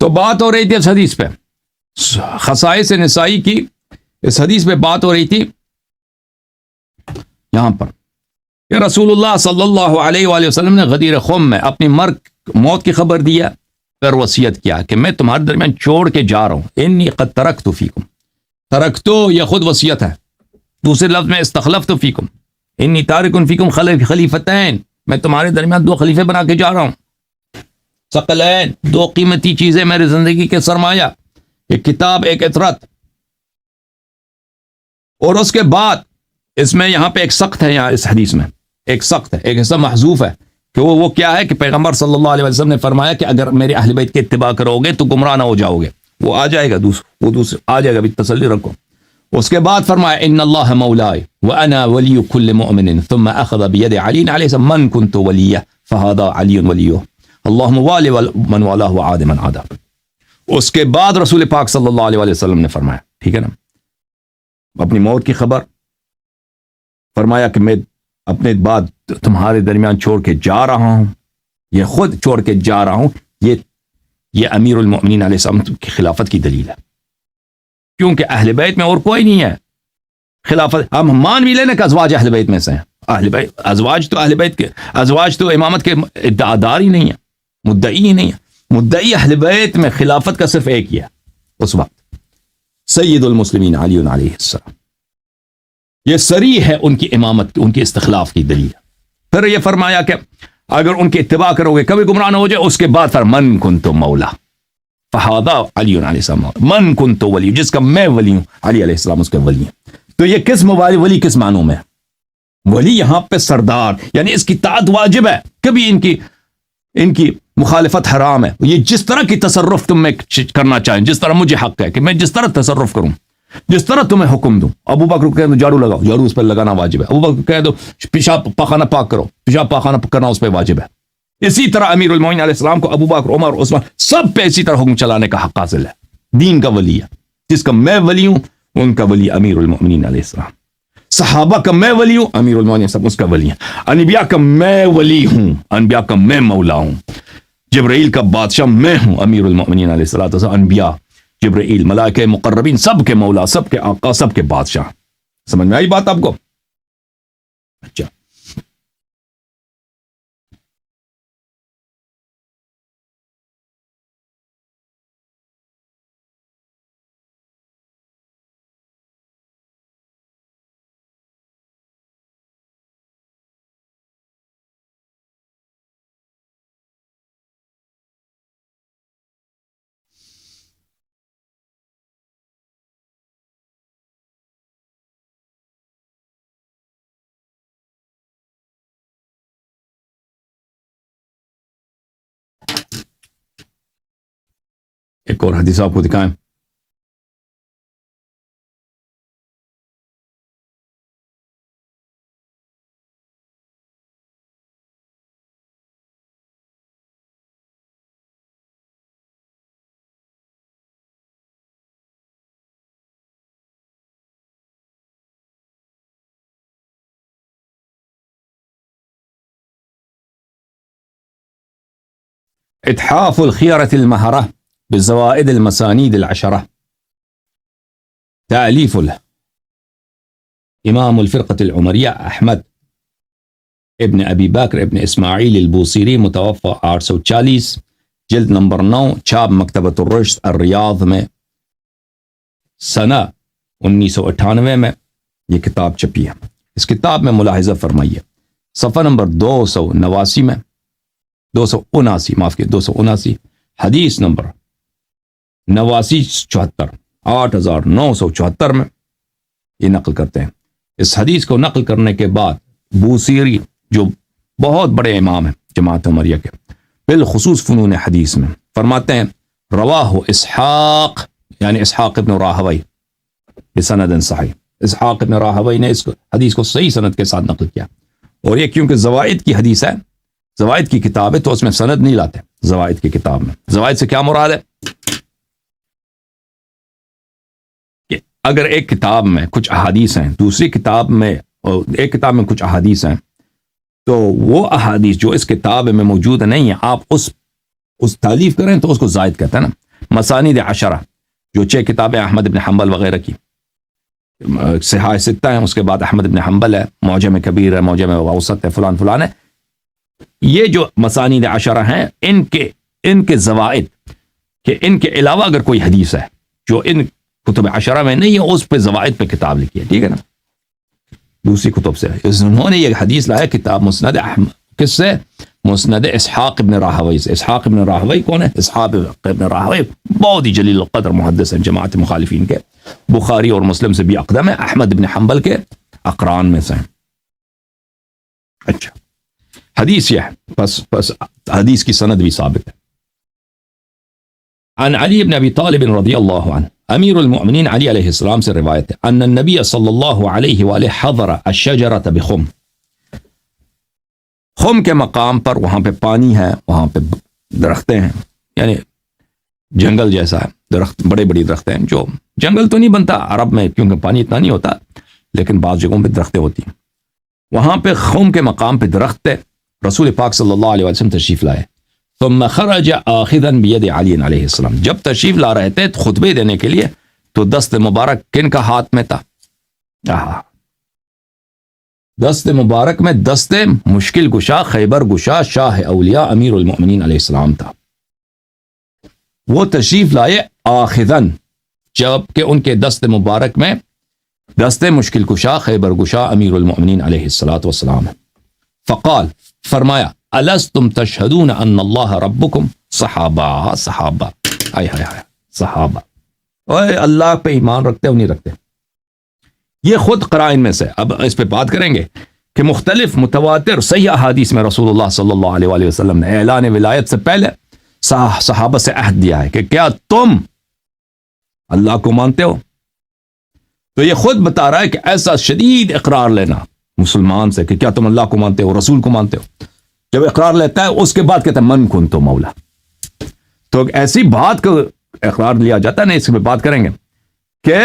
تو بات ہو رہی تھی اس حدیث پہ، خصائص نسائی کی اس حدیث پہ بات ہو رہی تھی یہاں پر کہ رسول اللہ صلی اللہ علیہ وآلہ وسلم نے غدیر خم میں اپنی موت کی خبر دیا، پھر وصیت کیا کہ میں تمہارے درمیان چھوڑ کے جا رہا ہوں. انی قد ترکت فیکم، ترکتو یہ خود وصیت ہے، دوسرے لفظ میں استخلفت فیکم، انی تارک فیکم خلیفتین، میں تمہارے درمیان 2 خلیفے بنا کے جا رہا ہوں، ثقلین 2 قیمتی چیزیں میری زندگی کے سرمایہ، ایک کتاب ایک اطرت. اور اس کے بعد اس میں یہاں پہ ایک سخت ہے، یہاں اس حدیث میں ایک سخت ہے، ایک حصہ محذوف ہے کہ وہ کیا ہے کہ پیغمبر صلی اللہ علیہ وسلم نے فرمایا کہ اگر میرے اہل بیت کے اتباع کرو گے تو گمراہ نہ ہو جاؤ گے. وہ آ جائے گا، وہ دوسرے آ جائے گا، بھی تسلی رکھو. اس کے بعد فرمایا ان اللہ مولاي وانا ولی كل مؤمن ثم اخذ بيد علي علیہ السلام من كنت وليه فهذا علي وليه اللهم والی من والاه وعاد من عاد. اس کے بعد رسول پاک صلی اللہ علیہ وسلم نے فرمایا، ٹھیک ہے نا، اپنی موت کی خبر فرمایا کہ میں اپنے بعد تمہارے درمیان چھوڑ کے جا رہا ہوں، یہ خود چھوڑ کے جا رہا ہوں. یہ امیر المؤمنین علیہ السلام کی خلافت کی دلیل ہے، کیونکہ اہل بیت میں اور کوئی نہیں ہے. خلافت ہم مان بھی لینے کہ ازواج اہل بیت میں سے ہیں، اہل بیت ازواج تو اہل بیت کے ازواج تو امامت کے ادعادار ہی نہیں ہیں، مدعی ہی نہیں ہے. مدعی اہل بیت میں خلافت کا صرف ایک ہی ہے اس وقت، سید المسلمین علی علیہ السلام. یہ صریح ہے ان کی امامت، ان کی استخلاف کی دلیل. پھر یہ فرمایا کہ اگر ان کی اتباع کرو گے کبھی گمراہ نہ ہو جائے. اس کے بعد من کنت مولا فہذا علی علیہ السلام، من کنت ولی، جس کا میں ولی ہوں، علی علیہ السلام اس کے ولی ہیں. تو یہ کس ولی کس معنوں میں؟ ولی یہاں پہ سردار، یعنی اس کی طاعت واجب ہے، کبھی ان کی مخالفت حرام ہے. یہ جس طرح کی تصرف تم میں کرنا چاہیں، جس طرح مجھے حق ہے کہ میں جس طرح تصرف کروں، جس طرح تمہیں حکم دوں. ابو بکر کو کہہ دو جھاڑو لگاؤ، جھاڑو اس پہ لگانا واجب ہے. ابو بکر کو کہہ دو پیشاب پاخانہ پاک کرو، پیشاب پاخانہ کرنا اس پہ واجب ہے. اسی طرح امیر المومنین علیہ السلام کو ابو بکر، عمر، عثمان سب پہ اسی طرح حکم چلانے کا حق حاصل ہے. دین کا ولی ہے، جس کا میں ولی ہوں ان کا ولی امیر المؤمنین علیہ السلام. صحابہ کا میں ولی ہوں, امیر المؤمنین سب اس کا ولی ہیں. انبیاء کا میں ولی ہوں, انبیاء کا میں مولا ہوں. جبرائیل کا بادشاہ میں ہوں, امیر المؤمنین علیہ الصلوۃ والسلام. انبیاء, جبرائیل, ملائکہ مقربین, سب کے مولا, سب کے آقا, سب کے بادشاہ. سمجھ میں آئی بات آپ کو؟ اچھا, ایک اور حدیث آپ کو دکھائیں. اتحاف الخيرة المهرة بزوائد المسانيد العشرة تأليف إمام الفرقة العمرية أحمد ابن أبي بكر ابن إسماعيل البوصيري متوفى 840 جلد نمبر 9 چھاپ مکتبۃ الرشد الریاض میں سنہ 1998 میں یہ کتاب چھپی ہے. اس کتاب میں ملاحظہ فرمائیے صفحہ نمبر 289 میں 279 حدیث نمبر 8974 میں یہ نقل کرتے ہیں. اس حدیث کو نقل کرنے کے بعد بوصیری جو بہت بڑے امام ہیں جماعت عمریہ کے, بالخصوص فنون حدیث میں, فرماتے ہیں رواہ اسحاق, یعنی اسحاق ابن راہوی بسند صحیح. اسحاق ابن راہوی نے اس حدیث کو صحیح سند کے ساتھ نقل کیا. اور یہ کیونکہ زوائد کی حدیث ہے, زوائد کی کتاب ہے, تو اس میں سند نہیں لاتے. زوائد کی کتاب میں, زوائد سے کیا مراد ہے کہ اگر ایک کتاب میں کچھ احادیث ہیں, دوسری کتاب میں, ایک کتاب میں کچھ احادیث ہیں, تو وہ احادیث جو اس کتاب میں موجود نہیں ہیں, آپ اس تالیف کریں تو اس کو زائد کہتے ہیں نا. مسانید عشرہ جو 6 کتابیں احمد بن حنبل وغیرہ کی, صحاح ستہ ہیں, اس کے بعد احمد بن حنبل ہے, معجم کبیر ہے, معجم اوسط ہے, فلان فلان ہے. یہ جو مسانید عشرہ ہیں ان کے زوائد کہ ان کے علاوہ اگر کوئی حدیث ہے جو ان کتب عشرہ میں نہیں ہے, اس پہ زوائد پہ کتاب لکھی ہے. ٹھیک ہے نا, دوسری کتب سے انہوں نے یہ حدیث لایا کتاب مسند احمد, کس سے؟ مسند اسحاق ابن راہوی سے. اسحاق ابن راہوی کون ہے؟ اسحاق ابن راہوی بہت ہی جلیل القدر محدث ہے, جماعت مخالفین کے, بخاری اور مسلم سے بھی اقدم ہے, احمد ابن حنبل کے اقران میں سے ہیں. اچھا, حدیث یہ ہے, بس حدیث کی سند بھی ثابت ہے. عن علی بن ابی طالب رضی اللہ عنہ, امیر المؤمنین علی علیہ السلام سے روایت ہے, ان النبی صلی اللہ علیہ وآلہ حضر الشجرۃ بخم. خم کے مقام پر, وہاں پہ پانی ہے, وہاں پہ درختیں ہیں, یعنی جنگل جیسا ہے, درخت, بڑے بڑی درختیں ہیں. جو جنگل تو نہیں بنتا عرب میں کیونکہ پانی اتنا نہیں ہوتا, لیکن بعض جگہوں پہ درختیں ہوتی ہیں. وہاں پہ خم کے مقام پہ درخت ہے. رسول پاک صلی اللہ علیہ وسلم تشریف لائے. ثم خرج آخذا بید علی علیہ السلام. جب تشریف لا رہے تھے خطبے دینے کے لیے, تو دست مبارک کن کا ہاتھ میں تھا؟ دست مبارک میں دست مشکل گشا, خیبر گشا, شاہ اولیاء, امیر المؤمنین علیہ السلام تھا. وہ تشریف لائے آخذن, جبکہ ان کے دست مبارک میں دست مشکل گشا, خیبر گشا, امیر المؤمنین علیہ السلام. فقال, فرمایا, الستم تشہدون ان اللہ ربکم؟ صحابہ آئے صحابہ, اوے اللہ پہ ایمان رکھتے ہو نہیں رکھتے؟ یہ خود قرائن میں سے, اب اس پہ بات کریں گے کہ مختلف متواتر صحیح احادیث میں رسول اللہ صلی اللہ علیہ وآلہ وسلم نے اعلان ولایت سے پہلے صحابہ سے عہد دیا ہے کہ کیا تم اللہ کو مانتے ہو؟ تو یہ خود بتا رہا ہے کہ ایسا شدید اقرار لینا مسلمان سے کہ کیا تم اللہ کو مانتے ہو, رسول کو مانتے ہو. جب اقرار لیتا ہے اس کے بعد کہتا ہے من کنت مولا. تو ایسی بات کا اقرار لیا جاتا ہے نا, اس پہ بات کریں گے کہ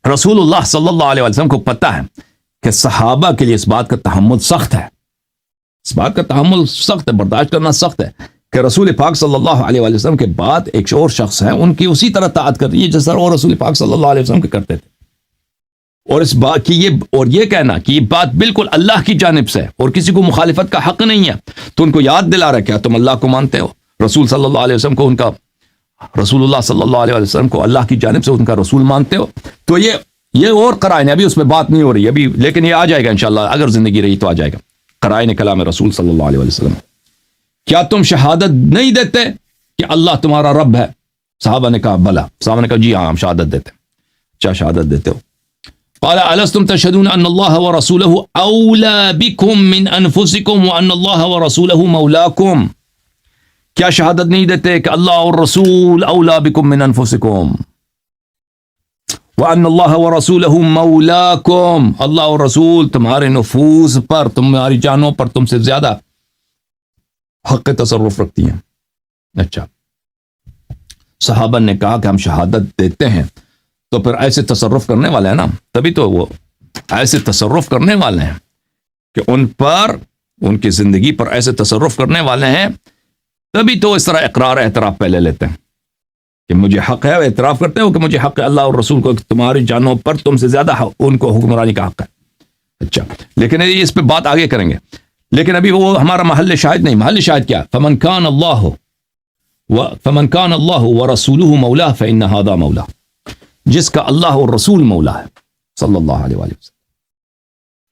رسول اللہ صلی اللہ علیہ وسلم کو پتہ ہے کہ صحابہ کے لیے اس بات کا تحمل سخت ہے، اس بات کا تحمل سخت ہے، برداشت کرنا سخت ہے کہ رسول پاک صلی اللہ علیہ وسلم کے بعد ایک اور شخص ہے ان کی اسی طرح طاعت کر رہی ہے جس طرح وہ رسول پاک صلی اللہ علیہ وسلم کے کرتے تھے، اور اس بات کی یہ کہنا کہ یہ بات بالکل اللہ کی جانب سے اور کسی کو مخالفت کا حق نہیں ہے، تو ان کو یاد دلا رہا ہے، کیا تم اللہ کو مانتے ہو، رسول صلی اللہ علیہ وسلم کو رسول اللہ صلی اللہ علیہ وسلم کو اللہ کی جانب سے ان کا رسول مانتے ہو؟ تو یہ اور قرائن، ابھی اس میں بات نہیں ہو رہی ابھی، لیکن یہ آ جائے گا انشاءاللہ، اگر زندگی رہی تو آ جائے گا قرائن کلام رسول صلی اللہ علیہ وسلم۔ کیا تم شہادت نہیں دیتے کہ اللہ تمہارا رب ہے؟ صحابہ نے کہا بلا، صحابہ نے کہا جی ہاں ہم شہادت دیتے ہیں۔ کیا شہادت دیتے ہو؟ قال الستم تشهدون ان الله ورسوله اولى بكم من انفسكم وان الله ورسوله مولاكم؟ کیا شہادت نہیں دیتے کہ اللہ اور رسول اولا بکم من انفسکم وان اللہ ورسولہ مولاکم، اللہ اور رسول تمہارے نفوس پر، تمہاری جانوں پر تم سے زیادہ حق تصرف رکھتی ہیں۔ اچھا، صحابہ نے کہا کہ ہم شہادت دیتے ہیں، تو پھر ایسے تصرف کرنے والے ہیں نا، تبھی تو وہ ایسے تصرف کرنے والے ہیں کہ ان پر، ان کی زندگی پر ایسے تصرف کرنے والے ہیں، تبھی تو اس طرح اقرار اعتراف پہلے لیتے ہیں کہ مجھے حق ہے، اعتراف کرتے ہو کہ مجھے حق ہے اللہ اور رسول کو، تمہاری جانوں پر تم سے زیادہ ان کو حکمرانی کا حق ہے۔ اچھا، لیکن اس پہ بات آگے کریں گے، لیکن ابھی وہ ہمارا محل شاہد نہیں۔ محل شاہد کیا؟ فمن کان اللہ ورسولہ مولا فإن ھذا مولا، جس کا اللہ اور رسول مولا ہے صلی اللہ علیہ وآلہ وسلم،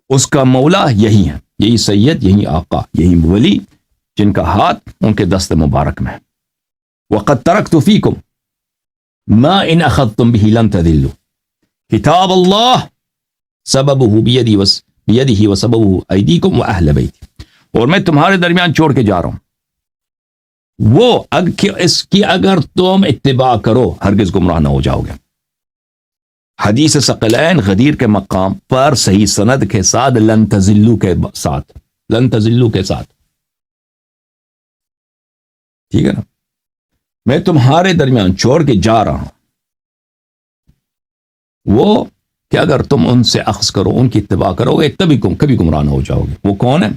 اس کا مولا یہی ہے، یہی سید، یہی آقا، یہی ولی جن کا ہاتھ ان کے دست مبارک میں ہے۔ وقد ترکت فیکم ما ان اخذتم به لن تذلوا کتاب اللہ سببہ بیدہ وسببہ ایدیکم واہل بیتی، اور میں تمہارے درمیان چھوڑ کے جا رہا ہوں وہ اس کی اگر تم اتباع کرو ہرگز گمراہ نہ ہو جاؤ گے۔ حدیث ثقلین غدیر کے مقام پر صحیح سند کے ساتھ لن تذلوا کے ساتھ، لن تذلوا کے ساتھ، ٹھیک ہے نا، میں تمہارے درمیان چھوڑ کے جا رہا ہوں وہ کہ اگر تم ان سے اخذ کرو، ان کی اتباع کرو گے تبھی کبھی گمراہ نہ ہو جاؤ گے۔ وہ کون ہے؟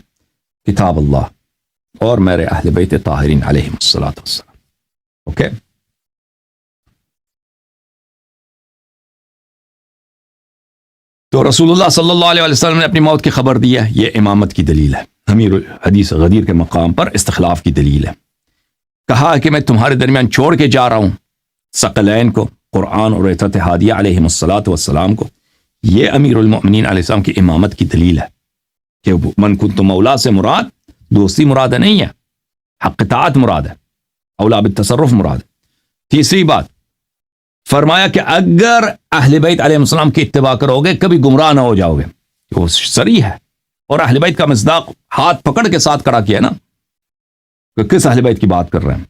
کتاب اللہ اور میرے اہل بیت طاہرین علیہم الصلوۃ والسلام۔ اوکے، تو رسول اللہ صلی اللہ علیہ وسلم نے اپنی موت کی خبر دی ہے، یہ امامت کی دلیل ہے، امیر حدیث غدیر کے مقام پر استخلاف کی دلیل ہے۔ کہا کہ میں تمہارے درمیان چھوڑ کے جا رہا ہوں ثقلین کو، قرآن اور اتحادیہ علیہم الصلوۃ والسلام کو، یہ امیر المؤمنین علیہ السلام کی امامت کی دلیل ہے کہ من کنت مولا سے مراد دوستی مراد نہیں ہے، حق اطاعت مراد ہے، اولا بالتصرف مراد ہے۔ تیسری بات فرمایا کہ اگر اہل بیت علیہ السلام کی اتباع کرو گے کبھی گمراہ نہ ہو جاؤ گے، وہ صریح ہے، اور اہل بیت کا مصداق ہاتھ پکڑ کے ساتھ کھڑا کیا نا، کہ کس اہل بیت کی بات کر رہے ہیں،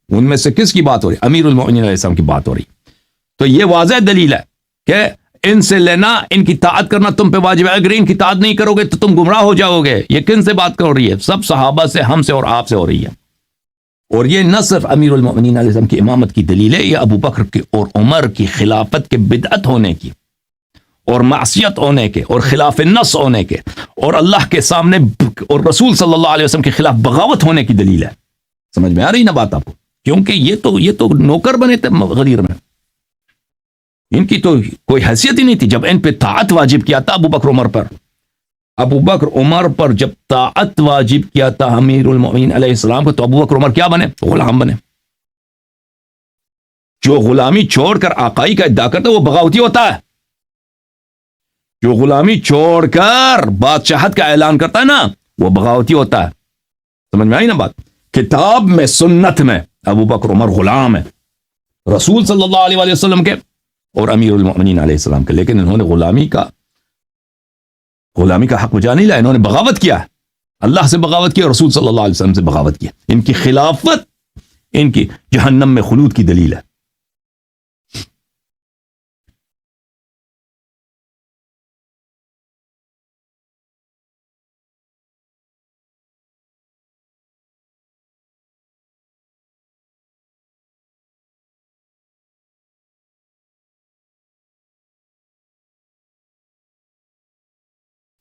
ان میں سے کس کی بات ہو رہی؟ امیر المؤمنین علیہ السلام کی بات ہو رہی۔ تو یہ واضح دلیل ہے کہ ان سے لینا، ان کی طاعت کرنا تم پہ واجب ہے، اگر ان کی طاعت نہیں کرو گے تو تم گمراہ ہو جاؤ گے۔ یہ کن سے بات کر رہی ہے؟ سب صحابہ سے، ہم سے اور آپ سے ہو رہی ہے۔ اور یہ نہ صرف امیر المؤمنین علیہ السلام کی امامت کی دلیل ہے، یہ ابو بکر کی اور عمر کی خلافت کے بدعت ہونے کی اور معصیت ہونے کے اور خلاف النص ہونے کے اور اللہ کے سامنے اور رسول صلی اللہ علیہ وسلم کے خلاف بغاوت ہونے کی دلیل ہے۔ سمجھ میں آ رہی نا بات آپ کو؟ کیونکہ یہ تو نوکر بنے تھے غدیر میں، ان کی تو کوئی حیثیت ہی نہیں تھی۔ جب ان پہ طاعت واجب کیا تھا ابو بکر عمر پر جب طاعت واجب کیا تھا امیر المؤمنین علیہ السلام کو، تو ابو بکر عمر کیا بنے؟ غلام بنے۔ جو غلامی چھوڑ کر آقائی کا ادعا کرتا ہے وہ بغاوتی ہوتا ہے، جو غلامی چھوڑ کر بادشاہت کا اعلان کرتا ہے نا وہ بغاوتی ہوتا ہے۔ سمجھ میں آئی نا بات؟ کتاب میں، سنت میں ابو بکر عمر غلام ہے رسول صلی اللہ علیہ وآلہ وسلم کے اور امیر المؤمنین علیہ السلام کے، لیکن انہوں نے غلامی کا حق بجا نہیں لایا، انہوں نے بغاوت کیا، اللہ سے بغاوت کی اور رسول صلی اللہ علیہ وسلم سے بغاوت کی۔ ان کی خلافت ان کی جہنم میں خلود کی دلیل ہے۔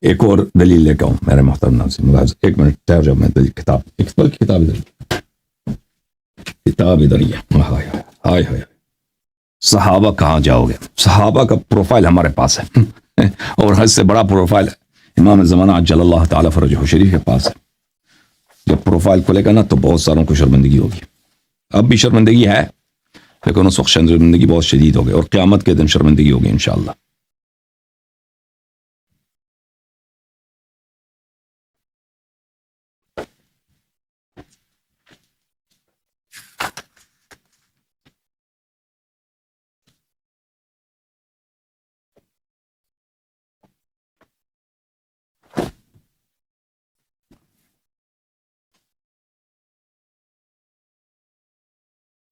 ایک اور دلیل لے کے آؤں میرے محترم ناظرین، ملاحظ ایک منٹ ٹھہر جاؤ، میں دلیل کتاب ایک پل کی کتاب ادھر ہی ہے۔ ہائے ہائے ہائے، صحابہ کہاں جاؤ گے؟ صحابہ کا پروفائل ہمارے پاس ہے اور حد سے بڑا پروفائل امام زمانہ عجل اللہ تعالیٰ فرجہ شریف کے پاس ہے۔ جب پروفائل کھلے گا نا تو بہت ساروں کو شرمندگی ہوگی، اب بھی شرمندگی ہے لیکن اس وقت شرمندگی بہت شدید ہوگی اور قیامت کے دن شرمندگی ہوگی انشاءاللہ۔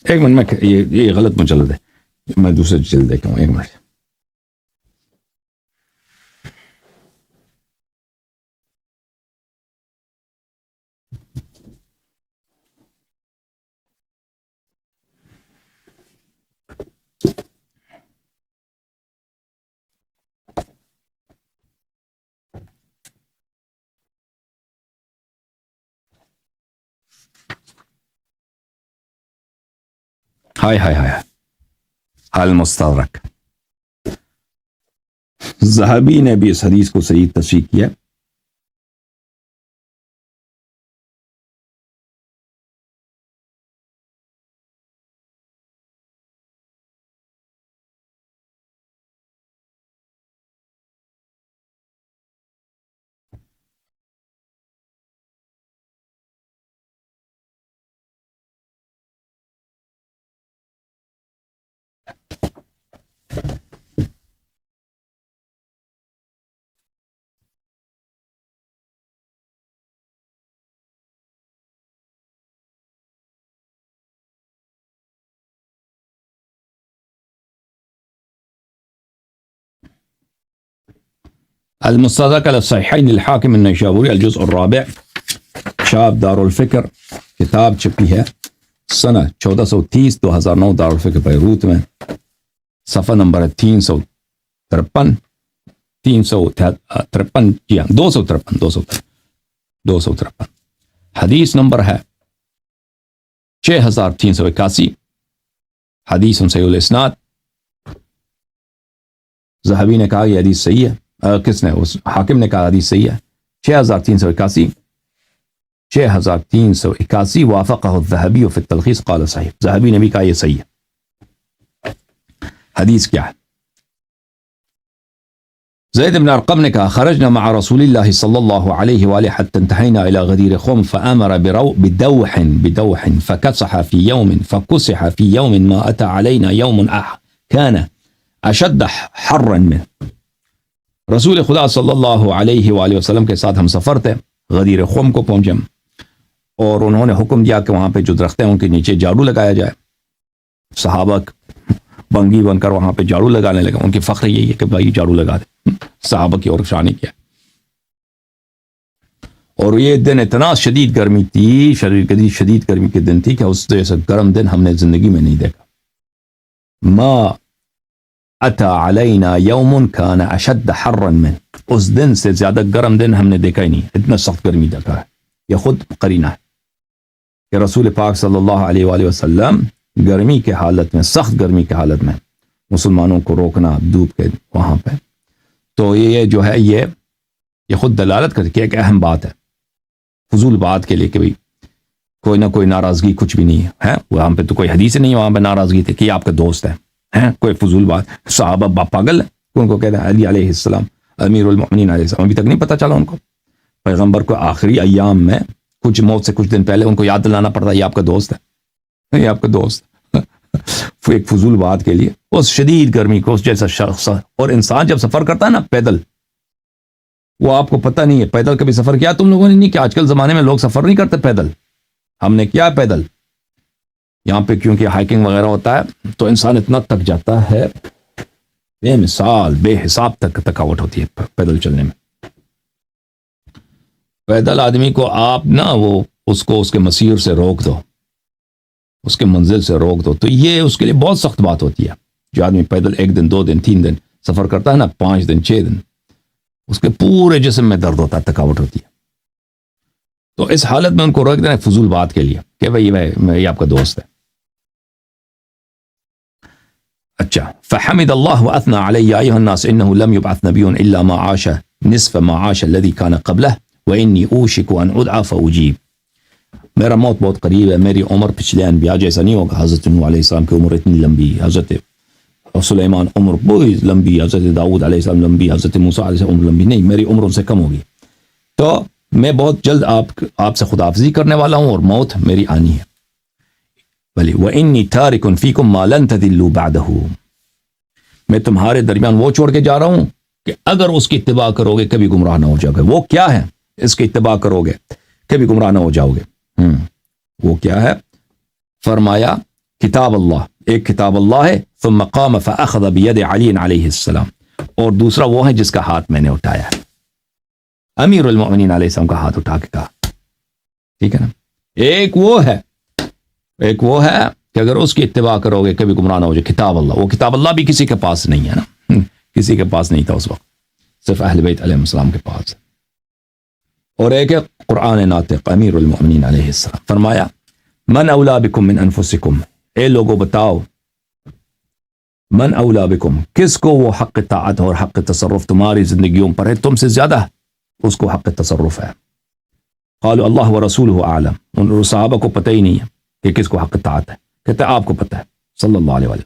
ایک منٹ میں یہ غلط مجلد ہے، میں دوسرے جلد دیکھتا ہوں، ایک منٹ۔ ہائے ہائے ہائے، المستدرک، ذہبی نے بھی اس حدیث کو صحیح تصحیح کیا۔ المستدرک علی الصحیحین الحاکم النیسابوری الجزء الرابع، چھاپ دارالفکر، کتاب چھپی ہے سنہ 1430 2009 دارالفکر بیروت میں، صفحہ نمبر ہے 353 جی ہاں 253 حدیث نمبر ہے 6381، حدیث صحیح الاسناد۔ ذہبی نے کہا یہ حدیث صحیح ہے، کس نے؟ حاکم نے کہا حدیث صحیح ہے، 6381 وافقہ الذہبی فی التلخیص قال صحیح، ذہبی نے بھی کہا یہ صحیح ہے۔ حدیث کیا ہے؟ زید بن ارقم نے کہا خرجنا مع رسول اللہ صلی اللہ علیہ وآلہ حتى انتهينا الى غدیر خم فامر بدوح فكسح في يوم فكسح في يوم ما اتى علينا يوم كان اشد حرا منه۔ رسول خدا صلی اللہ علیہ وآلہ وسلم کے ساتھ ہم سفر تھے، غدیر خم کو پہنچے اور انہوں نے حکم دیا کہ وہاں پہ جو درخت ہیں ان کے نیچے جھاڑو لگایا جائے۔ صحابہ بنگی بن کر وہاں پہ جھاڑو لگانے لگے، ان کی فخر یہی ہے کہ بھائی جھاڑو لگا دے، صحابہ کی اور شان کیا۔ اور یہ دن اتنا شدید گرمی تھی، شدید گرمی کے دن تھی کہ اس جیسا گرم دن ہم نے زندگی میں نہیں دیکھا۔ ما اتا علینا یوم کان اشد حرا من، اس دن سے زیادہ گرم دن ہم نے دیکھا ہی نہیں، اتنا سخت گرمی دیکھا ہے۔ یہ خود قرینہ ہے کہ رسول پاک صلی اللہ علیہ وآلہ وسلم گرمی کے حالت میں، سخت گرمی کے حالت میں مسلمانوں کو روکنا دھوپ کے وہاں پہ، تو یہ جو ہے یہ خود دلالت کرتی کہ ایک اہم بات ہے، فضول بات کے لیے کہ بھئی کوئی نہ کوئی ناراضگی کچھ بھی نہیں ہے، وہاں پہ تو کوئی حدیث نہیں ہے وہاں پہ ناراضگی تھی کہ آپ کا دوست ہے، کوئی فضول بات۔ صحابہ باپ پاگل ہیں، ان کو کہتے ہیں علی علیہ السلام امیر المؤمنین علیہ السلام، ابھی تک نہیں پتہ چلا ان کو؟ پیغمبر کو آخری ایام میں کچھ موت سے کچھ دن پہلے ان کو یاد دلانا پڑتا ہے یہ آپ کا دوست ہے، یہ آپ کا دوست ایک فضول بات کے لیے اس شدید گرمی کو، اس جیسا شخص۔ اور انسان جب سفر کرتا ہے نا پیدل، وہ آپ کو پتہ نہیں ہے پیدل کبھی سفر کیا تم لوگوں نے؟ نہیں کہ آج کل زمانے میں لوگ سفر نہیں کرتے پیدل، ہم نے کیا پیدل یہاں پہ، کیونکہ ہائکنگ وغیرہ ہوتا ہے تو انسان اتنا تک جاتا ہے، بے مثال بے حساب تک تھکاوٹ ہوتی ہے پیدل چلنے میں۔ پیدل آدمی کو آپ نا وہ اس کو اس کے مسیر سے روک دو، اس کے منزل سے روک دو، تو یہ اس کے لیے بہت سخت بات ہوتی ہے۔ جو آدمی پیدل 1 دن 2 دن 3 دن سفر کرتا ہے نا، 5 دن 6 دن، اس کے پورے جسم میں درد ہوتا ہے, تھکاوٹ ہوتی ہے. تو اس حالت میں ان کو روک دینا فضول بات کے لیے کہ بھائی میں یہ آپ کا دوست ہے. اچھا, فحمد اللہ واثنى علی یا ایھا الناس انه لم يبعث نبی الا ما عاش نصف ما عاش الذي كان قبله واني اوشك ان ادعى فاجیب. میرا موت بہت قریب ہے, میری عمر پچھلے انبیاء جیسا نہیں ہوگا. حضرت نوح علیہ السلام کی عمر اتنی لمبی, حضرت سلیمان عمر بہت لمبی, حضرت داؤد علیہ السلام لمبی, حضرت موسیٰ علیہ السلام عمر لمبی نہیں, میری عمر ان سے کم ہوگی. تو میں بہت جلد آپ سے خداحافظی کرنے والا ہوں اور موت میری آنی ہے. بلی وَإِنِّي تَارِكٌ فِيكُمْ مَا لَن تَضِلُّوا بَعْدَهُ, میں تمہارے درمیان وہ چھوڑ کے جا رہا ہوں کہ اگر اس کی اتباع کرو گے کبھی گمراہ نہ ہو جاؤ گے. وہ کیا ہے؟ اس کی اتباع کرو گے کبھی گمراہ نہ ہو جاؤ گے. وہ کیا ہے؟ فرمایا کتاب اللہ, ایک کتاب اللہ ہے. ثم قام فأخذ بيد علی علیہ السلام, اور دوسرا وہ ہے جس کا ہاتھ میں نے اٹھایا ہے. امیر المؤمنین علیہ السلام کا ہاتھ اٹھا کے کہا, ٹھیک ہے نا. ایک وہ ہے کہ اگر اس کی اتباع کرو گے کبھی گمراہ نہ ہو جائے. کتاب اللہ, وہ کتاب اللہ بھی کسی کے پاس نہیں ہے نا, کسی کے پاس نہیں تھا اس وقت, صرف اہل بیت علیہ السلام کے پاس. اور ایک ہے قرآن ناطق امیر المؤمنین علیہ السلام. فرمایا من اولا بکم من انفسکم, اے لوگوں بتاؤ من اولا بکم, کس کو وہ حق طاعت اور حق تصرف تمہاری زندگیوں پر ہے تم سے زیادہ اس کو حق تصرف ہے. قالوا اللہ ورسولہ اعلم, ان صحابہ کو پتہ ہی نہیں ہے کہ کس کو حق طاعت ہے. کہتے آپ کو پتہ ہے صلی اللہ علیہ وسلم.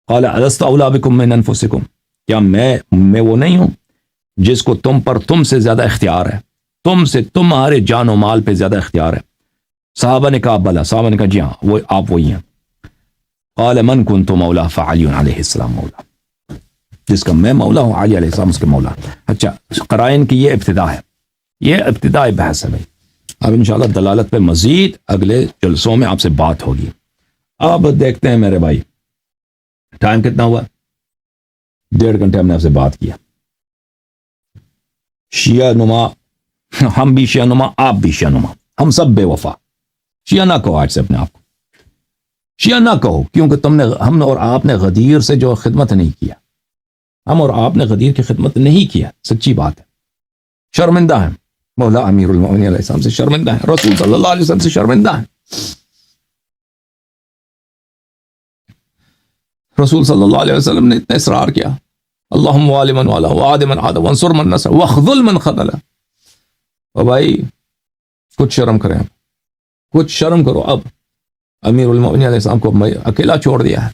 قال الست اولا بکم من انفسکم, کیا میں وہ نہیں ہوں جس کو تم سے زیادہ اختیار ہے, تمہارے جان و مال پہ زیادہ اختیار ہے. صحابہ نے کہا بلا, صحابہ نے کہا جی ہاں وہ آپ وہی ہیں. قال من کنت مولا فعلی علیہ السلام مولا, جس کا میں مولا ہوں علی علیہ السلام اس کے مولا. اچھا, قرائن کی یہ ابتدا ہے, یہ ابتدائی بحث ہے بھائی. اب انشاءاللہ دلالت پہ مزید اگلے جلسوں میں آپ سے بات ہوگی. اب دیکھتے ہیں میرے بھائی ٹائم کتنا ہوا, 1.5 گھنٹے ہم نے آپ سے بات کیا. شیعہ نما, ہم بھی شیعہ نما, آپ بھی شیعہ نما, ہم سب بے وفا. شیعہ نہ کہو آج سے اپنے آپ کو, شیعہ نہ کہو, کیونکہ ہم اور آپ نے غدیر سے جو خدمت نہیں کیا, ہم اور آپ نے غدیر کی خدمت نہیں کیا, سچی بات ہے. شرمندہ ہیں, مولا امیر المؤمنین علیہ السلام سے شرمندہ ہیں, رسول صلی اللہ علیہ وسلم سے شرمندہ ہیں. رسول صلی اللہ علیہ وسلم نے اتنا اصرار کیا, اللہم والی من والا وعاد من عاد وانصر من نصر واخذل من خذل. اور بھائی کچھ شرم کریں, کچھ شرم کرو. اب امیر المؤمنین علیہ السلام کو اکیلا چھوڑ دیا ہے.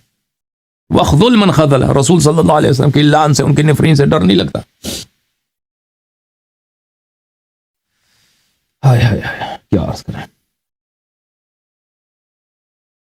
واخذل من خذل, رسول صلی اللہ علیہ وسلم کی لعن سے, ان کی نفرین سے ڈر نہیں لگتا. ہائے ہائے ہائے, کیا عرض کریں.